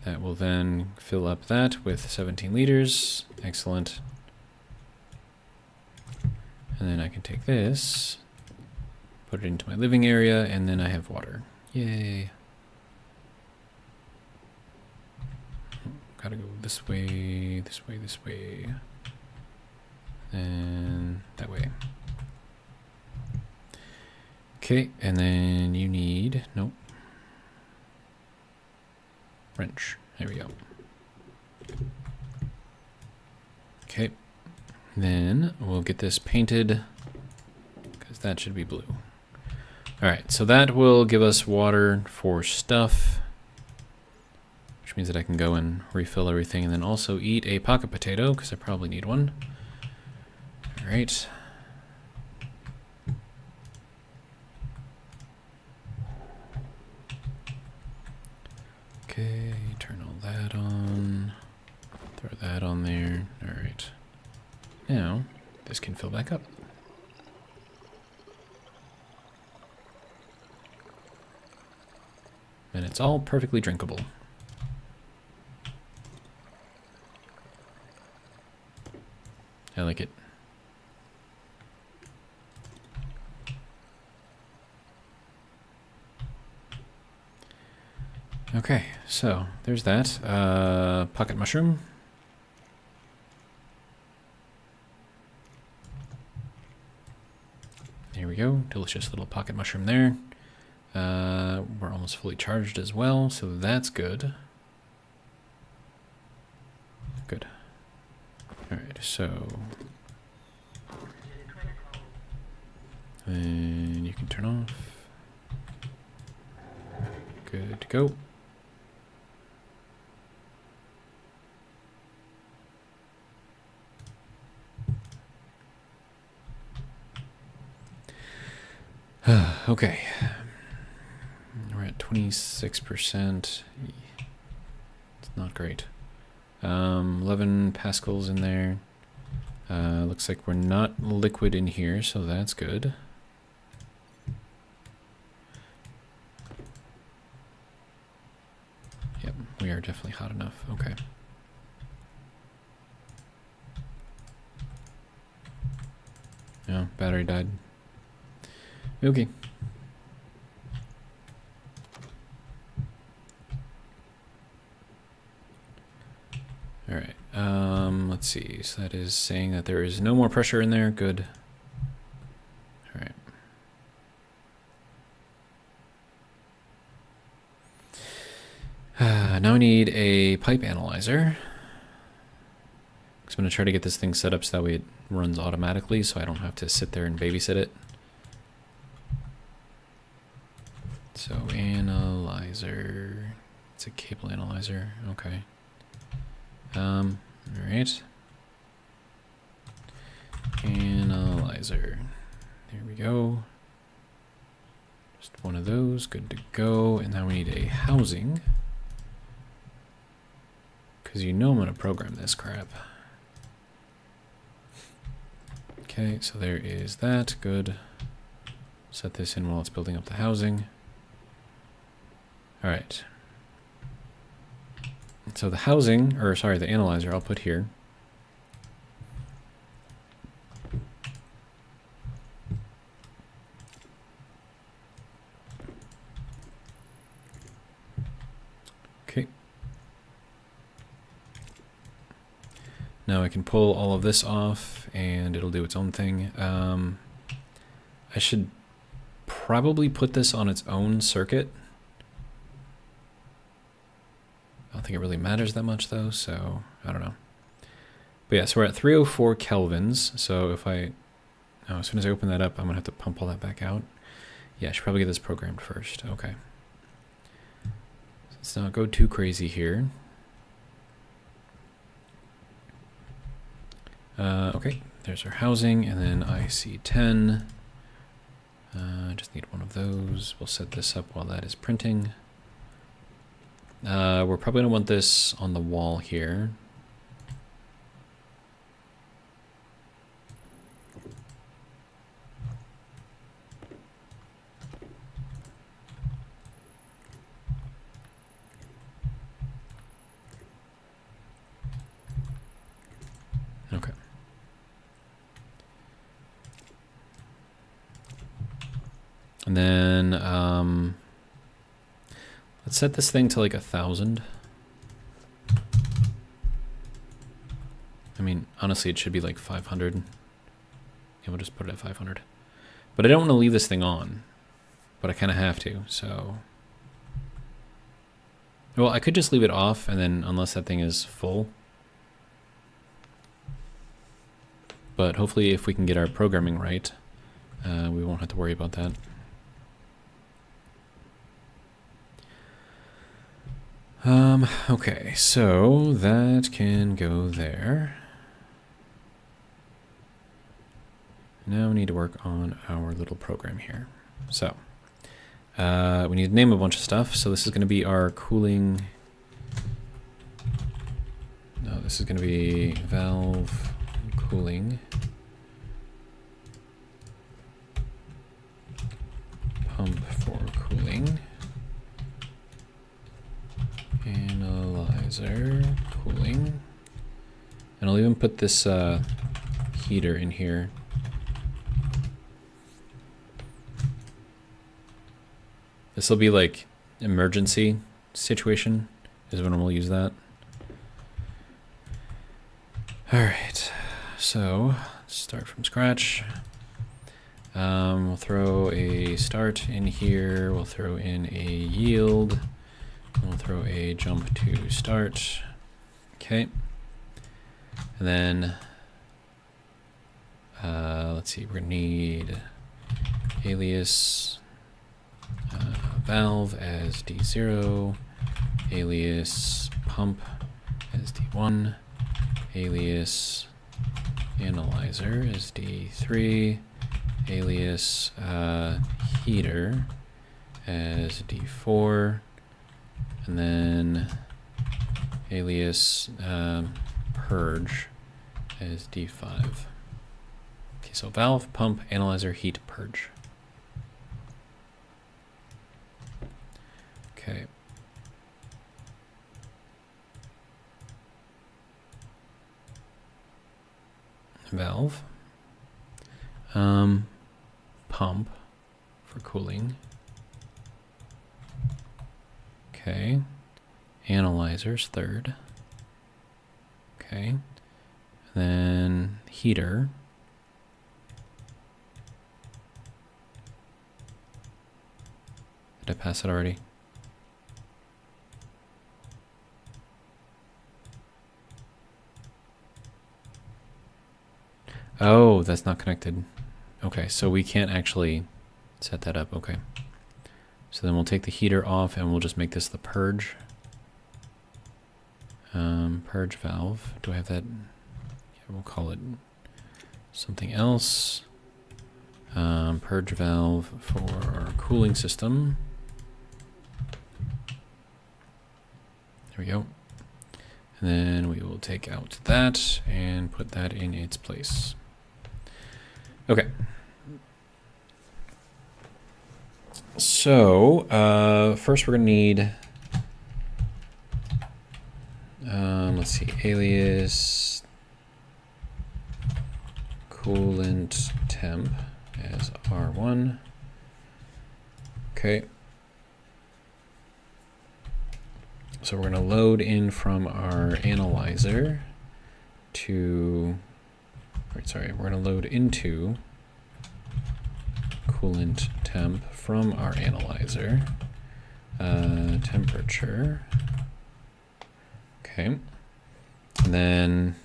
that will then fill up that with 17 liters. Excellent. And then I can take this, put it into my living area, and then I have water. Yay. Gotta go this way, this way, this way. And that way. Okay, and then you need, nope. Wrench. There we go. Okay. Then we'll get this painted because that should be blue. Alright, so that will give us water for stuff, which means that I can go and refill everything and then also eat a pocket potato because I probably need one. Alright. Okay, turn all that on. Throw that on there. Alright. Now, this can fill back up. And it's all perfectly drinkable. I like it. Okay, so there's that. Pocket mushroom. There we go. Delicious little pocket mushroom there. We're almost fully charged as well, so that's good. Good. Alright, so then you can turn off. Good to go. Okay. We're at 26%. It's not great. 11 pascals in there. Looks like we're not liquid in here, so that's good. Yep, we are definitely hot enough. Okay. No, battery died. Okay. let's see. So that is saying that there is no more pressure in there. Good. All right. Now we need a pipe analyzer. I'm going to try to get this thing set up so that way it runs automatically so I don't have to sit there and babysit it. So analyzer, it's a cable analyzer, okay. All right. Analyzer, there we go. Just one of those, good to go. And now we need a housing. Because you know I'm going to program this crap. Okay, so there is that, good. Set this in while it's building up the housing. All right. So the housing, or sorry, the analyzer I'll put here. Okay. Now I can pull all of this off and it'll do its own thing. I should probably put this on its own circuit. I don't think it really matters that much though, so I don't know. But yeah, so we're at 304 kelvins. So if as soon as I open that up, I'm gonna have to pump all that back out. Yeah, I should probably get this programmed first. Okay. Let's not go too crazy here. Okay, there's our housing, and then IC10. Just need one of those. We'll set this up while that is printing. We're probably going to want this on the wall here. Okay. And then let's set this thing to like 1,000. I mean, honestly, it should be like 500. Yeah, we'll just put it at 500. But I don't want to leave this thing on, but I kind of have to, so. Well, I could just leave it off, and then unless that thing is full. But hopefully if we can get our programming right, we won't have to worry about that. Okay, so that can go there. Now we need to work on our little program here. So, we need to name a bunch of stuff. So this is going to be our cooling. No, this is going to be valve cooling. Pump for cooling. Analyzer cooling. And I'll even put this heater in here. This will be like emergency situation is when we'll use that. All right, so let's start from scratch. We'll throw a start in here. We'll throw in a yield. We'll throw a jump to start. Okay. And then, let's see, we're gonna need alias valve as D0, alias pump as D1, alias analyzer as D3, alias heater as D4, and then alias purge as D5. Okay, so valve, pump, analyzer, heat, purge. Okay. Valve. Pump for cooling. Okay. Analyzer's third. Okay. Then heater. Did I pass it already? Oh, that's not connected. Okay, so we can't actually set that up. Okay. So then we'll take the heater off and we'll just make this the purge. Purge valve. Do I have that? Yeah, we'll call it something else. Purge valve for our cooling system. There we go. And then we will take out that and put that in its place. Okay. So, first we're going to need, let's see, alias coolant temp as R1. Okay. So we're going to load in from our analyzer to, we're going to load into coolant temp from our analyzer, temperature. Okay. And then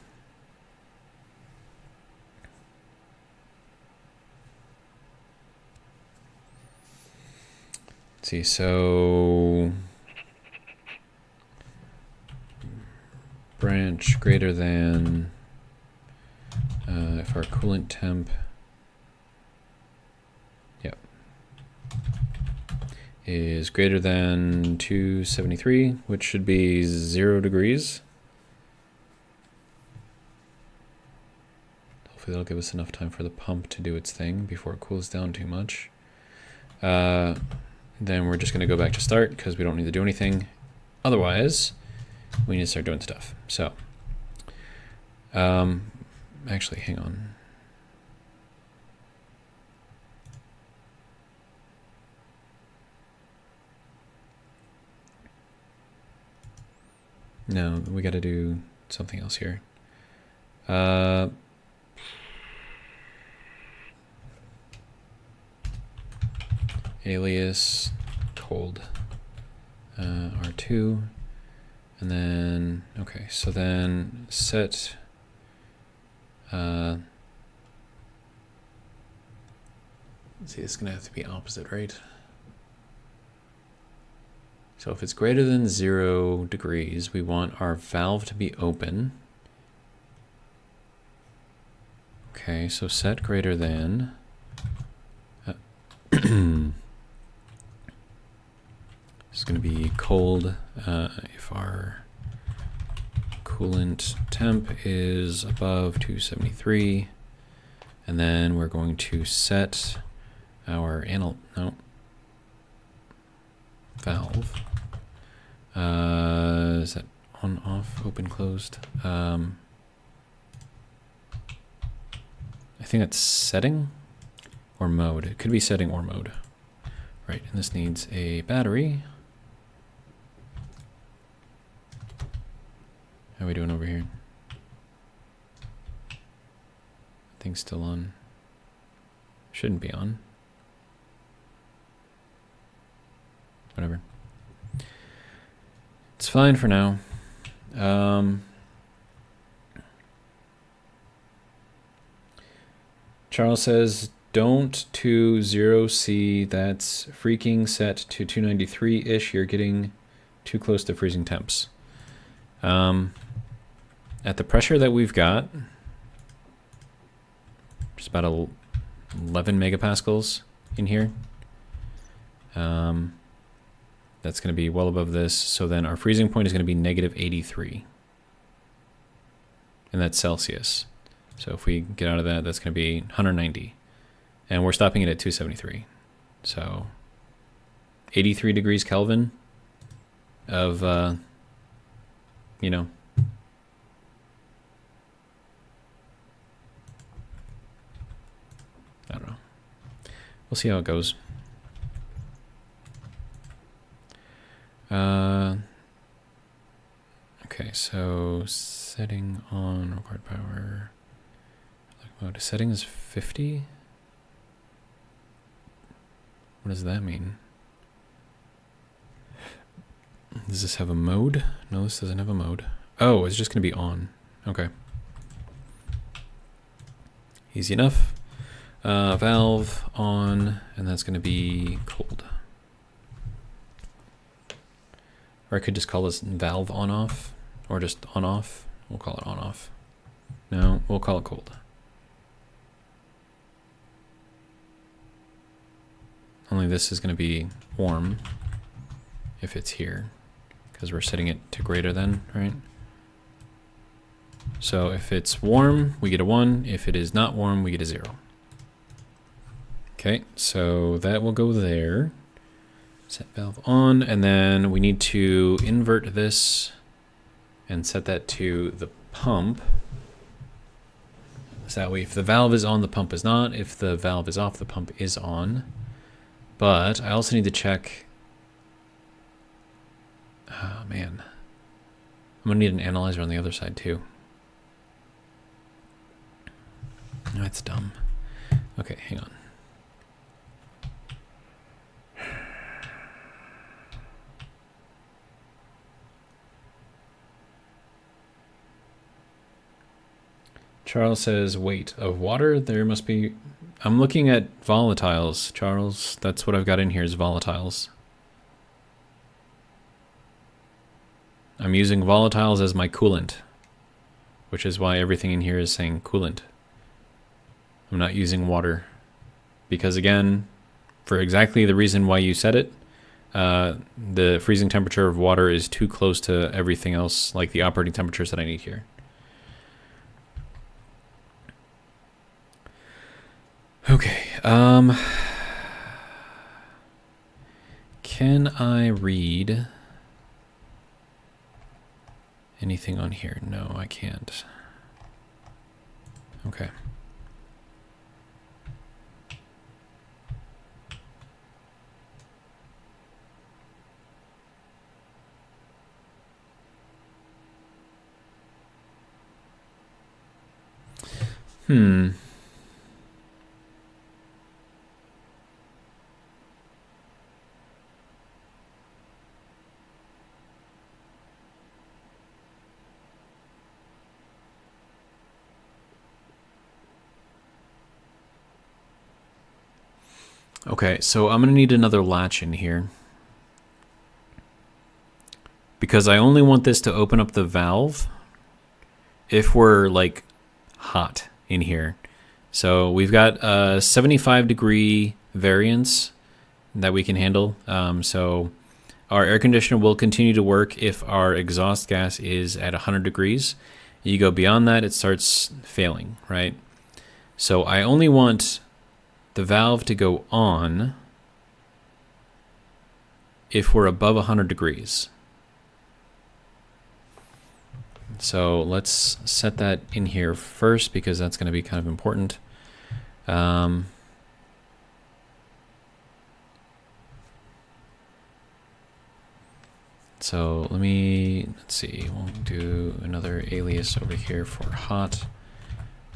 let's see, so branch greater than, if our coolant temp, yep, is greater than 273, which should be 0 degrees. Hopefully that'll give us enough time for the pump to do its thing before it cools down too much. Then we're just going to go back to start because we don't need to do anything. Otherwise, we need to start doing stuff. So, actually, hang on. No, we got to do something else here. Alias cold R2. And then, okay, so then set, let's see, it's gonna have to be opposite, right? So if it's greater than 0 degrees, we want our valve to be open. Okay, so set greater than, it's going to be cold if our coolant temp is above 273, and then we're going to set our valve. Is that on, off, open, closed? I think that's setting or mode. It could be setting or mode. Right, and this needs a battery. How are we doing over here? Thing's still on. Shouldn't be on. Whatever. It's fine for now. Charles says, don't to 0C, that's freaking set to 293-ish. You're getting too close to freezing temps. At the pressure that we've got, just about 11 megapascals in here. That's going to be well above this. So then our freezing point is going to be negative 83. And that's Celsius. So if we get out of that, that's going to be 190. And we're stopping it at 273. So 83 degrees Kelvin of, you know, I don't know. We'll see how it goes. Okay, so setting Lighting on, required power. Mode setting is 50. What does that mean? Does this have a mode? No, this doesn't have a mode. Oh, it's just going to be on. Okay. Easy enough. Valve on, and that's going to be cold. Or I could just call this valve on off, or just on off. We'll call it on off. No, we'll call it cold. Only this is going to be warm if it's here, because we're setting it to greater than, right? So if it's warm, we get a 1. If it is not warm, we get a 0. Okay, so that will go there. Set valve on, and then we need to invert this and set that to the pump. So that way, if the valve is on, the pump is not. If the valve is off, the pump is on. But I also need to check. Oh, man. I'm going to need an analyzer on the other side, too. That's dumb. Okay, hang on. Charles says, weight of water. There must be... I'm looking at volatiles, Charles. That's what I've got in here is volatiles. I'm using volatiles as my coolant, which is why everything in here is saying coolant. I'm not using water because, again, for exactly the reason why you said it, the freezing temperature of water is too close to everything else, like the operating temperatures that I need here. Okay, can I read anything on here? No, I can't. Okay. Okay, so I'm going to need another latch in here. Because I only want this to open up the valve if we're, like, hot in here. So we've got a 75-degree variance that we can handle. So our air conditioner will continue to work if our exhaust gas is at 100 degrees. You go beyond that, it starts failing, right? So I only want the valve to go on if we're above 100 degrees. So let's set that in here first because that's going to be kind of important. So let's see, we'll do another alias over here for hot.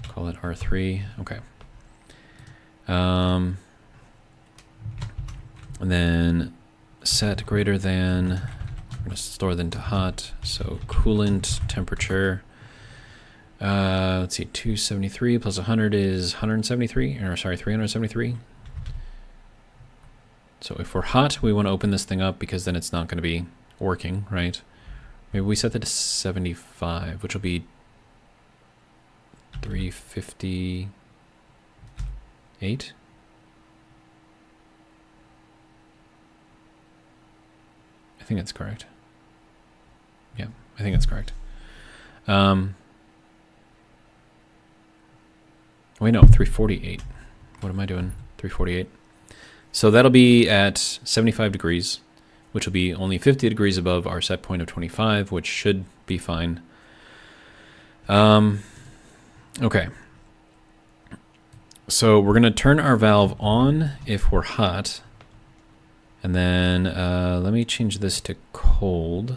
Call it R3. Okay. And then set greater than, we're going to store them to hot, so coolant temperature. Let's see, 273 plus 100 is 173, or sorry, 373. So if we're hot, we want to open this thing up because then it's not going to be working, right? Maybe we set that to 75, which will be 358. I think that's correct. Yeah, I think that's correct. Wait, no, 348. What am I doing? 348. So that'll be at 75 degrees, which will be only 50 degrees above our set point of 25, which should be fine. Okay. So we're going to turn our valve on if we're hot. And then let me change this to cold.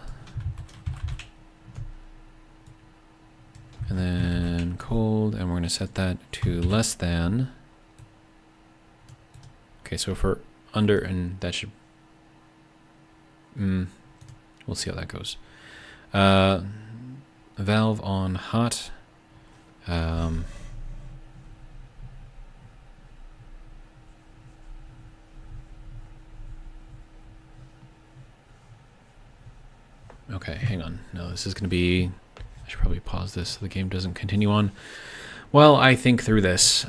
And then cold, and we're going to set that to less than. Okay, so if we're under, and that should, we'll see how that goes. Valve on hot. Okay, hang on. No, this is going to be... I should probably pause this so the game doesn't continue on. Well, I think through this.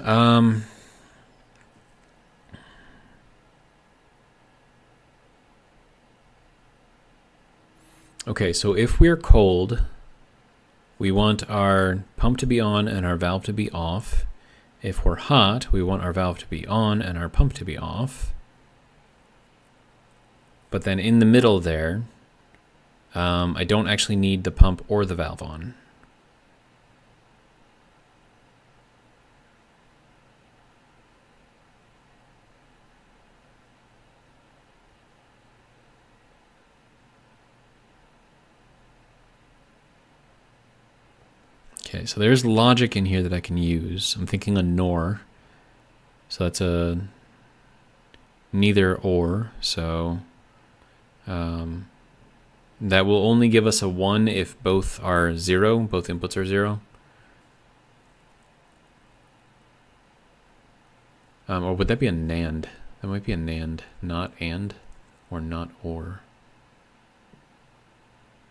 Okay, so if we're cold, we want our pump to be on and our valve to be off. If we're hot, we want our valve to be on and our pump to be off. But then in the middle there, I don't actually need the pump or the valve on. Okay, so there's logic in here that I can use. I'm thinking a NOR. So that's a neither or. So that will only give us a 1 if both are 0, both inputs are 0. Or would that be a NAND? That might be a NAND, not AND, or not OR.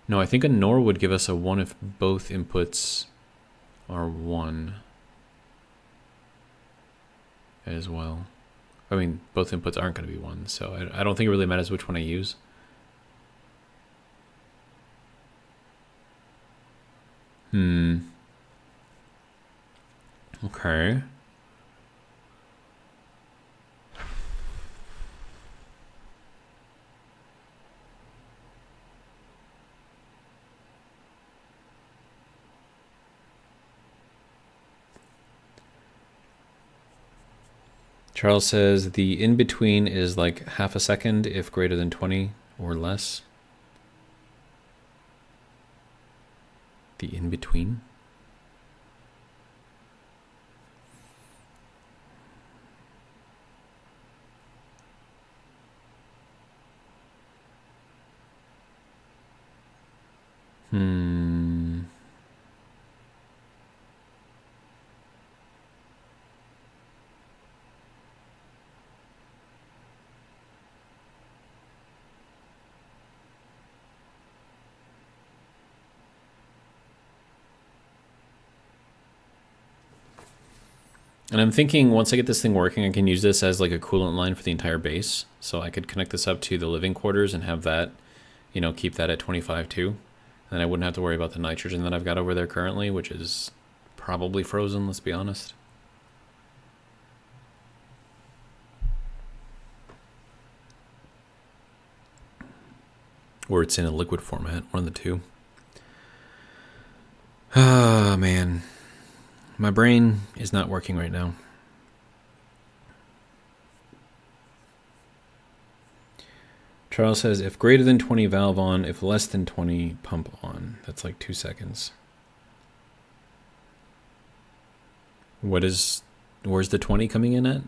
No, I think a NOR would give us a 1 if both inputs are 1 as well. I mean, both inputs aren't going to be 1, so I don't think it really matters which one I use. Okay. Charles says the in-between is like half a second if greater than 20 or less. The in-between? And I'm thinking once I get this thing working, I can use this as like a coolant line for the entire base. So I could connect this up to the living quarters and have that, you know, keep that at 25 too. And then I wouldn't have to worry about the nitrogen that I've got over there currently, which is probably frozen, let's be honest. Or it's in a liquid format, one of the two. Ah, man. My brain is not working right now. Charles says, if greater than 20, valve on. If less than 20, pump on. That's like 2 seconds. Where's the 20 coming in at?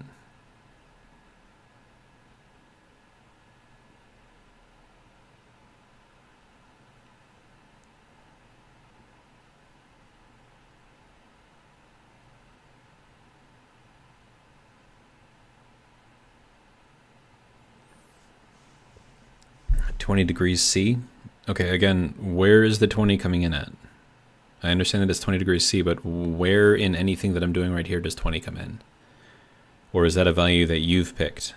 $20°C. Okay, again, where is the 20 coming in at? I understand that it's 20°C, but where in anything that I'm doing right here does 20 come in? Or is that a value that you've picked?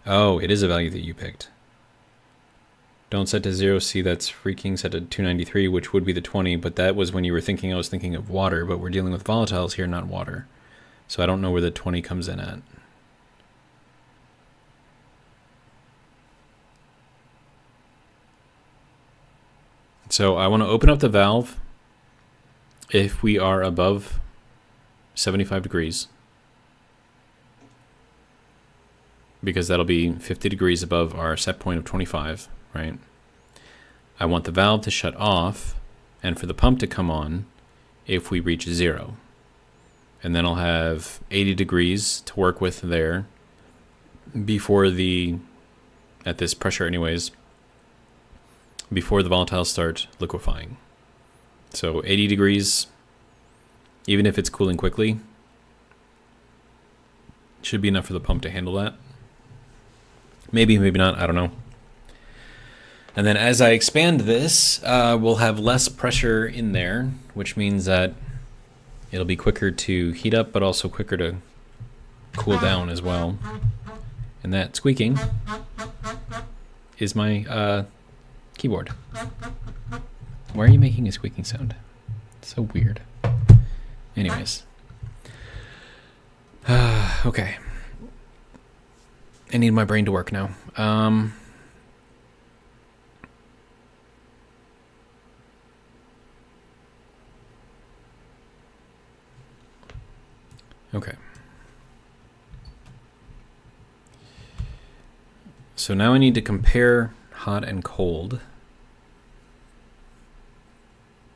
Oh, it is a value that you picked. Don't set to 0C, that's freaking set to 293, which would be the 20, but that was when you were thinking I was thinking of water, but we're dealing with volatiles here, not water. So I don't know where the 20 comes in at. So I want to open up the valve if we are above 75 degrees, because that'll be 50 degrees above our set point of 25, right? I want the valve to shut off and for the pump to come on if we reach 0. And then I'll have 80 degrees to work with there before at this pressure anyways, before the volatiles start liquefying. So 80 degrees, even if it's cooling quickly, should be enough for the pump to handle that. Maybe, maybe not, I don't know. And then as I expand this, we'll have less pressure in there, which means that it'll be quicker to heat up, but also quicker to cool down as well. And that squeaking is my keyboard. Why are you making a squeaking sound? It's so weird. Anyways. Okay. I need my brain to work now. Okay. So now I need to compare hot and cold,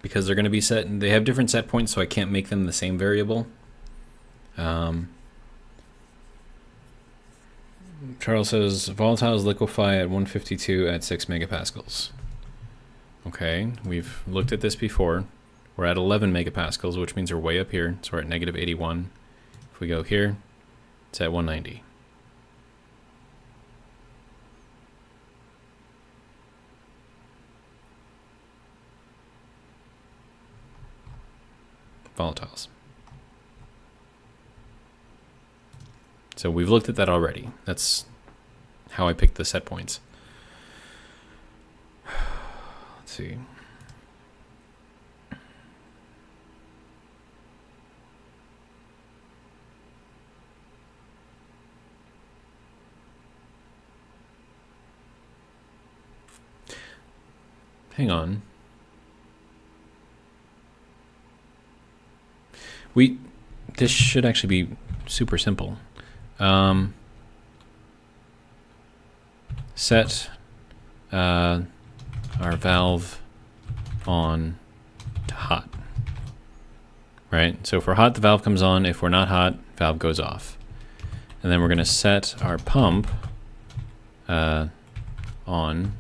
because they're going to be set, and they have different set points, so I can't make them the same variable. Charles says volatiles liquefy at 152 at 6 megapascals. Okay, we've looked at this before. We're at 11 megapascals, which means we're way up here, so we're at negative 81. If we go here, it's at 190. Volatiles. So we've looked at that already. That's how I picked the set points. Let's see. Hang on. This should actually be super simple. Set our valve on to hot. Right? So if we're hot, the valve comes on. If we're not hot, valve goes off. And then we're going to set our pump on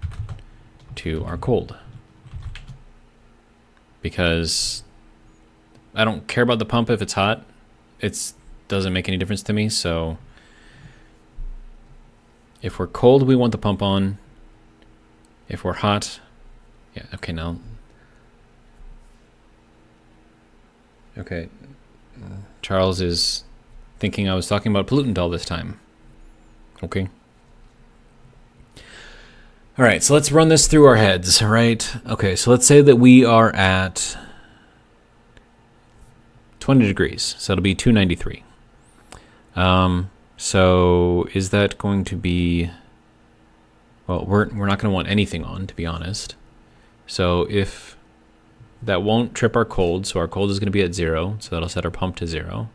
to our cold. Because I don't care about the pump if it's hot. It doesn't make any difference to me. So if we're cold, we want the pump on. If we're hot, yeah, okay, now. Okay, Charles is thinking I was talking about pollutant all this time. Okay. All right, so let's run this through our heads, all right? Okay, so let's say that we are at 20 degrees, so it'll be 293. So is that going to be, well, we're not going to want anything on, to be honest. So if that won't trip our cold, so our cold is going to be at 0, so that'll set our pump to 0.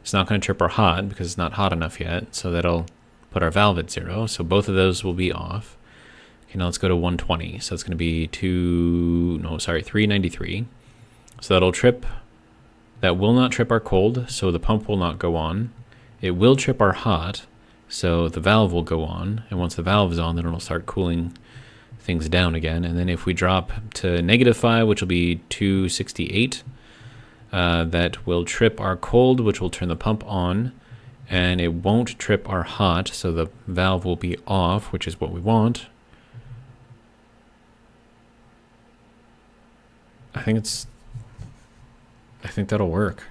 It's not going to trip our hot because it's not hot enough yet, so that'll put our valve at 0. So both of those will be off. Okay, now let's go to 120. So it's going to be 393. So that'll trip. That will not trip our cold, so the pump will not go on. It will trip our hot, so the valve will go on. And once the valve is on, then it'll start cooling things down again. And then if we drop to -5, which will be 268, that will trip our cold, which will turn the pump on. And it won't trip our hot, so the valve will be off, which is what we want. I think that'll work.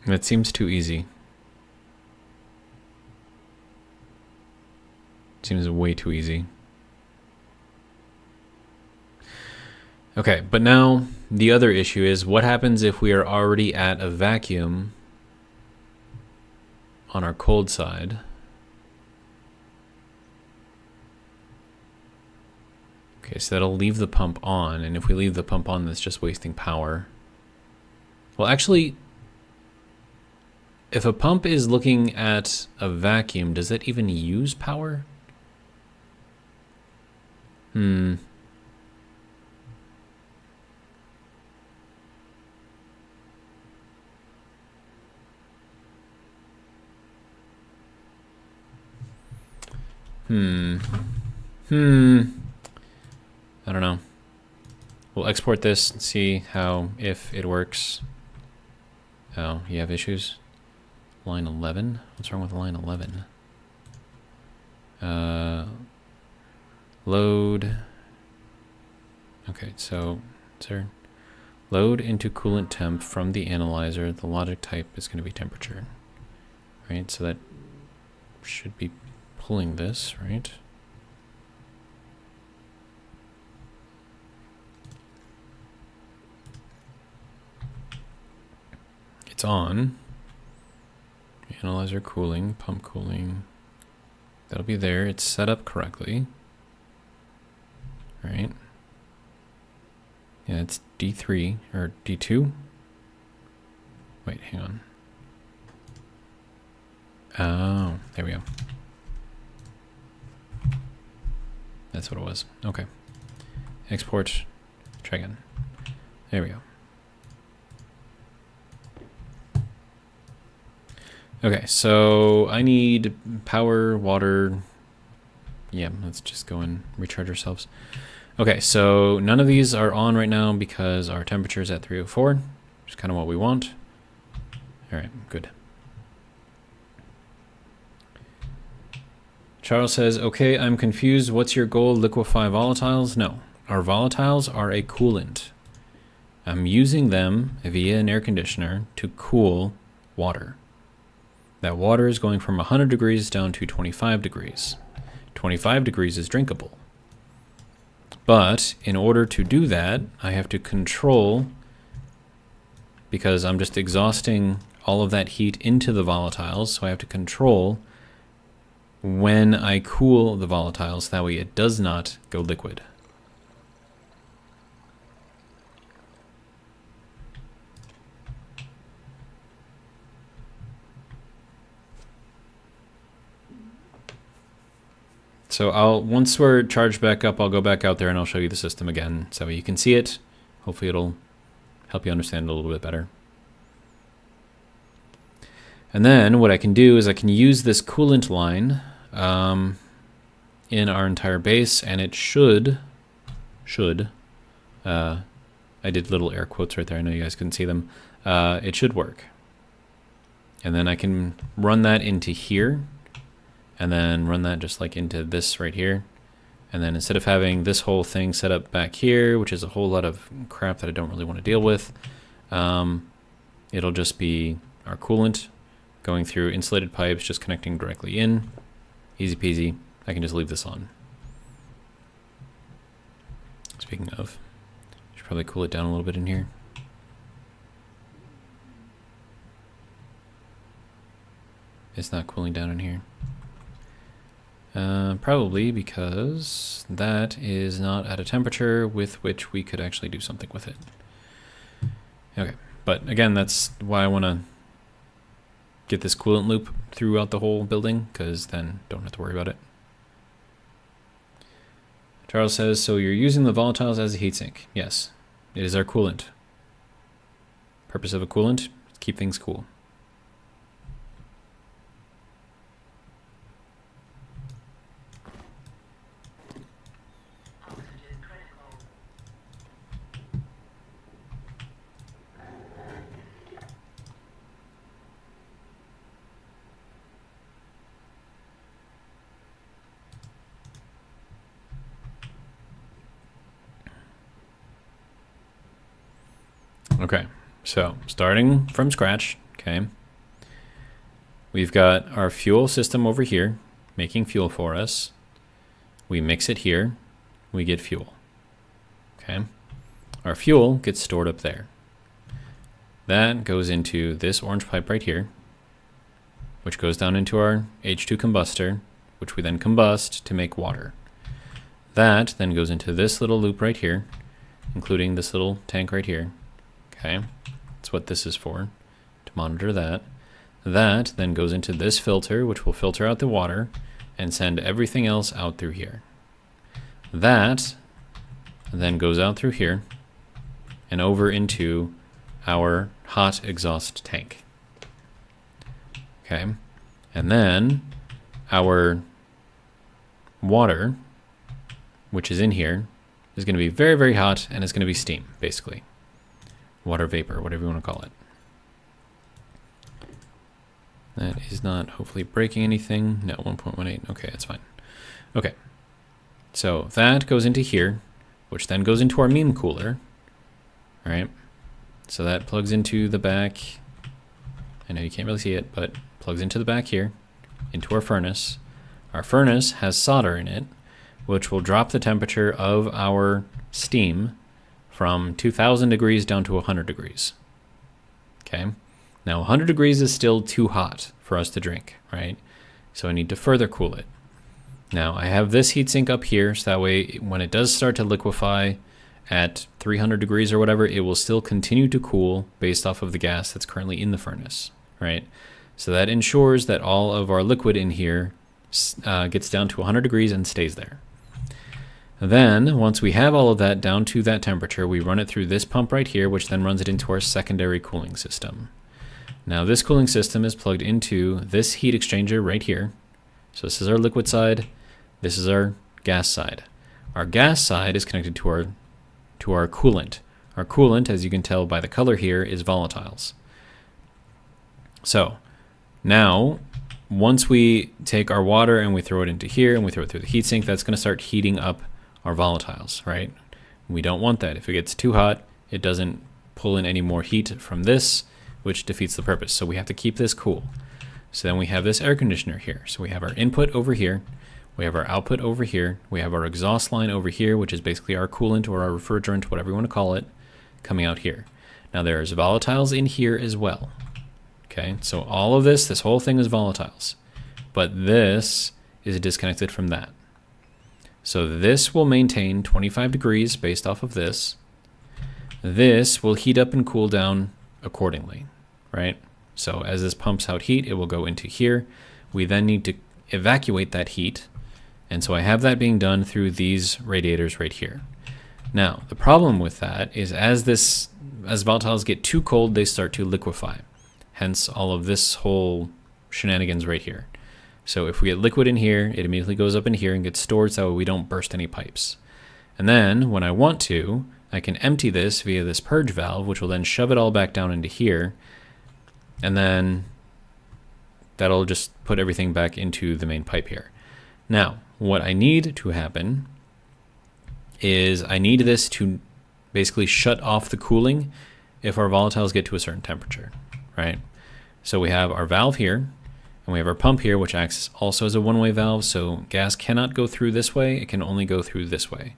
That seems too easy. Seems way too easy. Okay, but now the other issue is what happens if we are already at a vacuum on our cold side? Okay, so that'll leave the pump on, and if we leave the pump on, that's just wasting power. Well, actually, if a pump is looking at a vacuum, does it even use power? Hmm. I don't know. We'll export this and see if it works. Oh, you have issues? Line 11? What's wrong with line 11? Load. Okay, so, sir. Load into coolant temp from the analyzer. The logic type is going to be temperature. Right, so that should be pulling this, right? It's on. Analyzer cooling, pump cooling. That'll be there. It's set up correctly. Right? Yeah, it's D3 or D2. Wait, hang on. Oh, there we go. That's what it was. Okay. Export. Try again. There we go. Okay, so I need power, water. Yeah, let's just go and recharge ourselves. Okay, so none of these are on right now because our temperature is at 304, which is kind of what we want. All right, good. Charles says, okay, I'm confused. What's your goal? Liquefy volatiles? No, our volatiles are a coolant. I'm using them via an air conditioner to cool water. That water is going from 100 degrees down to 25 degrees. 25 degrees is drinkable. But in order to do that, I have to control, because I'm just exhausting all of that heat into the volatiles, so I have to control when I cool the volatiles, that way it does not go liquid. So once we're charged back up, I'll go back out there and I'll show you the system again so you can see it. Hopefully it'll help you understand it a little bit better. And then what I can do is I can use this coolant line in our entire base, and it should, I did little air quotes right there, I know you guys couldn't see them, it should work. And then I can run that into here, and then run that just like into this right here. And then instead of having this whole thing set up back here, which is a whole lot of crap that I don't really want to deal with, it'll just be our coolant going through insulated pipes, just connecting directly in. Easy peasy. I can just leave this on. Speaking of, should probably cool it down a little bit in here. It's not cooling down in here. Probably because that is not at a temperature with which we could actually do something with it. Okay, but again, that's why I want to get this coolant loop throughout the whole building, because then don't have to worry about it. Charles says, so you're using the volatiles as a heatsink? Yes, it is our coolant. Purpose of a coolant, keep things cool. Okay, so starting from scratch, okay, we've got our fuel system over here making fuel for us. We mix it here, we get fuel. Okay, our fuel gets stored up there. That goes into this orange pipe right here, which goes down into our H2 combustor, which we then combust to make water. That then goes into this little loop right here, including this little tank right here. Okay, that's what this is for, to monitor that. That then goes into this filter, which will filter out the water and send everything else out through here. That then goes out through here and over into our hot exhaust tank. Okay, and then our water, which is in here, is going to be very, very hot, and it's going to be steam, basically. Water vapor, whatever you want to call it. That is not hopefully breaking anything. No, 1.18. Okay, that's fine. Okay, so that goes into here, which then goes into our meme cooler. All right, so that plugs into the back. I know you can't really see it, but plugs into the back here, into our furnace. Our furnace has solder in it, which will drop the temperature of our steam from 2000 degrees down to 100 degrees. Okay, now 100 degrees is still too hot for us to drink, right? So I need to further cool it. Now I have this heatsink up here, so that way when it does start to liquefy at 300 degrees or whatever, it will still continue to cool based off of the gas that's currently in the furnace, right? So that ensures that all of our liquid in here gets down to 100 degrees and stays there. Then, once we have all of that down to that temperature, we run it through this pump right here, which then runs it into our secondary cooling system. Now, this cooling system is plugged into this heat exchanger right here. So this is our liquid side. This is our gas side. Our gas side is connected to our coolant. Our coolant, as you can tell by the color here, is volatiles. So now, once we take our water and we throw it into here and we throw it through the heatsink, that's going to start heating up our volatiles, right? We don't want that. If it gets too hot, it doesn't pull in any more heat from this, which defeats the purpose. So we have to keep this cool. So then we have this air conditioner here. So we have our input over here. We have our output over here. We have our exhaust line over here, which is basically our coolant or our refrigerant, whatever you want to call it, coming out here. Now there's volatiles in here as well. Okay, so all of this whole thing is volatiles. But this is disconnected from that. So this will maintain 25 degrees based off of this. This will heat up and cool down accordingly, right? So as this pumps out heat, it will go into here. We then need to evacuate that heat. And so I have that being done through these radiators right here. Now, the problem with that is as volatiles get too cold, they start to liquefy. Hence all of this whole shenanigans right here. So if we get liquid in here, it immediately goes up in here and gets stored so we don't burst any pipes. And then when I want to, I can empty this via this purge valve, which will then shove it all back down into here. And then that'll just put everything back into the main pipe here. Now, what I need to happen is I need this to basically shut off the cooling if our volatiles get to a certain temperature, right? So we have our valve here, and we have our pump here, which acts also as a one-way valve, so gas cannot go through this way, it can only go through this way.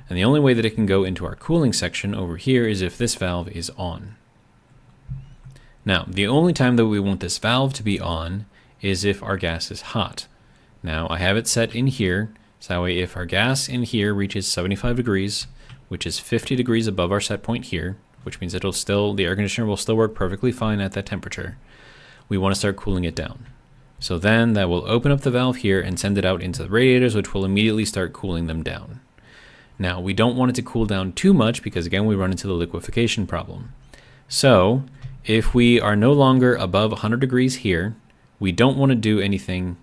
And the only way that it can go into our cooling section over here is if this valve is on. Now, the only time that we want this valve to be on is if our gas is hot. Now, I have it set in here, so that way if our gas in here reaches 75 degrees, which is 50 degrees above our set point here, which means the air conditioner will still work perfectly fine at that temperature, we want to start cooling it down. So then that will open up the valve here and send it out into the radiators, which will immediately start cooling them down. Now, we don't want it to cool down too much because, again, we run into the liquefaction problem. So if we are no longer above 100 degrees here, we don't want to do anything.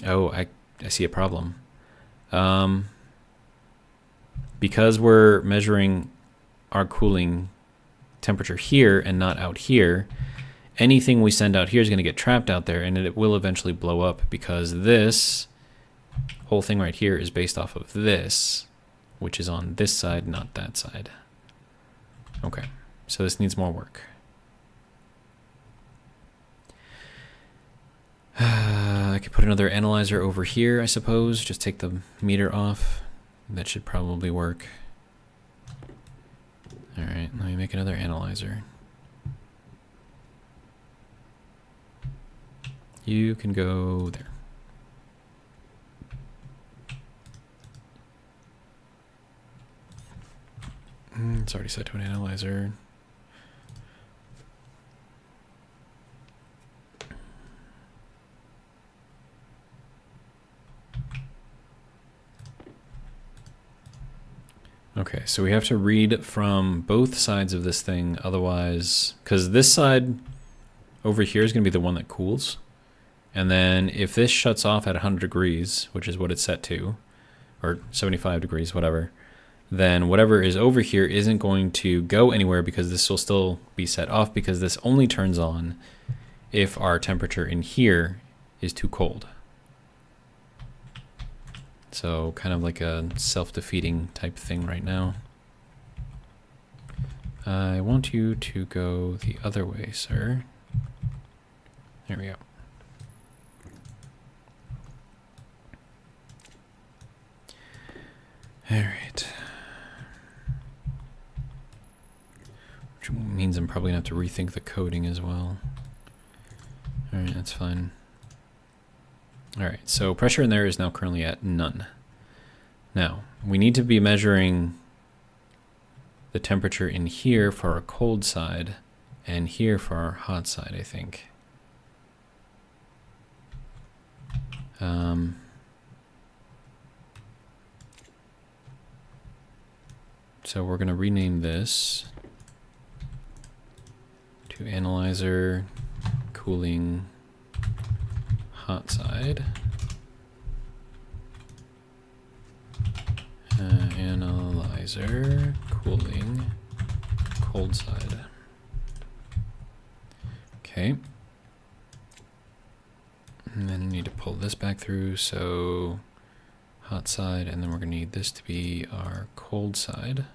Oh, I see a problem. Because we're measuring our cooling temperature here and not out here, anything we send out here is going to get trapped out there, and it will eventually blow up because this whole thing right here is based off of this, which is on this side, not that side. Okay, so this needs more work. I could put another analyzer over here, I suppose. Just take the meter off. That should probably work. All right, let me make another analyzer. You can go there. It's already set to an analyzer. Okay, so we have to read from both sides of this thing, otherwise, because this side over here is going to be the one that cools. And then if this shuts off at 100 degrees, which is what it's set to, or 75 degrees, whatever, then whatever is over here isn't going to go anywhere because this will still be set off, because this only turns on if our temperature in here is too cold. So kind of like a self-defeating type thing right now. I want you to go the other way, sir. There we go. All right. Which means I'm probably going to have to rethink the coding as well. All right, that's fine. All right, so pressure in there is now currently at none. Now, we need to be measuring the temperature in here for our cold side and here for our hot side, I think. So we're going to rename this to analyzer cooling hot side. Analyzer cooling cold side. Okay. And then I need to pull this back through, so hot side, and then we're going to need this to be our cold side.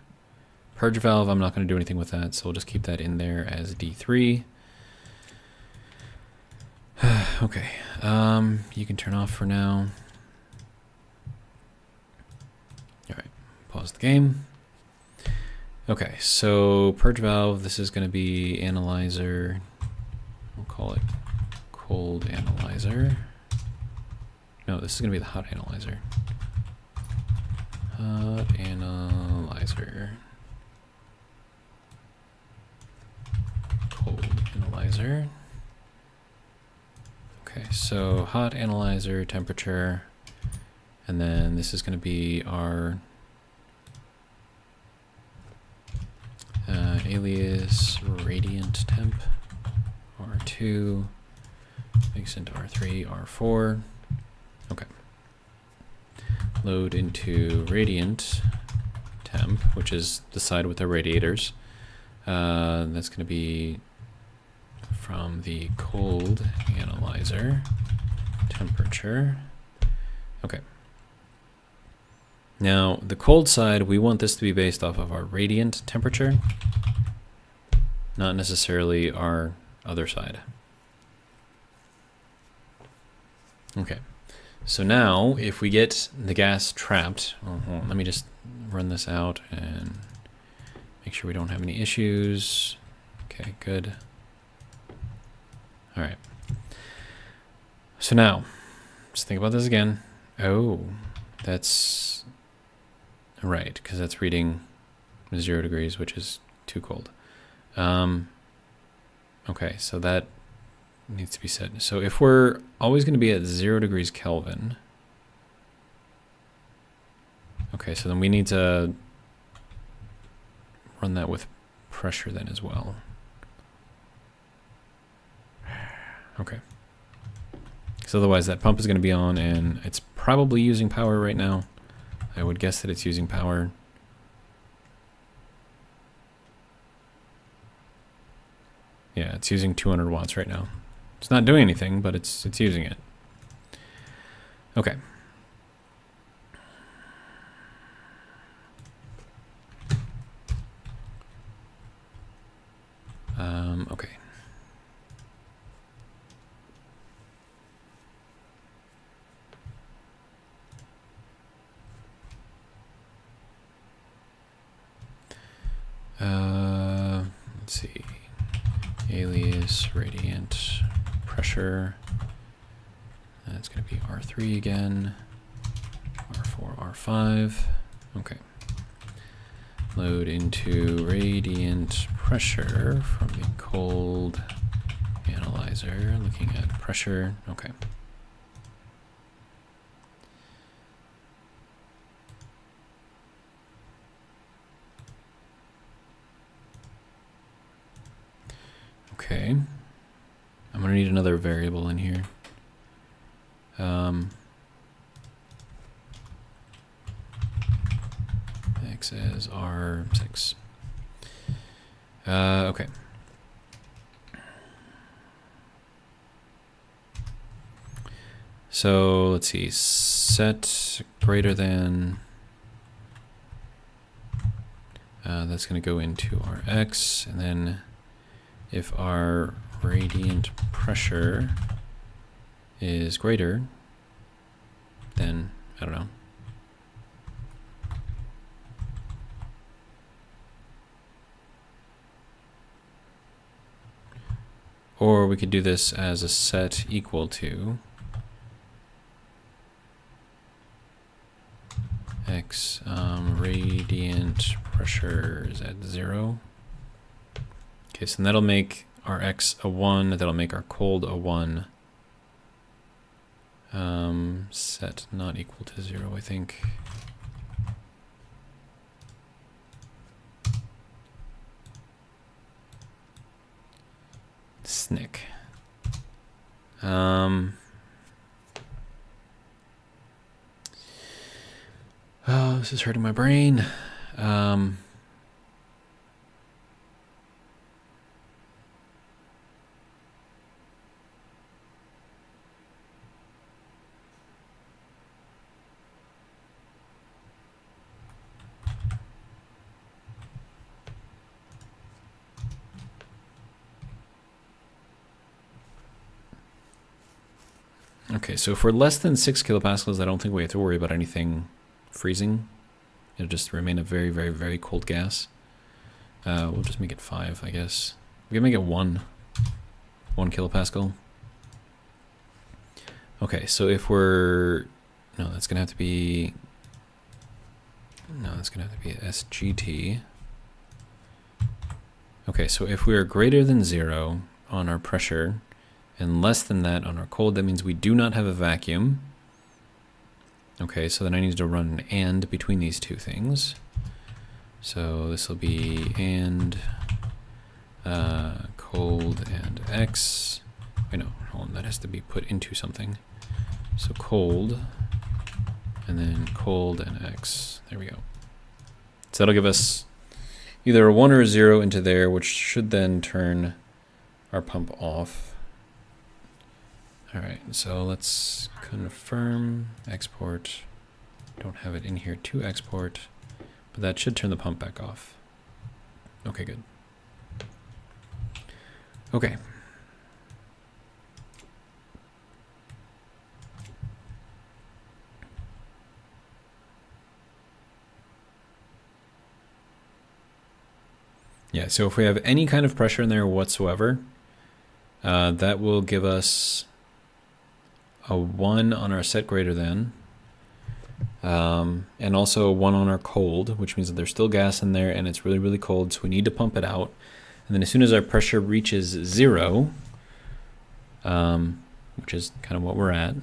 Purge valve, I'm not going to do anything with that, so we'll just keep that in there as D3. Okay, you can turn off for now. All right, pause the game. Okay, so purge valve, this is going to be analyzer. We'll call it cold analyzer. No, this is going to be the hot analyzer. Hot analyzer. Cold analyzer. Okay, so hot analyzer temperature, and then this is going to be our alias radiant temp, R2, makes into R3, R4. Okay. Load into radiant temp, which is the side with the radiators. That's going to be from the cold analyzer temperature. Okay. Now, the cold side, we want this to be based off of our radiant temperature, not necessarily our other side. Okay. So now, if we get the gas trapped, let me just run this out and make sure we don't have any issues. Okay, good. All right. So now, let's think about this again. Oh, that's right, because that's reading 0 degrees, which is too cold. Okay, so that needs to be set. So if we're always going to be at 0 degrees Kelvin, okay, so then we need to run that with pressure then as well. Okay. So otherwise that pump is going to be on, and it's probably using power right now. I would guess that it's using power. Yeah, it's using 200 watts right now. It's not doing anything, but it's using it. Okay. Okay. Let's see. Alias radiant pressure. That's going to be R3 again. R4, R5. Okay. Load into radiant pressure from the cold analyzer. Looking at pressure. Okay. Okay. I'm gonna need another variable in here. X as R6. Okay. So let's see, set greater than, that's going to go into our X, and then if our radiant pressure is greater, then, I don't know. Or we could do this as a set equal to X radiant pressure is at 0. Okay, so that'll make our X a 1, that'll make our cold a 1. Set not equal to 0, I think. Snick. Oh, this is hurting my brain. Okay, so if we're less than 6 kilopascals, I don't think we have to worry about anything freezing. It'll just remain a very, very, very cold gas. We'll just make it 5, I guess. We can make it 1 kilopascal. Okay, so if we're, no, that's gonna have to be, no, that's gonna have to be SGT. Okay, so if we are greater than 0 on our pressure and less than that on our cold, that means we do not have a vacuum. Okay, so then I need to run an AND between these two things. So this will be AND cold and X. Wait, no, hold on, that has to be put into something. So cold, and then cold and X. There we go. So that'll give us either a 1 or a 0 into there, which should then turn our pump off. All right, so let's confirm export. Don't have it in here to export, but that should turn the pump back off. Okay, good. Okay. Yeah, so if we have any kind of pressure in there whatsoever, that will give us a 1 on our set greater than, and also a 1 on our cold, which means that there's still gas in there and it's really, really cold, so we need to pump it out. And then as soon as our pressure reaches 0, which is kind of what we're at,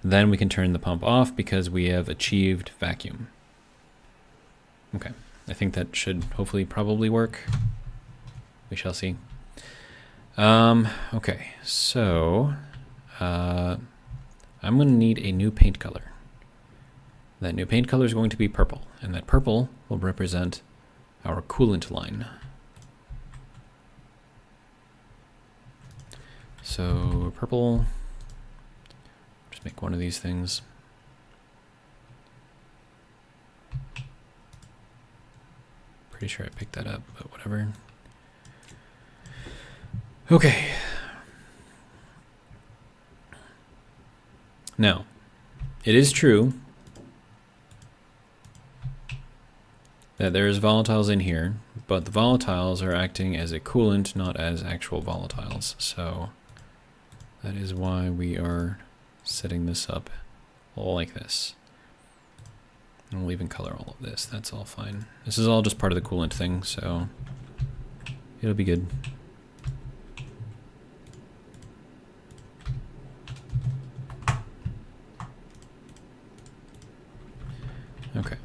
then we can turn the pump off because we have achieved vacuum. Okay, I think that should hopefully probably work. We shall see. Okay, so I'm going to need a new paint color. That new paint color is going to be purple, and that purple will represent our coolant line. So purple, just make one of these things. Pretty sure I picked that up, but whatever. Okay. Now, it is true that there is volatiles in here, but the volatiles are acting as a coolant, not as actual volatiles. So that is why we are setting this up like this. And we'll even color all of this. That's all fine. This is all just part of the coolant thing, so it'll be good. Okay.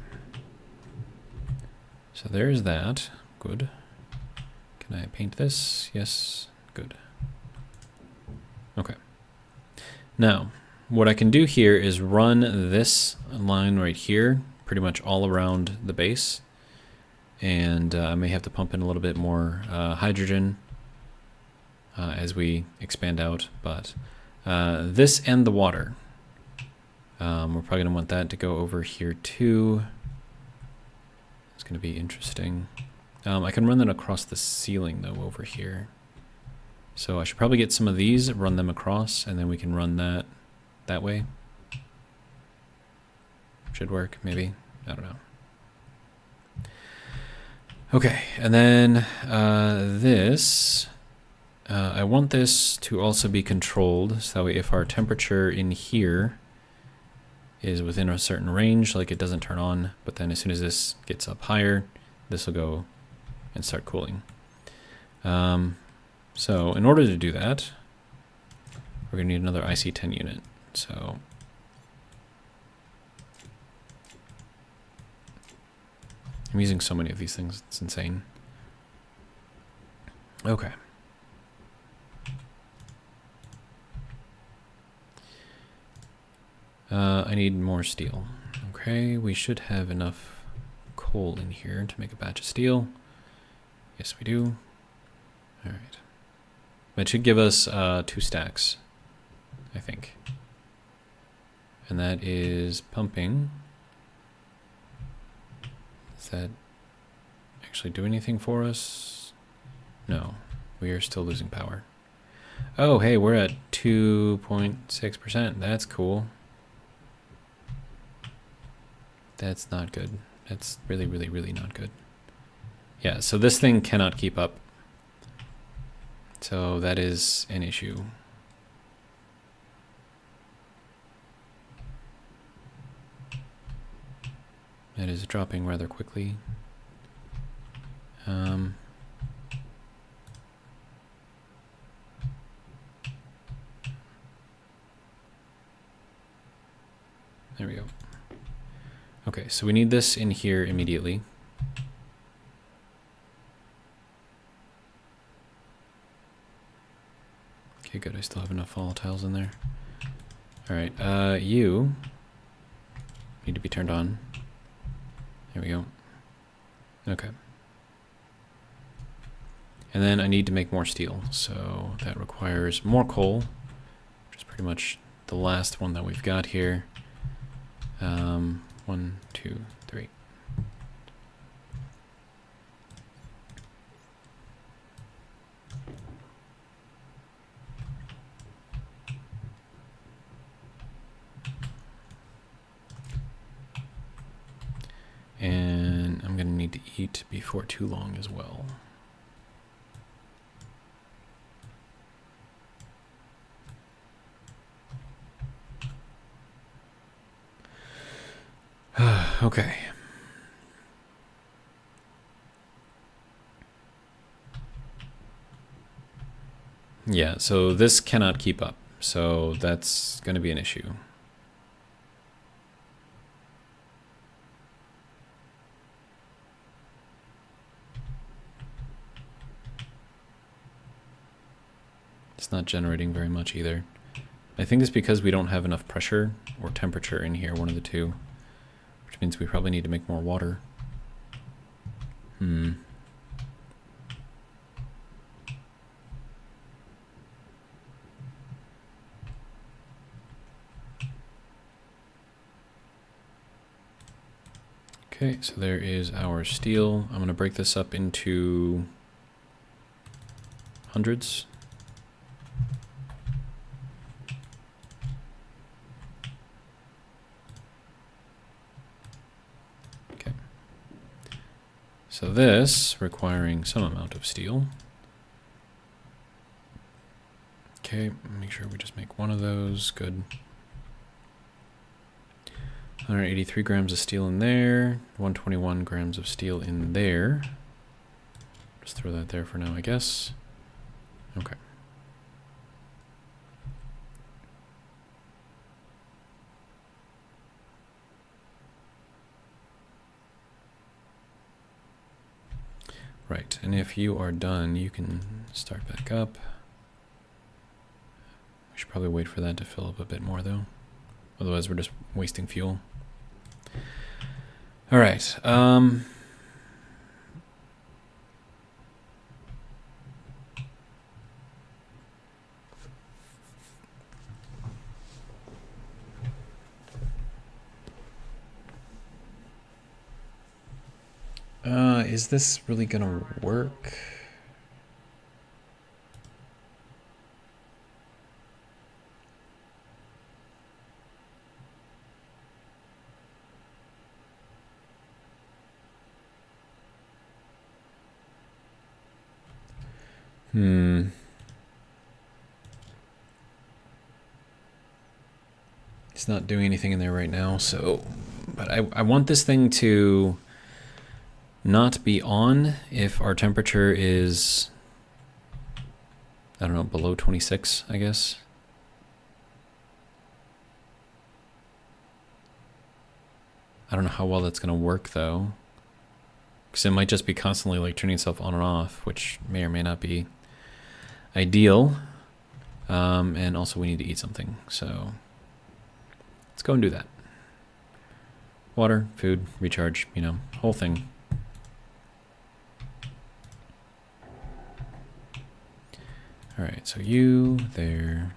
So there's that. Good. Can I paint this? Yes. Good. Okay. Now, what I can do here is run this line right here pretty much all around the base. And I may have to pump in a little bit more hydrogen as we expand out. But this and the water, we're probably going to want that to go over here too. It's going to be interesting. I can run that across the ceiling though over here. So I should probably get some of these, run them across, and then we can run that way. Should work, maybe. I don't know. Okay, and then this, I want this to also be controlled, so that way if our temperature in here is within a certain range, like it doesn't turn on, but then as soon as this gets up higher, this will go and start cooling. So in order to do that, we're going to need another IC10 unit. So I'm using so many of these things, it's insane. Okay. I need more steel. Okay, we should have enough coal in here to make a batch of steel. Yes, we do. All right. It should give us 2 stacks, I think. And that is pumping. Does that actually do anything for us? No, we are still losing power. Oh, hey, we're at 2.6%. That's cool. That's not good. That's really, really, really not good. Yeah, so this thing cannot keep up. So that is an issue. It is dropping rather quickly. There we go. Okay, so we need this in here immediately. Okay, good. I still have enough volatiles in there. All right, you need to be turned on. There we go. Okay. And then I need to make more steel, so that requires more coal, which is pretty much the last one that we've got here. 1, 2, 3. And I'm going to need to eat before too long as well. Okay. Yeah, so this cannot keep up, so that's going to be an issue. It's not generating very much either. I think it's because we don't have enough pressure or temperature in here, one of the two. Which means we probably need to make more water. Okay, so there is our steel. I'm going to break this up into hundreds. Okay. So this requiring some amount of steel. Okay, make sure we just make one of those. Good. 183 grams of steel in there, 121 grams of steel in there. Just throw that there for now, I guess. Okay. Right, and if you are done, you can start back up. Should probably wait for that to fill up a bit more though. Otherwise we're just wasting fuel. All right. Is this really gonna work? It's not doing anything in there right now, so... But I want this thing to not be on if our temperature is... I don't know, below 26, I guess. I don't know how well that's going to work, though. Because it might just be constantly like turning itself on and off, which may or may not be ideal. And also we need to eat something, so let's go and do that. Water, food, recharge, you know, whole thing. All right, so you there.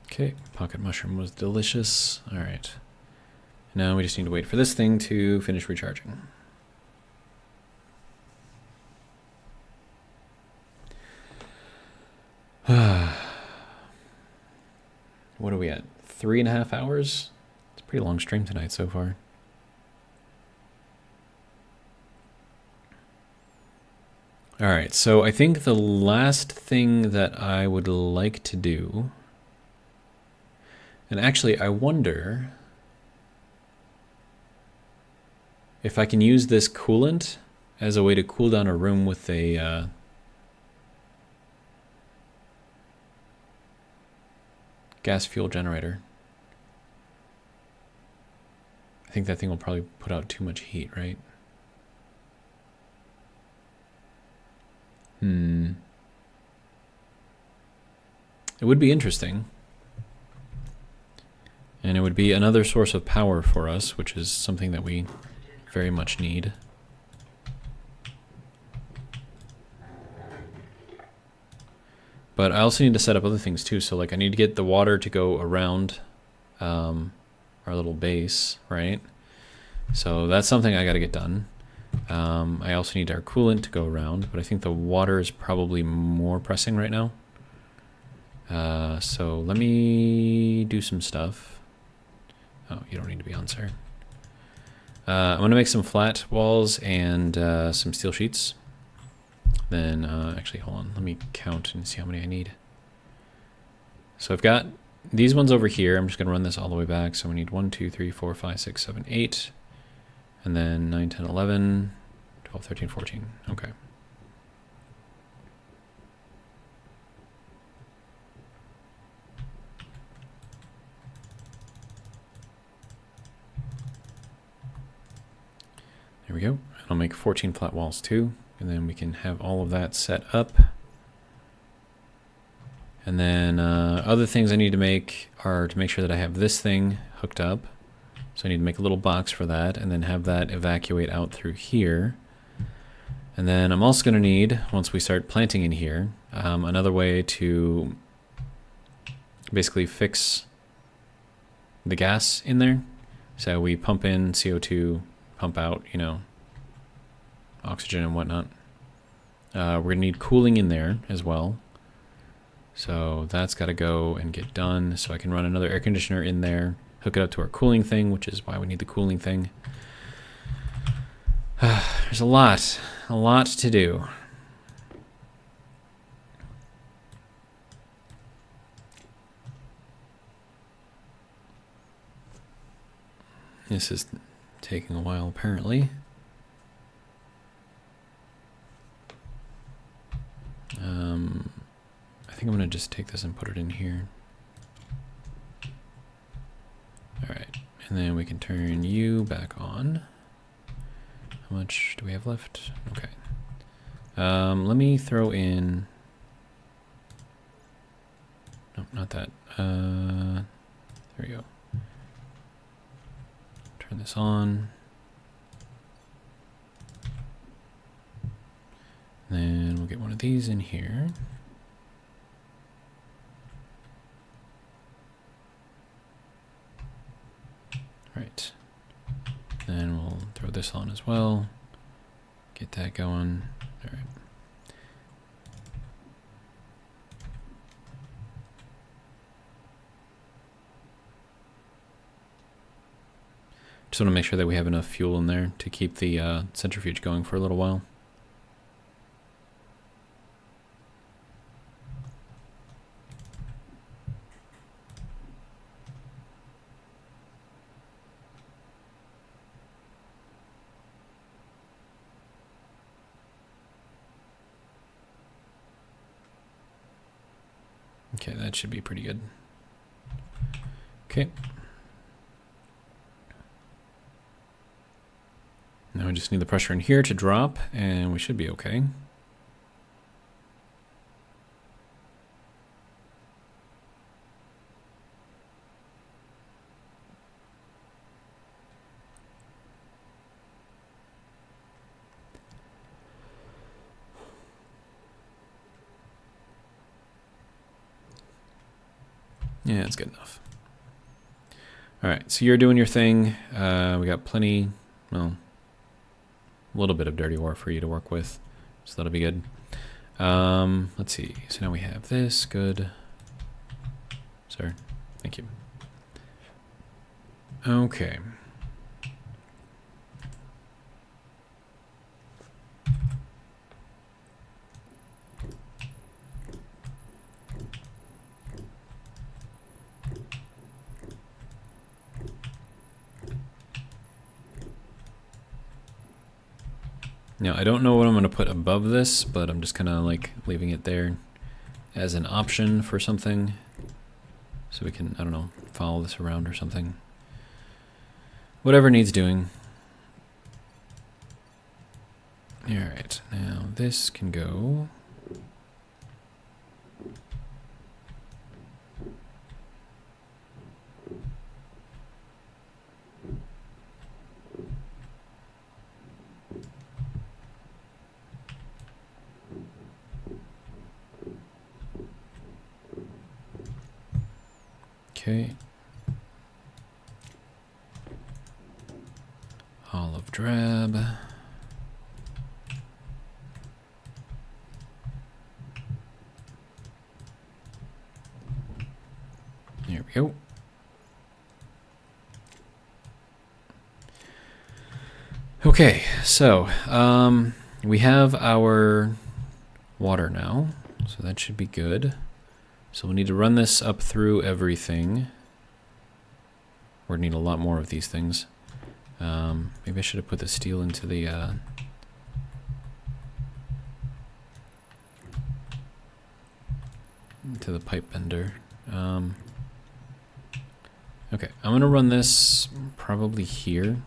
Okay, pocket mushroom was delicious. All right. Now we just need to wait for this thing to finish recharging. What are we at? 3.5 hours? It's a pretty long stream tonight so far. All right, so I think the last thing that I would like to do... And actually, I wonder if I can use this coolant as a way to cool down a room with a gas fuel generator. I think that thing will probably put out too much heat, right? It would be interesting. And it would be another source of power for us, which is something that we very much need. But I also need to set up other things too. So like I need to get the water to go around our little base, right? So that's something I got to get done. I also need our coolant to go around, but I think the water is probably more pressing right now. So let me do some stuff. Oh, you don't need to be on, sir. I'm going to make some flat walls and some steel sheets. Then, actually, hold on. Let me count and see how many I need. So I've got these ones over here. I'm just going to run this all the way back. So we need 1, 2, 3, 4, 5, 6, 7, 8. And then 9, 10, 11, 12, 13, 14. Okay. There we go. I'll make 14 flat walls too, and then we can have all of that set up. And then other things I need to make are to make sure that I have this thing hooked up. So I need to make a little box for that and then have that evacuate out through here. And then I'm also going to need, once we start planting in here, another way to basically fix the gas in there. So we pump in CO2, pump out, you know, oxygen and whatnot. We're going to need cooling in there as well. So that's got to go and get done. So I can run another air conditioner in there, hook it up to our cooling thing, which is why we need the cooling thing. There's a lot to do. This is taking a while, apparently. think I'm gonna just take this and put it in here. All right, and then we can turn you back on. How much do we have left? Okay. Let me throw in, no, not that. There we go. Turn this on. Then we'll get one of these in here. Right. Then we'll throw this on as well. Get that going. All right. Just want to make sure that we have enough fuel in there to keep the centrifuge going for a little while. Okay, that should be pretty good. Okay. Now we just need the pressure in here to drop, and we should be okay. Yeah, it's good enough. All right, so you're doing your thing. We got plenty, well, a little bit of dirty ore for you to work with, so that'll be good. Let's see. So now we have this. Good. Sir, thank you. Okay. Now, I don't know what I'm going to put above this, but I'm just kind of like leaving it there as an option for something. So we can, I don't know, follow this around or something. Whatever needs doing. Alright, now this can go. Okay. Olive drab. There we go. Okay, so we have our water now, so that should be good. So we'll need to run this up through everything. We're gonna need a lot more of these things. Maybe I should have put the steel into the pipe bender. Okay, I'm gonna run this probably here.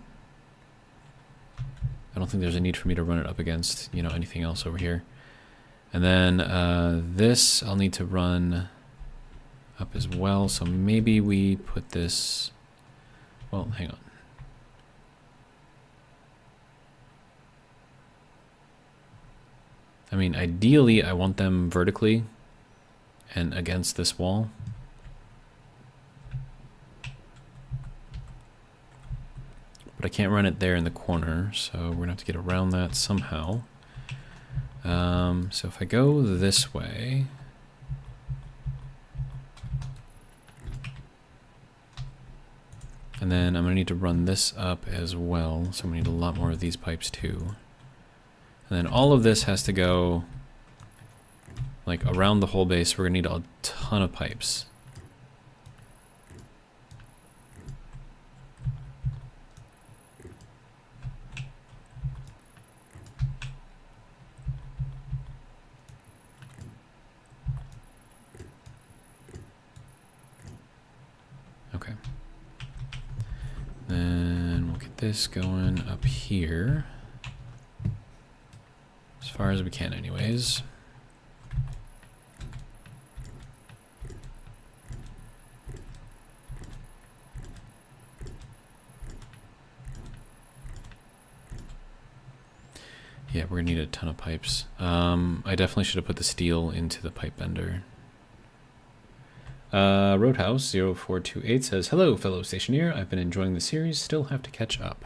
I don't think there's a need for me to run it up against, you know, anything else over here. And then this I'll need to run up as well, so maybe we put this, well, hang on. I mean, ideally I want them vertically and against this wall. But I can't run it there in the corner, so we're gonna have to get around that somehow. So if I go this way, and then I'm gonna need to run this up as well, so I'm gonna need a lot more of these pipes too. And then all of this has to go like around the whole base. We're gonna need a ton of pipes. get this going up here. As far as we can anyways. Yeah, we're gonna need a ton of pipes. I definitely should have put the steel into the pipe bender. Roadhouse 0428 says, "Hello, fellow stationeer. I've been enjoying the series. Still have to catch up."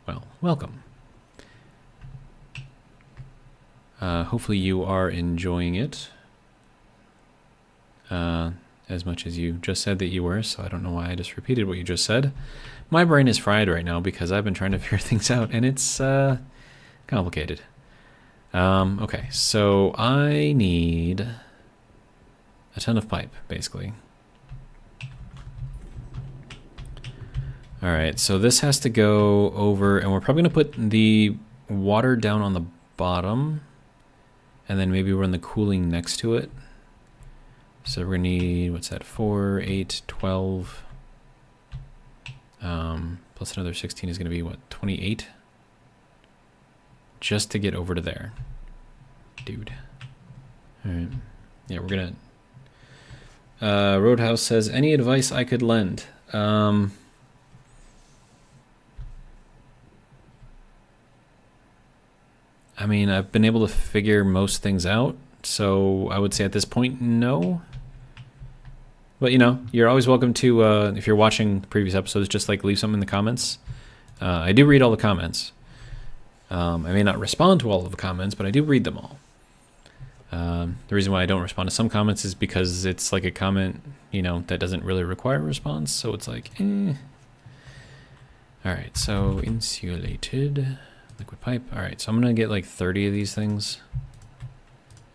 Well, welcome. Hopefully you are enjoying it as much as you just said that you were, so I don't know why I just repeated what you just said. My brain is fried right now because I've been trying to figure things out, and it's complicated. Okay, so I need a ton of pipe, basically. Alright, so this has to go over, and we're probably going to put the water down on the bottom, and then maybe run the cooling next to it. So we're going to need, what's that, 4, 8, 12, plus another 16 is going to be, what, 28? Just to get over to there. Dude. Alright. Yeah, we're going to... Roadhouse says, "Any advice I could lend?" I mean, I've been able to figure most things out, so I would say at this point, no. But, you know, you're always welcome to, if you're watching previous episodes, just, like, leave something in the comments. I do read all the comments. I may not respond to all of the comments, but I do read them all. The reason why I don't respond to some comments is because it's, like, a comment, you know, that doesn't really require a response, so it's like, eh. Alright, so insulated... liquid pipe. Alright, so I'm going to get like 30 of these things.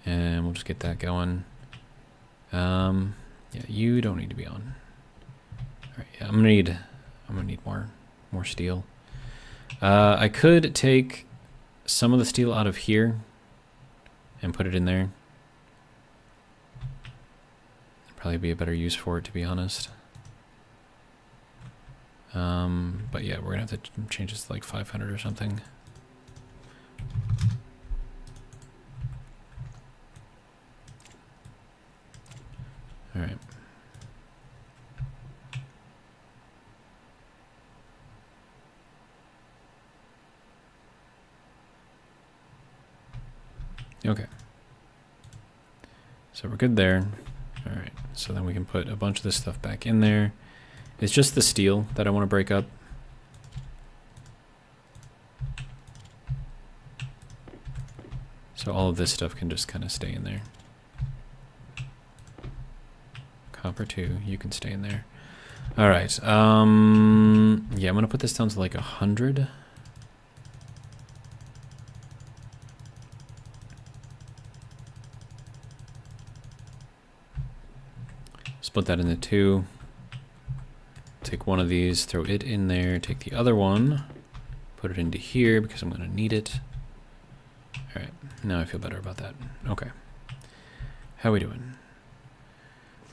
And we'll just get that going. Yeah, you don't need to be on. Alright, yeah, I'm gonna need more steel. I could take some of the steel out of here and put it in there. Probably be a better use for it, to be honest. But yeah, we're gonna have to change this to like 500 or something. All right. Okay. So we're good there. All right. So then we can put a bunch of this stuff back in there. It's just the steel that I want to break up. So all of this stuff can just kind of stay in there. Copper 2, you can stay in there. All right. Yeah, I'm going to put this down to like 100. Split that into 2. Take one of these, throw it in there, take the other one, put it into here because I'm going to need it. All right, now I feel better about that. Okay. How we doing?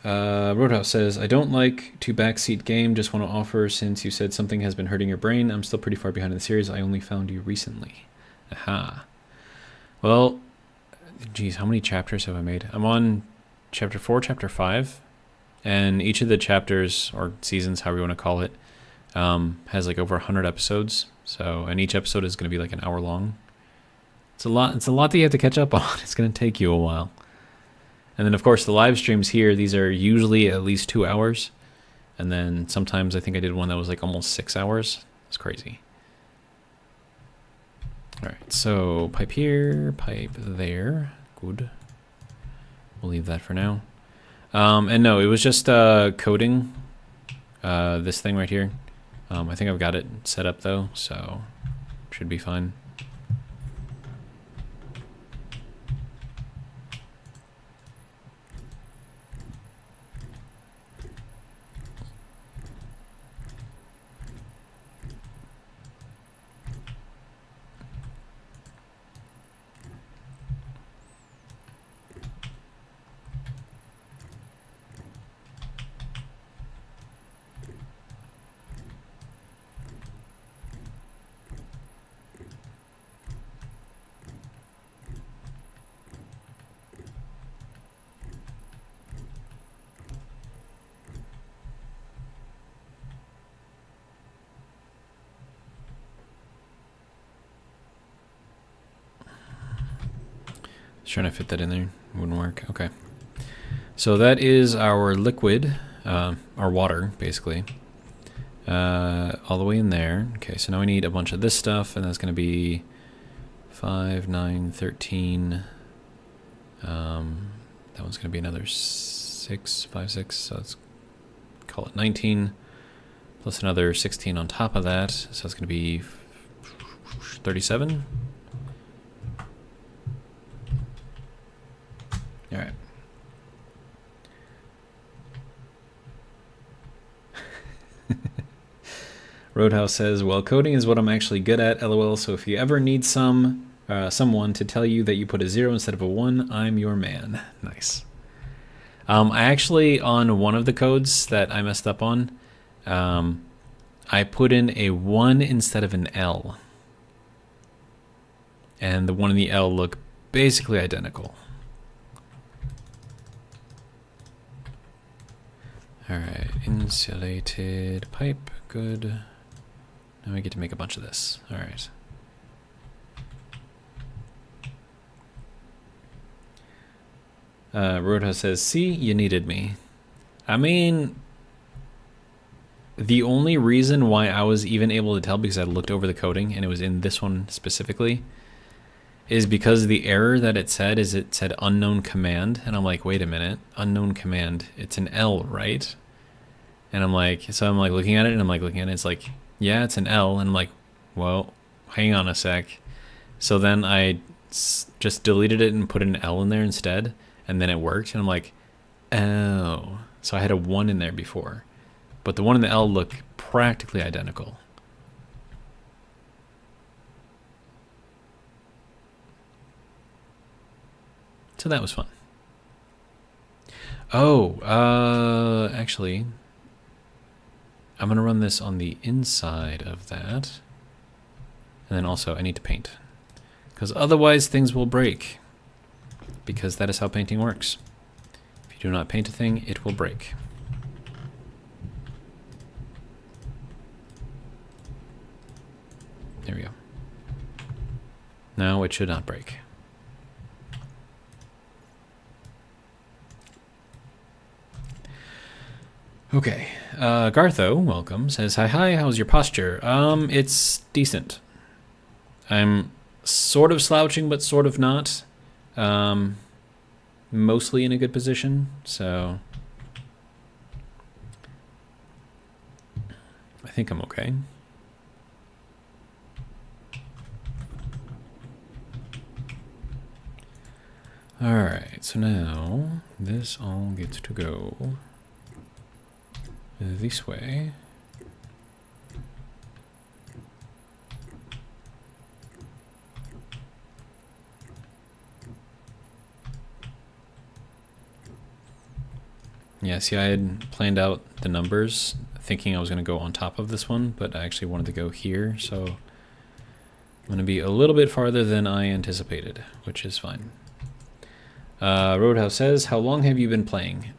Roadhouse says, "I don't like to backseat game, just want to offer since you said something has been hurting your brain. I'm still pretty far behind in the series. I only found you recently." Aha. Well, geez, how many chapters have I made? I'm on chapter 4, chapter 5. And each of the chapters, or seasons, however you want to call it, has like over 100 episodes. So, and each episode is going to be like an hour long. It's a lot that you have to catch up on. It's going to take you a while. And then, of course, the live streams here, these are usually at least 2 hours. And then sometimes I think I did one that was like almost 6 hours. It's crazy. All right, so pipe here, pipe there. Good. We'll leave that for now. And no, it was just coding this thing right here. I think I've got it set up though, so should be fine. Trying to fit that in there. Wouldn't work. Okay. So that is our liquid, our water, basically. All the way in there. Okay, so now we need a bunch of this stuff, and that's going to be 5, 9, 13. That one's going to be another 6, 5, 6. So let's call it 19. Plus another 16 on top of that. So it's going to be 37. All right. Roadhouse says, well, coding is what I'm actually good at, LOL, so if you ever need someone to tell you that you put a 0 instead of a 1, I'm your man. Nice. I actually, on one of the codes that I messed up on, I put in a 1 instead of an L. And the 1 and the L look basically identical. Alright, insulated pipe, good. Now we get to make a bunch of this. Alright. Roadhouse says, see, you needed me. I mean, the only reason why I was even able to tell, because I looked over the coding and it was in this one specifically, is because the error that it said is it said unknown command. And I'm like, wait a minute, unknown command, it's an L, right? And I'm like, so I'm like looking at it and I'm like looking at it, it's like, yeah, it's an L. And I'm like, well, hang on a sec. So then I just deleted it and put an L in there instead. And then it worked. And I'm like, oh. So I had a 1 in there before. But the 1 and the L look practically identical. So that was fun. Oh, actually, I'm going to run this on the inside of that. And then also I need to paint. Because otherwise things will break. Because that is how painting works. If you do not paint a thing, it will break. There we go. Now it should not break. Okay, Gartho, welcome, says, hi, how's your posture? It's decent. I'm sort of slouching, but sort of not. Mostly in a good position, so I think I'm okay. Alright, so now this all gets to go this way. Yeah, see, I had planned out the numbers thinking I was going to go on top of this one, but I actually wanted to go here, so I'm going to be a little bit farther than I anticipated, which is fine. Roadhouse says, how long have you been playing?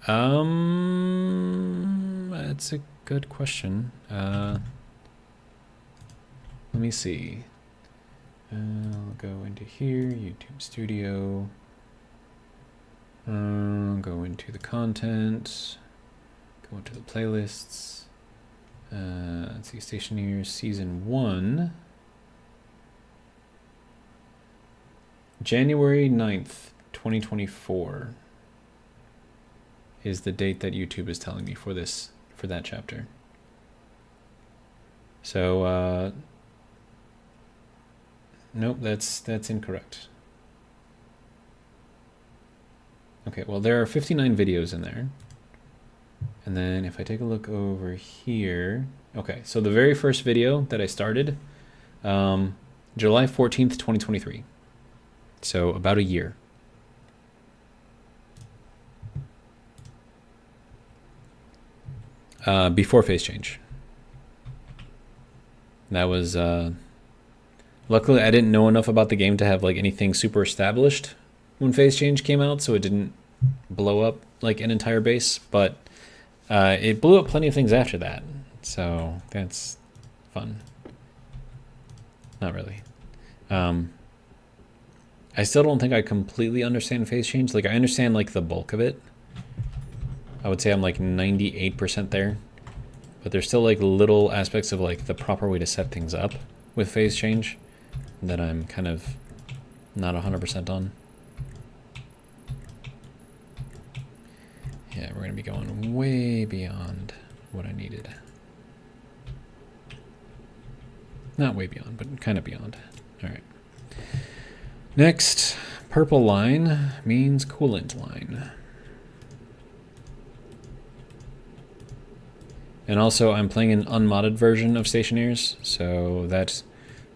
That's a good question. Let me see. I'll go into here, YouTube Studio. Go into the content. Go into the playlists. Let's see, Stationeers Season 1. January 9th, 2024 is the date that YouTube is telling me for that chapter. So nope, that's incorrect. Okay, well, there are 59 videos in there. And then if I take a look over here, okay, so the very first video that I started, July 14th, 2023. So about a year. Before face change. That was, luckily I didn't know enough about the game to have like anything super established when face change came out, so it didn't blow up like an entire base, but it blew up plenty of things after that, so that's fun. Not really. I still don't think I completely understand phase change. Like, I understand, like, the bulk of it. I would say I'm, like, 98% there. But there's still, like, little aspects of, like, the proper way to set things up with phase change that I'm kind of not 100% on. Yeah, we're going to be going way beyond what I needed. Not way beyond, but kind of beyond. All right. Next, purple line means coolant line. And also, I'm playing an unmodded version of Stationeers, so that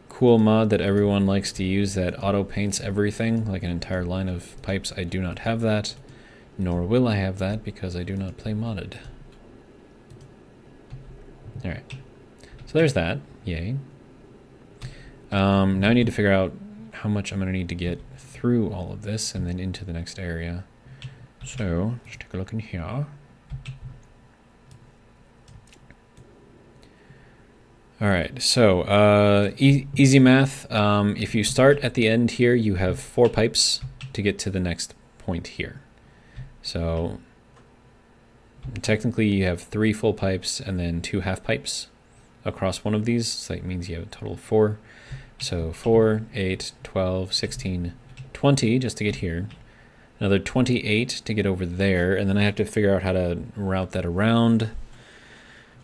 cool mod that everyone likes to use that auto paints everything, like an entire line of pipes, I do not have that, nor will I have that because I do not play modded. All right, so there's that, yay. Now I need to figure out how much I'm going to need to get through all of this and then into the next area. So let's take a look in here. All right, so easy math. If you start at the end here, you have 4 pipes to get to the next point here. So technically you have 3 full pipes and then 2 half pipes across one of these. So that means you have a total of 4. So 4, 8, 12, 16, 20 just to get here. Another 28 to get over there. And then I have to figure out how to route that around.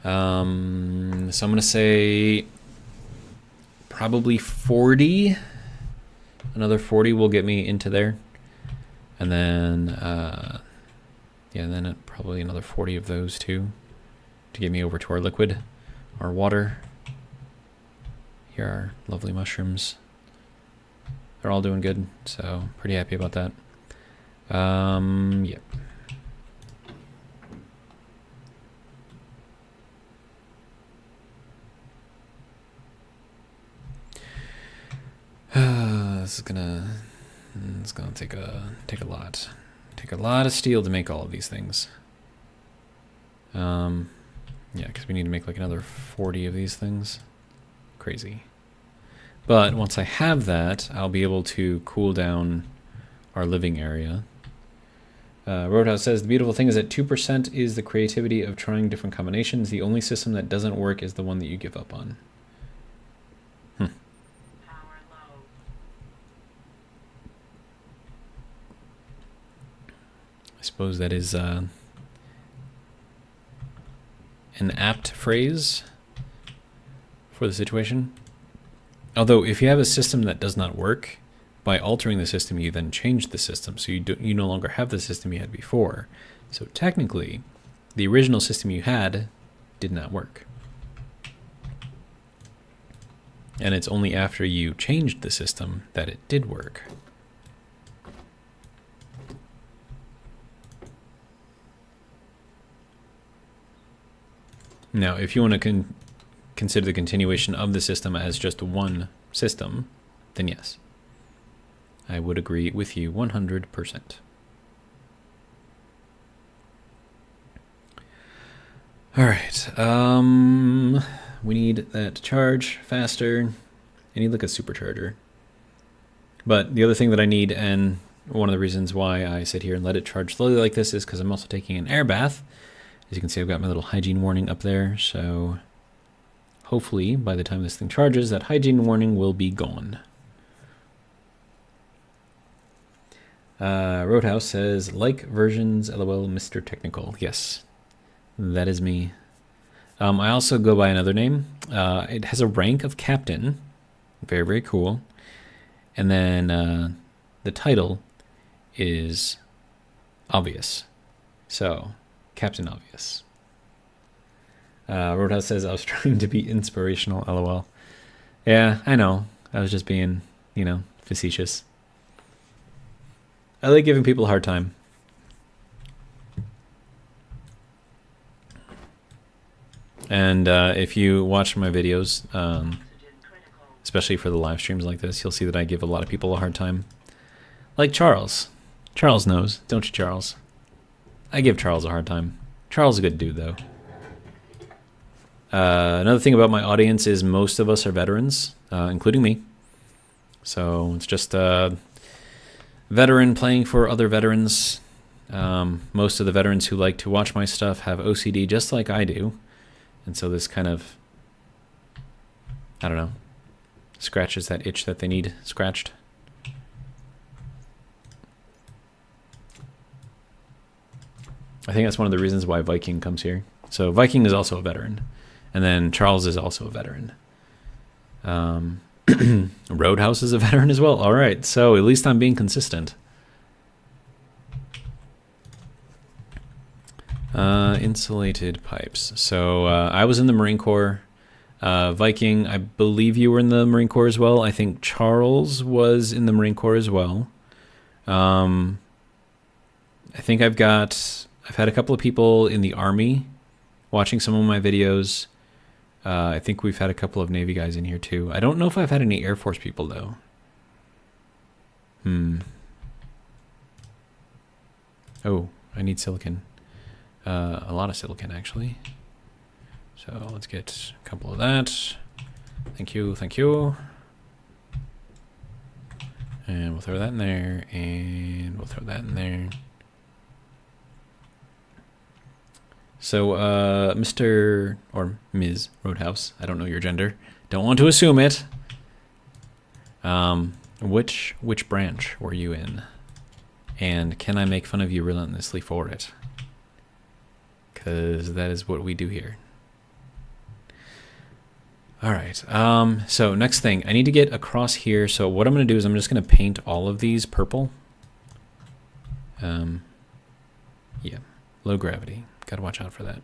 So I'm going to say probably 40. Another 40 will get me into there. And then, yeah, and then probably another 40 of those too to get me over to our liquid, our water. Here are lovely mushrooms. They're all doing good, so pretty happy about that. Yep. This is gonna, it's gonna take a lot of steel to make all of these things. Yeah, because we need to make like another 40 of these things. Crazy. But once I have that, I'll be able to cool down our living area. Roadhouse says, the beautiful thing is that 2% is the creativity of trying different combinations. The only system that doesn't work is the one that you give up on. I suppose that is an apt phrase for the situation. Although, if you have a system that does not work, by altering the system, you then change the system, so you no longer have the system you had before. So technically, the original system you had did not work. And it's only after you changed the system that it did work. Now, if you want to consider the continuation of the system as just one system, then yes. I would agree with you 100%. All right. We need that to charge faster. I need like a supercharger. But the other thing that I need, and one of the reasons why I sit here and let it charge slowly like this, is because I'm also taking an air bath. As you can see, I've got my little hygiene warning up there, so hopefully by the time this thing charges, that hygiene warning will be gone. Roadhouse says, like versions, LOL, Mr. Technical. Yes, that is me. I also go by another name. It has a rank of captain. Very, very cool. And then the title is obvious. So, Captain Obvious. Roadhouse says, I was trying to be inspirational, LOL. Yeah, I know. I was just being, you know, facetious. I like giving people a hard time. And if you watch my videos, especially for the live streams like this, you'll see that I give a lot of people a hard time. Like Charles. Charles knows, don't you, Charles? I give Charles a hard time. Charles is a good dude, though. Another thing about my audience is most of us are veterans, including me. So it's just veteran playing for other veterans. Most of the veterans who like to watch my stuff have OCD just like I do. And so this kind of, I don't know, scratches that itch that they need scratched. I think that's one of the reasons why Viking comes here. So Viking is also a veteran. And then Charles is also a veteran. Roadhouse is a veteran as well. All right, so at least I'm being consistent. Insulated pipes. So I was in the Marine Corps. Viking, I believe you were in the Marine Corps as well. I think Charles was in the Marine Corps as well. I think I've had a couple of people in the Army watching some of my videos. I think we've had a couple of Navy guys in here too. I don't know if I've had any Air Force people though. Oh, I need silicon. A lot of silicon actually. So let's get a couple of that. Thank you, thank you. And we'll throw that in there, and we'll throw that in there. So, Mr. or Ms. Roadhouse, I don't know your gender. Don't want to assume it. Which branch were you in? And can I make fun of you relentlessly for it? Because that is what we do here. All right, so next thing, I need to get across here. So what I'm going to do is I'm just going to paint all of these purple. Yeah, low gravity. Got to watch out for that.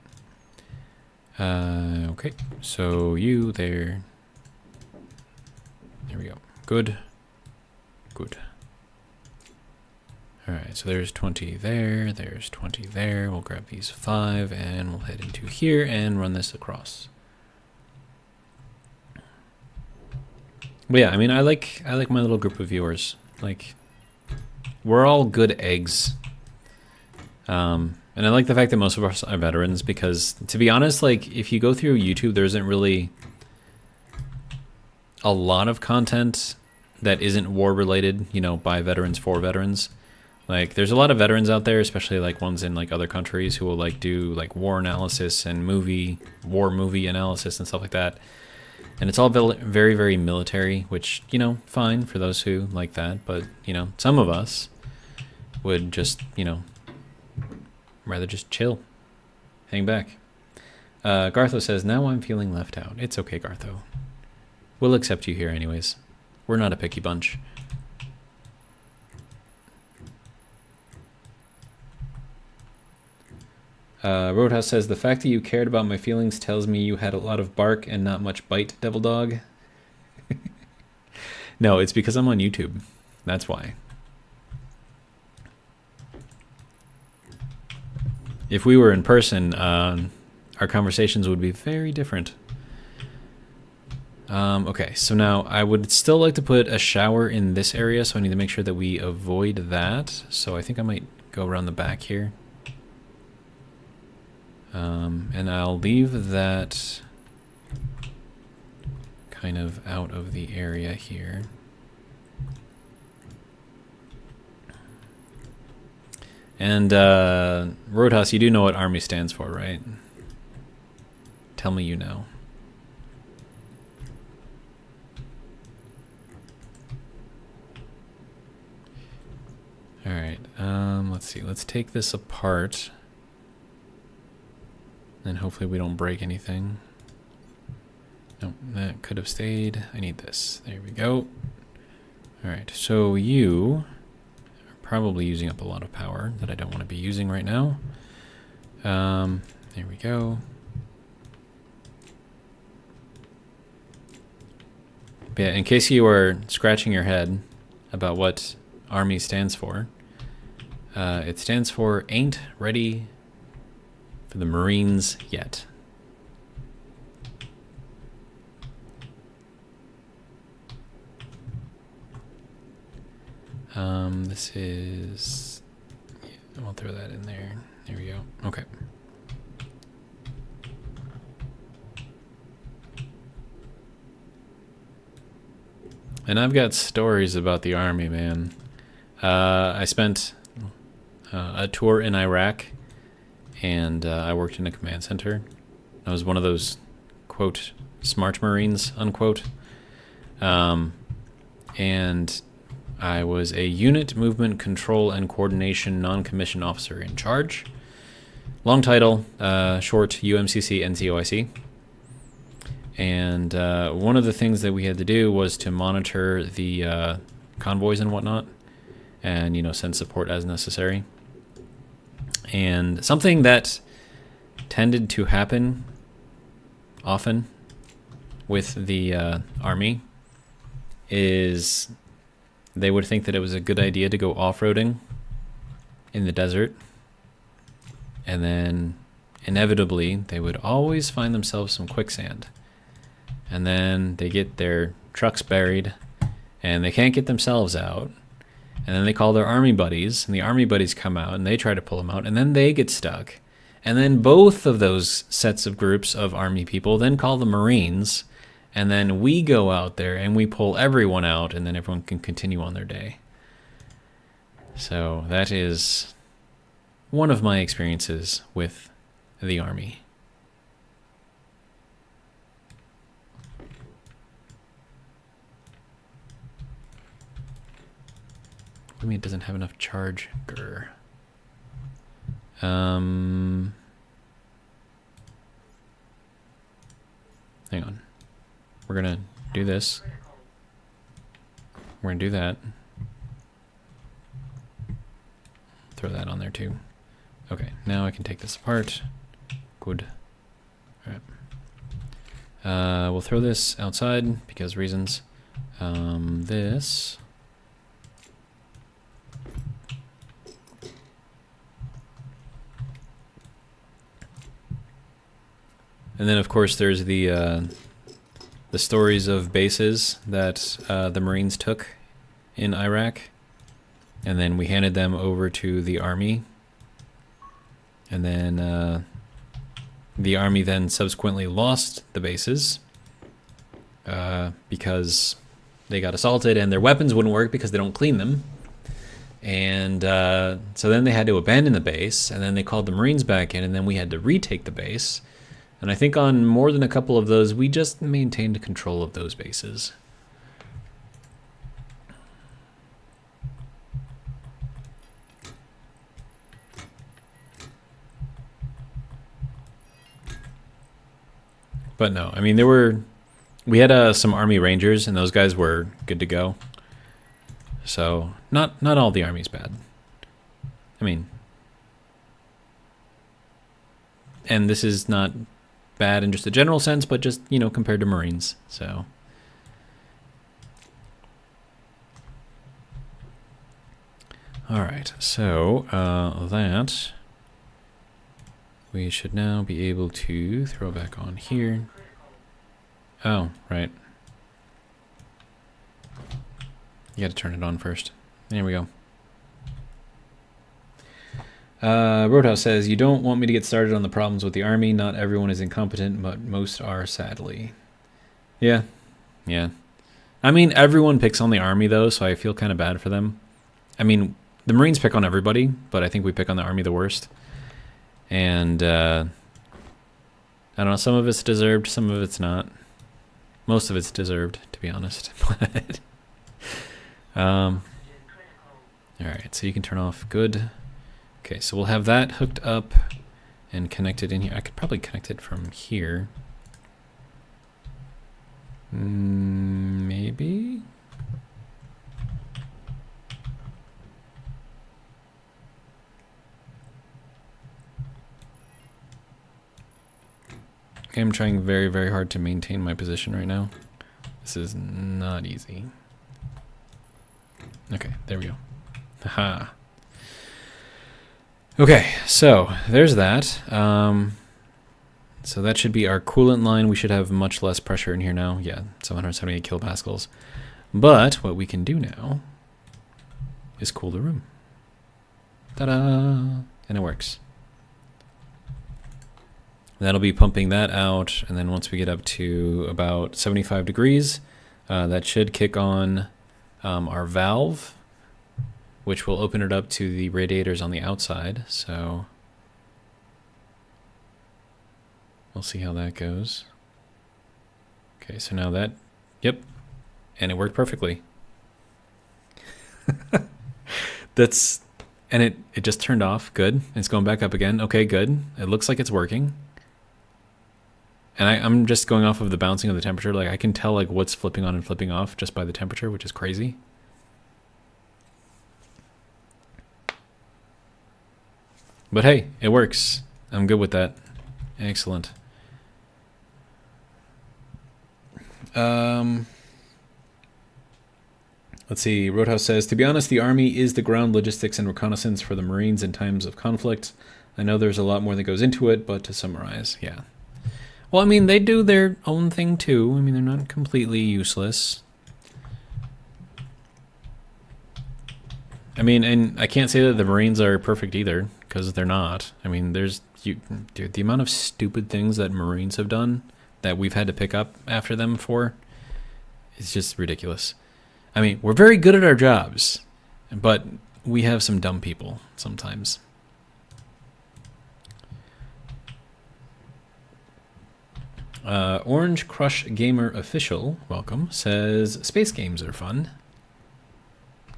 Okay, so you there. There we go. Good. Good. All right, so there's 20 there. There's 20 there. We'll grab these 5 and we'll head into here and run this across. But yeah, I mean, I like my little group of viewers. Like, we're all good eggs. And I like the fact that most of us are veterans because, to be honest, like, if you go through YouTube, there isn't really a lot of content that isn't war-related, you know, by veterans for veterans. Like, there's a lot of veterans out there, especially, like, ones in, like, other countries who will, like, do, like, war analysis and war movie analysis and stuff like that. And it's all very, very military, which, you know, fine for those who like that. But, you know, some of us would just, you know, rather just chill, hang back. Gartho says, now I'm feeling left out. It's okay, Gartho. We'll accept you here anyways. We're not a picky bunch. Roadhouse says, the fact that you cared about my feelings tells me you had a lot of bark and not much bite, Devil Dog. No, it's because I'm on YouTube. That's why. If we were in person, our conversations would be very different. Okay, so now I would still like to put a shower in this area, so I need to make sure that we avoid that. So I think I might go around the back here. And I'll leave that kind of out of the area here. And Roadhouse, you do know what Army stands for, right? Tell me you know. All right, let's see. Let's take this apart. And hopefully we don't break anything. No, that could have stayed. I need this. There we go. All right, so you are probably using up a lot of power that I don't want to be using right now. There we go. But yeah, in case you are scratching your head about what Army stands for, it stands for Ain't Ready for the Marines Yet. This is, yeah, I'll throw that in there. There we go. Okay. And I've got stories about the Army, man. I spent a tour in Iraq, and I worked in a command center. I was one of those, quote, smart Marines, unquote. And I was a unit movement control and coordination non-commissioned officer in charge. Long title, short UMCC NCOIC. And one of the things that we had to do was to monitor the convoys and whatnot, and, you know, send support as necessary. And something that tended to happen often with the Army is they would think that it was a good idea to go off-roading in the desert, and then inevitably they would always find themselves some quicksand, and then they get their trucks buried and they can't get themselves out, and then they call their Army buddies, and the Army buddies come out and they try to pull them out, and then they get stuck, and then both of those sets of groups of Army people then call the Marines, and then we go out there and we pull everyone out, and then everyone can continue on their day. So that is one of my experiences with the Army. What do you mean it doesn't have enough charge? Grr. Hang on. We're gonna do this. We're gonna do that. Throw that on there too. Okay, now I can take this apart. Good. Alright. We'll throw this outside because reasons. This. And then, of course, there's the stories of bases that the Marines took in Iraq, and then we handed them over to the Army, and then the Army then subsequently lost the bases because they got assaulted and their weapons wouldn't work because they don't clean them. And so then they had to abandon the base, and then they called the Marines back in, and then we had to retake the base. And I think on more than a couple of those, we just maintained control of those bases. But no, I mean, we had some Army Rangers, and those guys were good to go. So not all the Army's bad. I mean, and this is not bad in just a general sense, but just, you know, compared to Marines. So all right, so that we should now be able to throw back on here. Oh, right. You got to turn it on first. There we go. Roadhouse says, you don't want me to get started on the problems with the Army. Not everyone is incompetent, but most are, sadly. Yeah. Yeah. I mean, everyone picks on the Army, though, so I feel kind of bad for them. I mean, the Marines pick on everybody, but I think we pick on the Army the worst. And, I don't know, some of it's deserved, some of it's not. Most of it's deserved, to be honest. But, all right, so you can turn off. Good. Okay, so we'll have that hooked up and connected in here. I could probably connect it from here. Maybe? Okay, I'm trying very, very hard to maintain my position right now. This is not easy. Okay, there we go. Haha. Okay, so there's that. So that should be our coolant line. We should have much less pressure in here now. Yeah, 778 kilopascals. But what we can do now is cool the room. Ta-da! And it works. That'll be pumping that out, and then once we get up to about 75 degrees, that should kick on our valve. which will open it up to the radiators on the outside. So we'll see how that goes. Okay, so now that, yep, and it worked perfectly. And it just turned off. Good. It's going back up again. Okay, good. It looks like it's working. And I'm just going off of the bouncing of the temperature. Like, I can tell like what's flipping on and flipping off just by the temperature, which is crazy. But hey, it works. I'm good with that. Excellent. Let's see. Roadhouse says, to be honest, the Army is the ground logistics and reconnaissance for the Marines in times of conflict. I know there's a lot more that goes into it, but to summarize, yeah. Well, I mean, they do their own thing too. I mean, they're not completely useless. I mean, and I can't say that the Marines are perfect either, because they're not. I mean, dude, the amount of stupid things that Marines have done that we've had to pick up after them for is just ridiculous. I mean, we're very good at our jobs, but we have some dumb people sometimes. Orange Crush Gamer Official, welcome, says, space games are fun.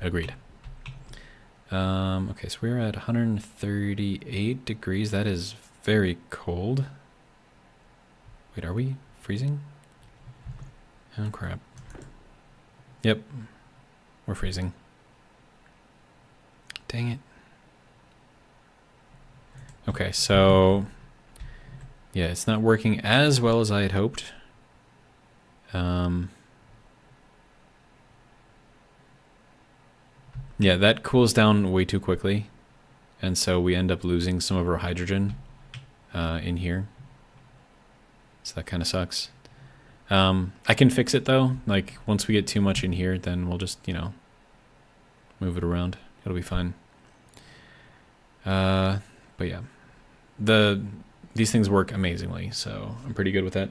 Agreed. Okay, so we're at 138 degrees. That is very cold. Wait, are we freezing? Oh, crap. Yep, we're freezing. Dang it. Okay, so yeah, it's not working as well as I had hoped. Yeah, that cools down way too quickly, and so we end up losing some of our hydrogen in here. So that kind of sucks. I can fix it though. Like, once we get too much in here, then we'll just, you know, move it around. It'll be fine. But yeah, these things work amazingly, so I'm pretty good with that.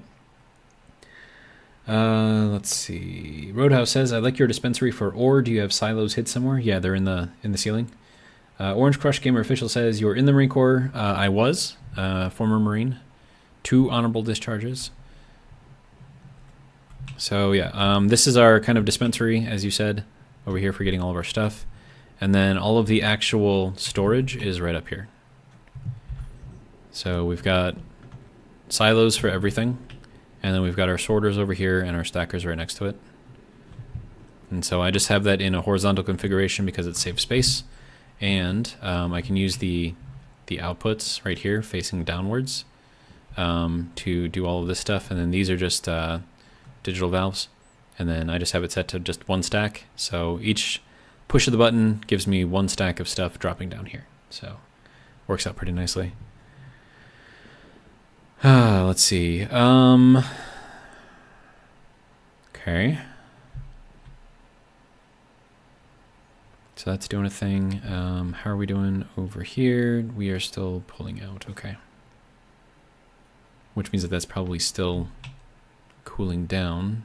Let's see. Roadhouse says, I like your dispensary for ore. Do you have silos hid somewhere? Yeah, they're in the ceiling. Orange Crush Gamer Official says, you're in the Marine Corps. I was, former Marine. 2 honorable discharges. So yeah, this is our kind of dispensary, as you said, over here for getting all of our stuff. And then all of the actual storage is right up here. So we've got silos for everything. And then we've got our sorters over here and our stackers right next to it. And so I just have that in a horizontal configuration because it saves space. And I can use the outputs right here facing downwards to do all of this stuff. And then these are just digital valves. And then I just have it set to just 1 stack. So each push of the button gives me 1 stack of stuff dropping down here. So works out pretty nicely. Let's see. Okay. So that's doing a thing. How are we doing over here? We are still pulling out. Okay. Which means that that's probably still cooling down.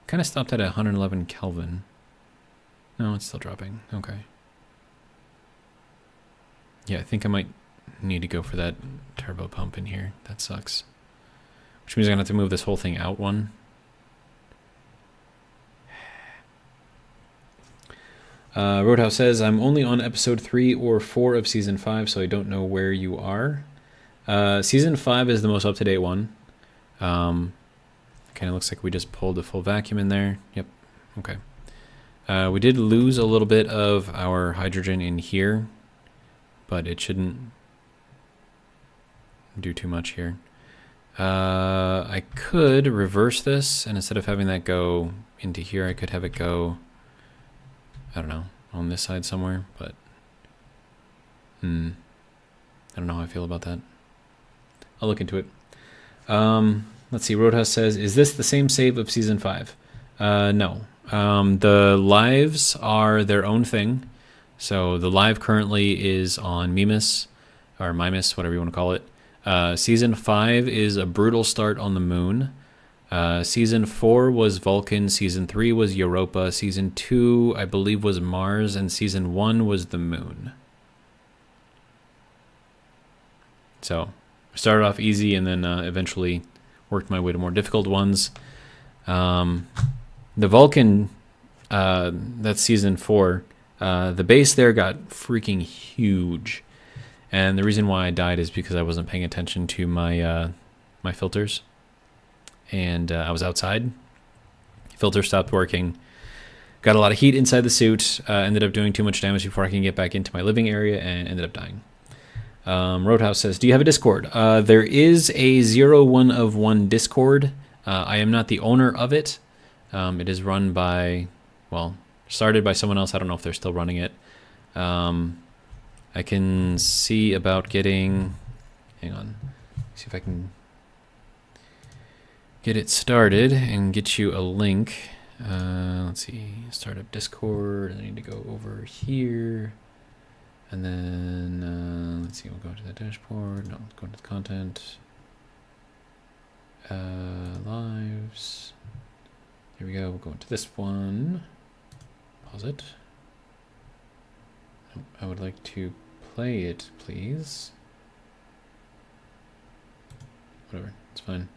Kind of stopped at 111 Kelvin. No, it's still dropping. Okay. Yeah, I think I might need to go for that turbo pump in here. That sucks. Which means I'm going to have to move this whole thing out 1. Roadhouse says, I'm only on episode 3 or 4 of season 5, so I don't know where you are. Season 5 is the most up-to-date one. Kind of looks like we just pulled a full vacuum in there. Yep. Okay. We did lose a little bit of our hydrogen in here, but it shouldn't do too much here. I could reverse this, and instead of having that go into here, I could have it go, I don't know, on this side somewhere, but I don't know how I feel about that. I'll look into it. Let's see, Roadhouse says, is this the same save of season 5? No. The lives are their own thing. So the live currently is on Mimas, or Mimas, whatever you want to call it. Season 5 is a brutal start on the moon. Season 4 was Vulcan, Season 3 was Europa, Season 2, I believe, was Mars, and Season 1 was the Moon. So I started off easy and then eventually worked my way to more difficult ones. The Vulcan, that's Season 4, the base there got freaking huge. And the reason why I died is because I wasn't paying attention to my my filters. And I was outside. Filter stopped working. Got a lot of heat inside the suit. Ended up doing too much damage before I can get back into my living area and ended up dying. Roadhouse says, do you have a Discord? There is a 01 of 1 Discord. I am not the owner of it. It is run by, well, started by someone else. I don't know if they're still running it. I can see about getting, hang on, see if I can get it started and get you a link. Let's see, start up Discord. I need to go over here. And then, let's see, we'll go to the dashboard. No, let's go to the content. Lives. Here we go. We'll go into this one. Pause it. I would like to play it, please. Whatever, it's fine.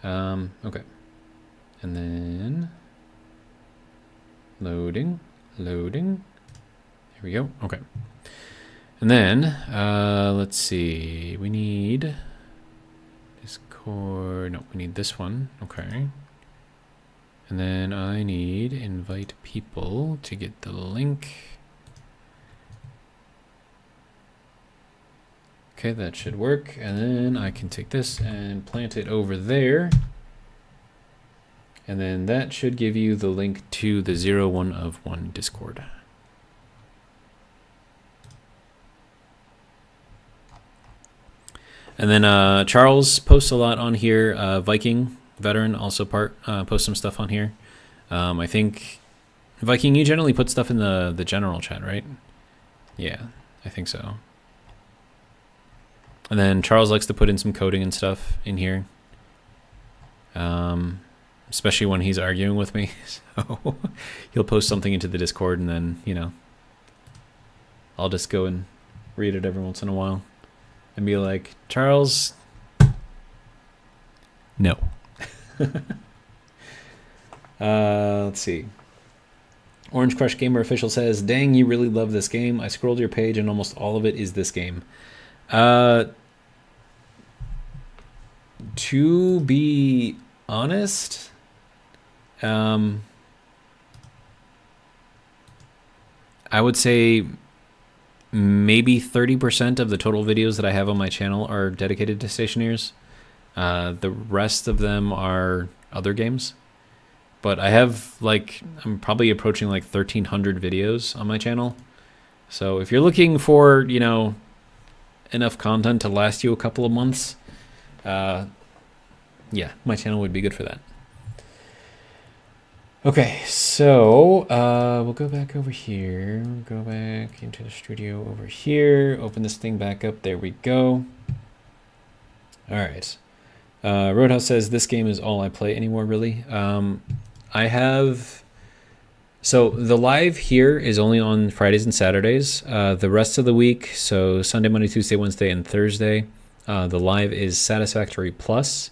Okay. And then loading. Here we go. Okay. And then let's see. We need Discord. No, we need this one. Okay. And then I need invite people to get the link. Okay, that should work. And then I can take this and plant it over there. And then that should give you the link to the 01 of 1 Discord. And then Charles posts a lot on here. Viking veteran also posts some stuff on here. I think Viking, you generally put stuff in the general chat, right? Yeah, I think so. And then Charles likes to put in some coding and stuff in here, especially when he's arguing with me. So he'll post something into the Discord, and then, you know, I'll just go and read it every once in a while and be like, Charles, no. Let's see. Orange Crush Gamer Official says, dang, you really love this game. I scrolled your page and almost all of it is this game. To be honest, I would say maybe 30% of the total videos that I have on my channel are dedicated to Stationeers. The rest of them are other games. But I have, like, I'm probably approaching like 1,300 videos on my channel. So if you're looking for, you know, enough content to last you a couple of months, yeah, my channel would be good for that. Okay, so we'll go back over here. Go back into the studio over here. Open this thing back up. There we go. All right. Roadhouse says, this game is all I play anymore, really. I have... So the live here is only on Fridays and Saturdays. The rest of the week, so Sunday, Monday, Tuesday, Wednesday, and Thursday, the live is Satisfactory Plus,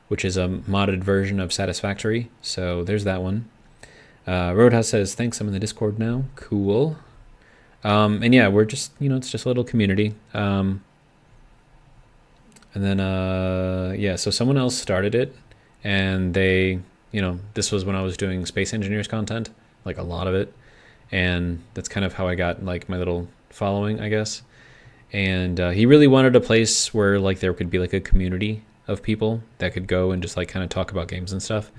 which is a modded version of Satisfactory. So there's that one. Roadhouse says, thanks, I'm in the Discord now. Cool. And yeah, we're just, you know, it's just a little community. And then, yeah, so someone else started it, and they, you know, this was when I was doing Space Engineers content, like a lot of it. And that's kind of how I got like my little following, I guess. And he really wanted a place where like there could be like a community of people that could go and just like kind of talk about games and stuff.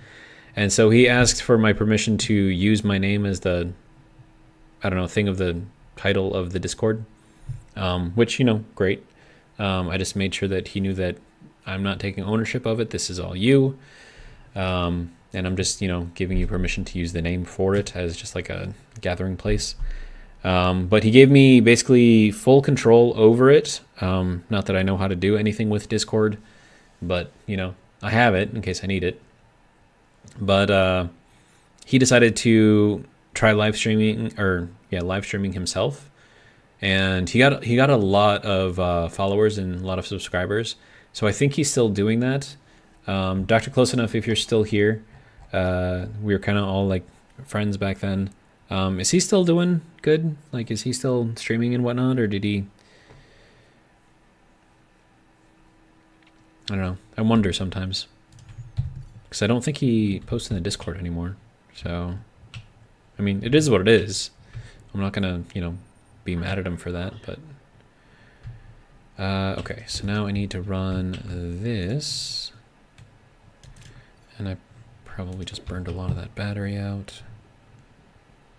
And so he asked for my permission to use my name as the, I don't know, thing of the title of the Discord, which, you know, great. I just made sure that he knew that I'm not taking ownership of it. This is all you. And I'm just, you know, giving you permission to use the name for it as just like a gathering place. But he gave me basically full control over it. Not that I know how to do anything with Discord, but, you know, I have it in case I need it. But he decided to try live streaming, or yeah, live streaming himself, and he got a lot of followers and a lot of subscribers. So I think he's still doing that. Dr. Close Enough, if you're still here, we were kind of all like friends back then. Is he still doing good? Like, is he still streaming and whatnot, or did he? I don't know. I wonder sometimes, because I don't think he posts in the Discord anymore. So, I mean, it is what it is. I'm not gonna, be mad at him for that. But okay, so now I need to run this, and I probably just burned a lot of that battery out.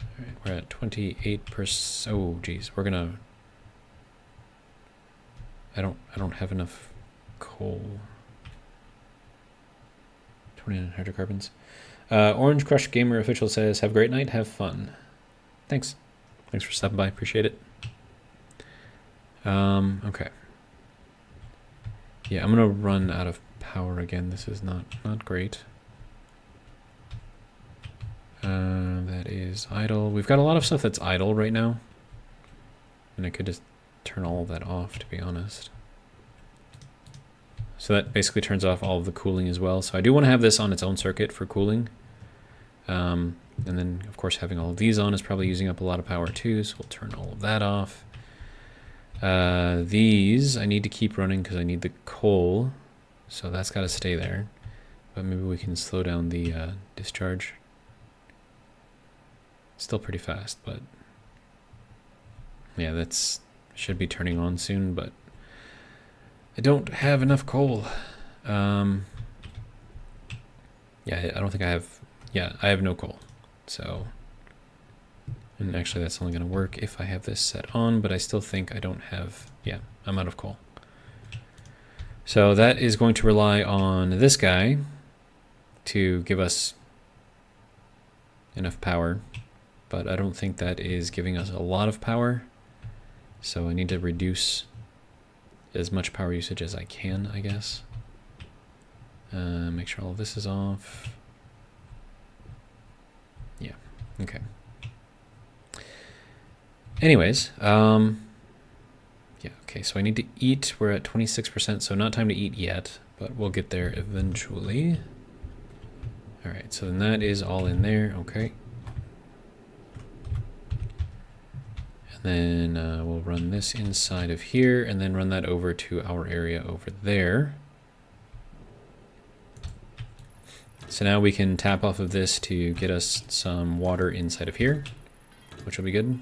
All right, we're at 28%. Oh, geez, we're gonna. I don't have enough coal. 29 hydrocarbons. Orange Crush Gamer Official says, "Have a great night. Have fun." Thanks. Thanks for stopping by. Appreciate it. Okay. Yeah, I'm gonna run out of power again. This is not great. That is idle. We've got a lot of stuff that's idle right now, and I could just turn all of that off, to be honest. So that basically turns off all of the cooling as well. So I do want to have this on its own circuit for cooling. And then, of course, having all of these on is probably using up a lot of power too, so we'll turn all of that off. These I need to keep running because I need the coal, so that's got to stay there. But maybe we can slow down the discharge. Still pretty fast, but yeah, that's should be turning on soon, but I don't have enough coal. Yeah, I don't think I have. Yeah, I have no coal. So, and actually that's only going to work if I have this set on, but I still think I don't have. Yeah, I'm out of coal. So that is going to rely on this guy to give us enough power, but I don't think that is giving us a lot of power. So I need to reduce as much power usage as I can, I guess. Make sure all of this is off. Yeah, okay. Anyways, yeah, okay, so I need to eat. We're at 26%, so not time to eat yet, but we'll get there eventually. All right, so then that is all in there, okay. And then we'll run this inside of here and then run that over to our area over there. So now we can tap off of this to get us some water inside of here, which will be good.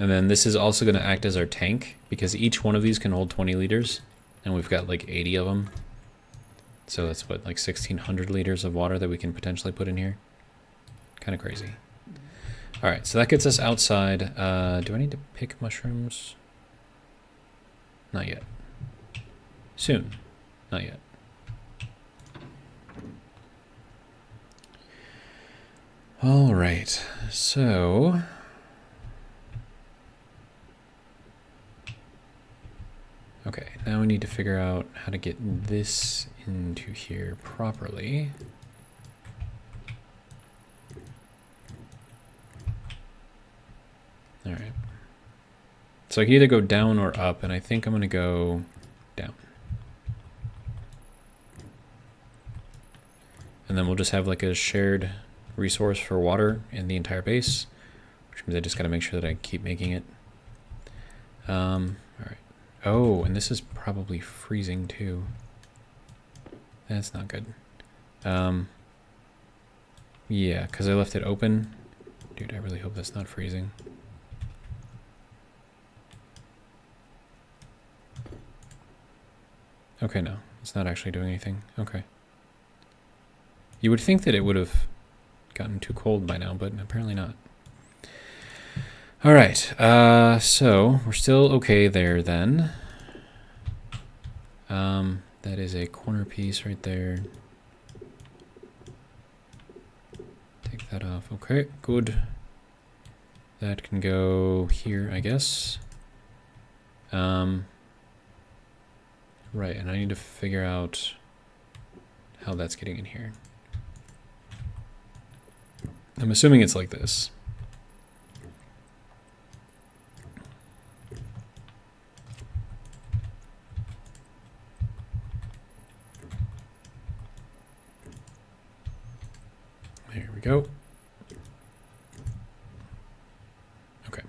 And then this is also going to act as our tank, because each one of these can hold 20 liters, and we've got like 80 of them. So that's what, like 1,600 liters of water that we can potentially put in here. Kind of crazy. All right, so that gets us outside. Do I need to pick mushrooms? Not yet. Soon. Not yet. All right, so okay, now we need to figure out how to get this into here properly. All right. So I can either go down or up, and I think I'm going to go down. And then we'll just have like a shared resource for water in the entire base, which means I just got to make sure that I keep making it. All right. Oh, and this is probably freezing too. That's not good. Yeah, because I left it open. Dude, I really hope that's not freezing. Okay, no, it's not actually doing anything. Okay. You would think that it would have gotten too cold by now, but apparently not. All right, so we're still okay there then. That is a corner piece right there. Take that off. Okay, good. That can go here, I guess. Right, and I need to figure out how that's getting in here. I'm assuming it's like this. There we go. Okay.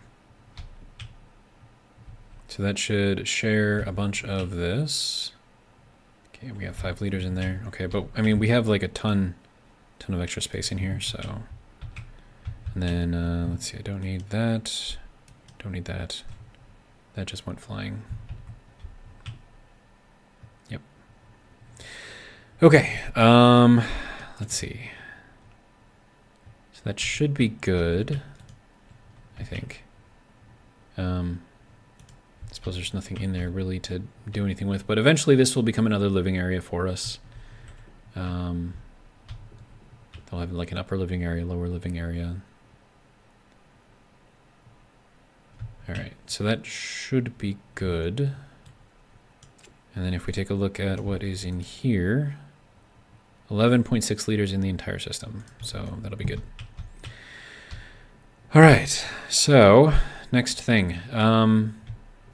So that should share a bunch of this. Okay, we have 5 liters in there. Okay, but I mean, we have like a ton of extra space in here, so. And then, let's see, I don't need that. Don't need that. That just went flying. Yep. Okay, let's see. So that should be good, I think. I suppose there's nothing in there really to do anything with, but eventually this will become another living area for us. They'll have like an upper living area, lower living area. All right, so that should be good. And then if we take a look at what is in here, 11.6 liters in the entire system. So that'll be good. All right, so next thing.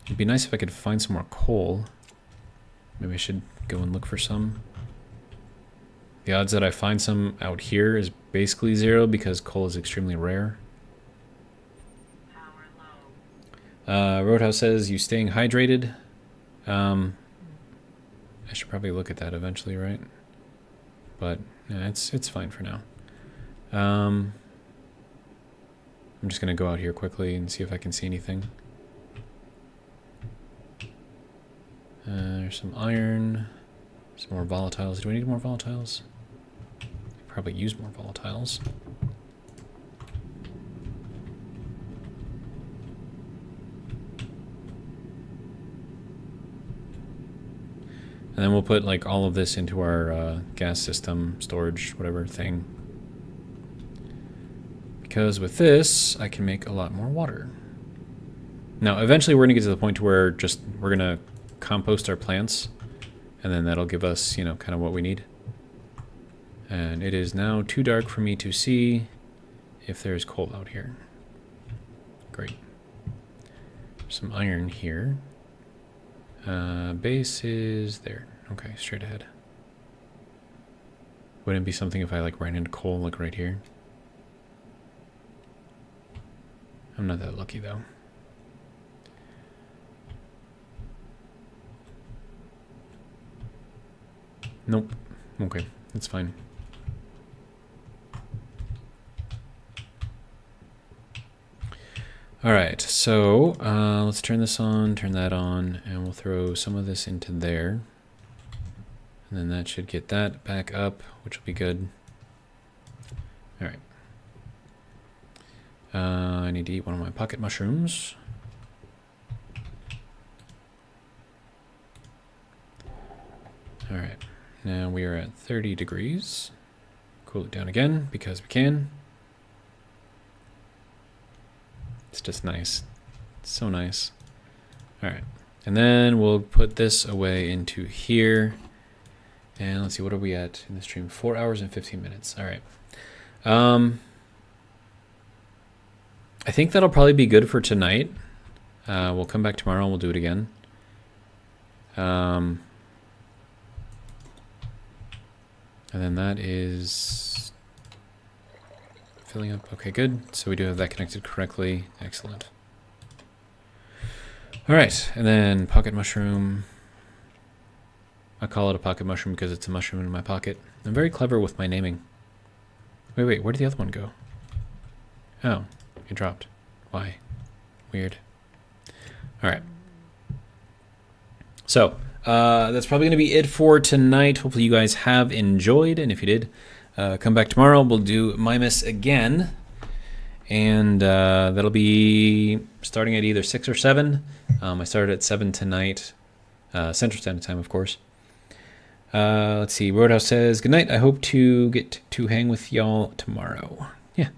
It'd be nice if I could find some more coal. Maybe I should go and look for some. The odds that I find some out here is basically 0 because coal is extremely rare. Roadhouse says, you staying hydrated? I should probably look at that eventually, right? But yeah, it's fine for now. I'm just going to go out here quickly and see if I can see anything. There's some iron, some more volatiles. Do I need more volatiles? Probably use more volatiles. And then we'll put like all of this into our gas system, storage, whatever thing. Because with this, I can make a lot more water. Now, eventually we're going to get to the point where we're going to compost our plants. And then that'll give us, you know, kind of what we need. And it is now too dark for me to see if there's coal out here. Great. Some iron here. Base is there. Okay, straight ahead. Wouldn't it be something if I like ran into coal like right here? I'm not that lucky though. Nope. Okay, that's fine. All right, so let's turn this on, turn that on, and we'll throw some of this into there. And then that should get that back up, which will be good. All right. I need to eat one of my pocket mushrooms. All right, now we are at 30 degrees. Cool it down again because we can. It's just nice. It's so nice. All right. And then we'll put this away into here. And let's see, what are we at in the stream? 4 hours and 15 minutes. All right. I think that'll probably be good for tonight. We'll come back tomorrow and we'll do it again. And then that is filling up. Okay, good. So we do have that connected correctly. Excellent. All right, and then pocket mushroom. I call it a pocket mushroom because it's a mushroom in my pocket. I'm very clever with my naming. Wait, where did the other one go? Oh, it dropped. Why? Weird. All right. So, that's probably going to be it for tonight. Hopefully you guys have enjoyed, and if you did, come back tomorrow. We'll do Mimas again, and that'll be starting at either 6 or 7. I started at 7 tonight, Central Standard Time, of course. Let's see. Roadhouse says, good night. I hope to get to hang with y'all tomorrow. Yeah,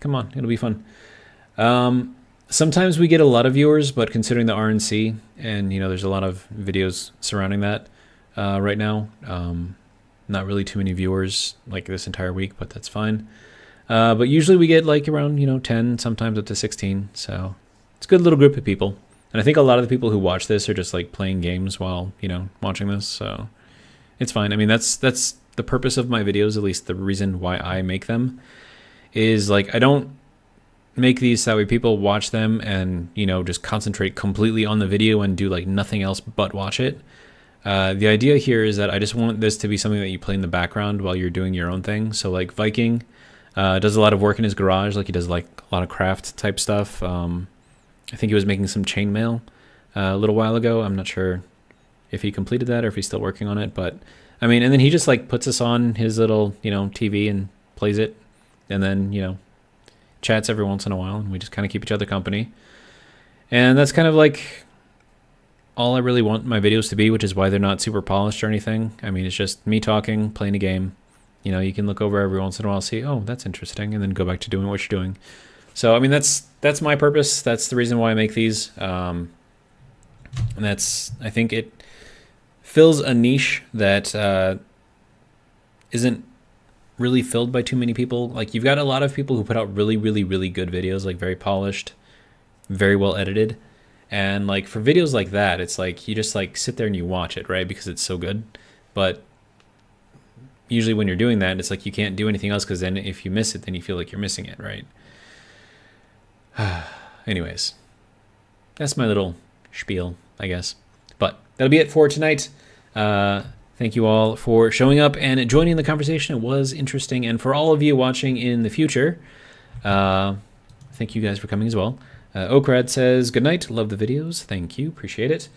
come on. It'll be fun. Sometimes we get a lot of viewers, but considering the RNC and there's a lot of videos surrounding that right now, not really too many viewers like this entire week, but that's fine. But usually we get like around 10, sometimes up to 16. So it's a good little group of people, and I think a lot of the people who watch this are just like playing games while watching this. So it's fine. I mean, that's the purpose of my videos, at least the reason why I make them, is like I don't make these so that way people watch them and just concentrate completely on the video and do like nothing else but watch it. The idea here is that I just want this to be something that you play in the background while you're doing your own thing. So like Viking does a lot of work in his garage, like he does like a lot of craft type stuff. I think he was making some chainmail a little while ago. I'm not sure if he completed that or if he's still working on it, but I mean, and then he just like puts us on his little TV and plays it, and then chats every once in a while, and we just kind of keep each other company. And that's kind of like all I really want my videos to be, which is why they're not super polished or anything. I mean, it's just me talking, playing a game. You can look over every once in a while, see, oh, that's interesting, and then go back to doing what you're doing. So, I mean, that's my purpose. That's the reason why I make these. And I think it fills a niche that isn't really filled by too many people. Like, you've got a lot of people who put out really, really, really good videos, like very polished, very well edited. And like for videos like that, it's like you just like sit there and you watch it, right? Because it's so good. But usually when you're doing that, it's like you can't do anything else, because then if you miss it, then you feel like you're missing it, right? Anyways, that's my little spiel, I guess. But that'll be it for tonight. Thank you all for showing up and joining the conversation. It was interesting. And for all of you watching in the future, thank you guys for coming as well. Okrad says, good night. Love the videos. Thank you. Appreciate it.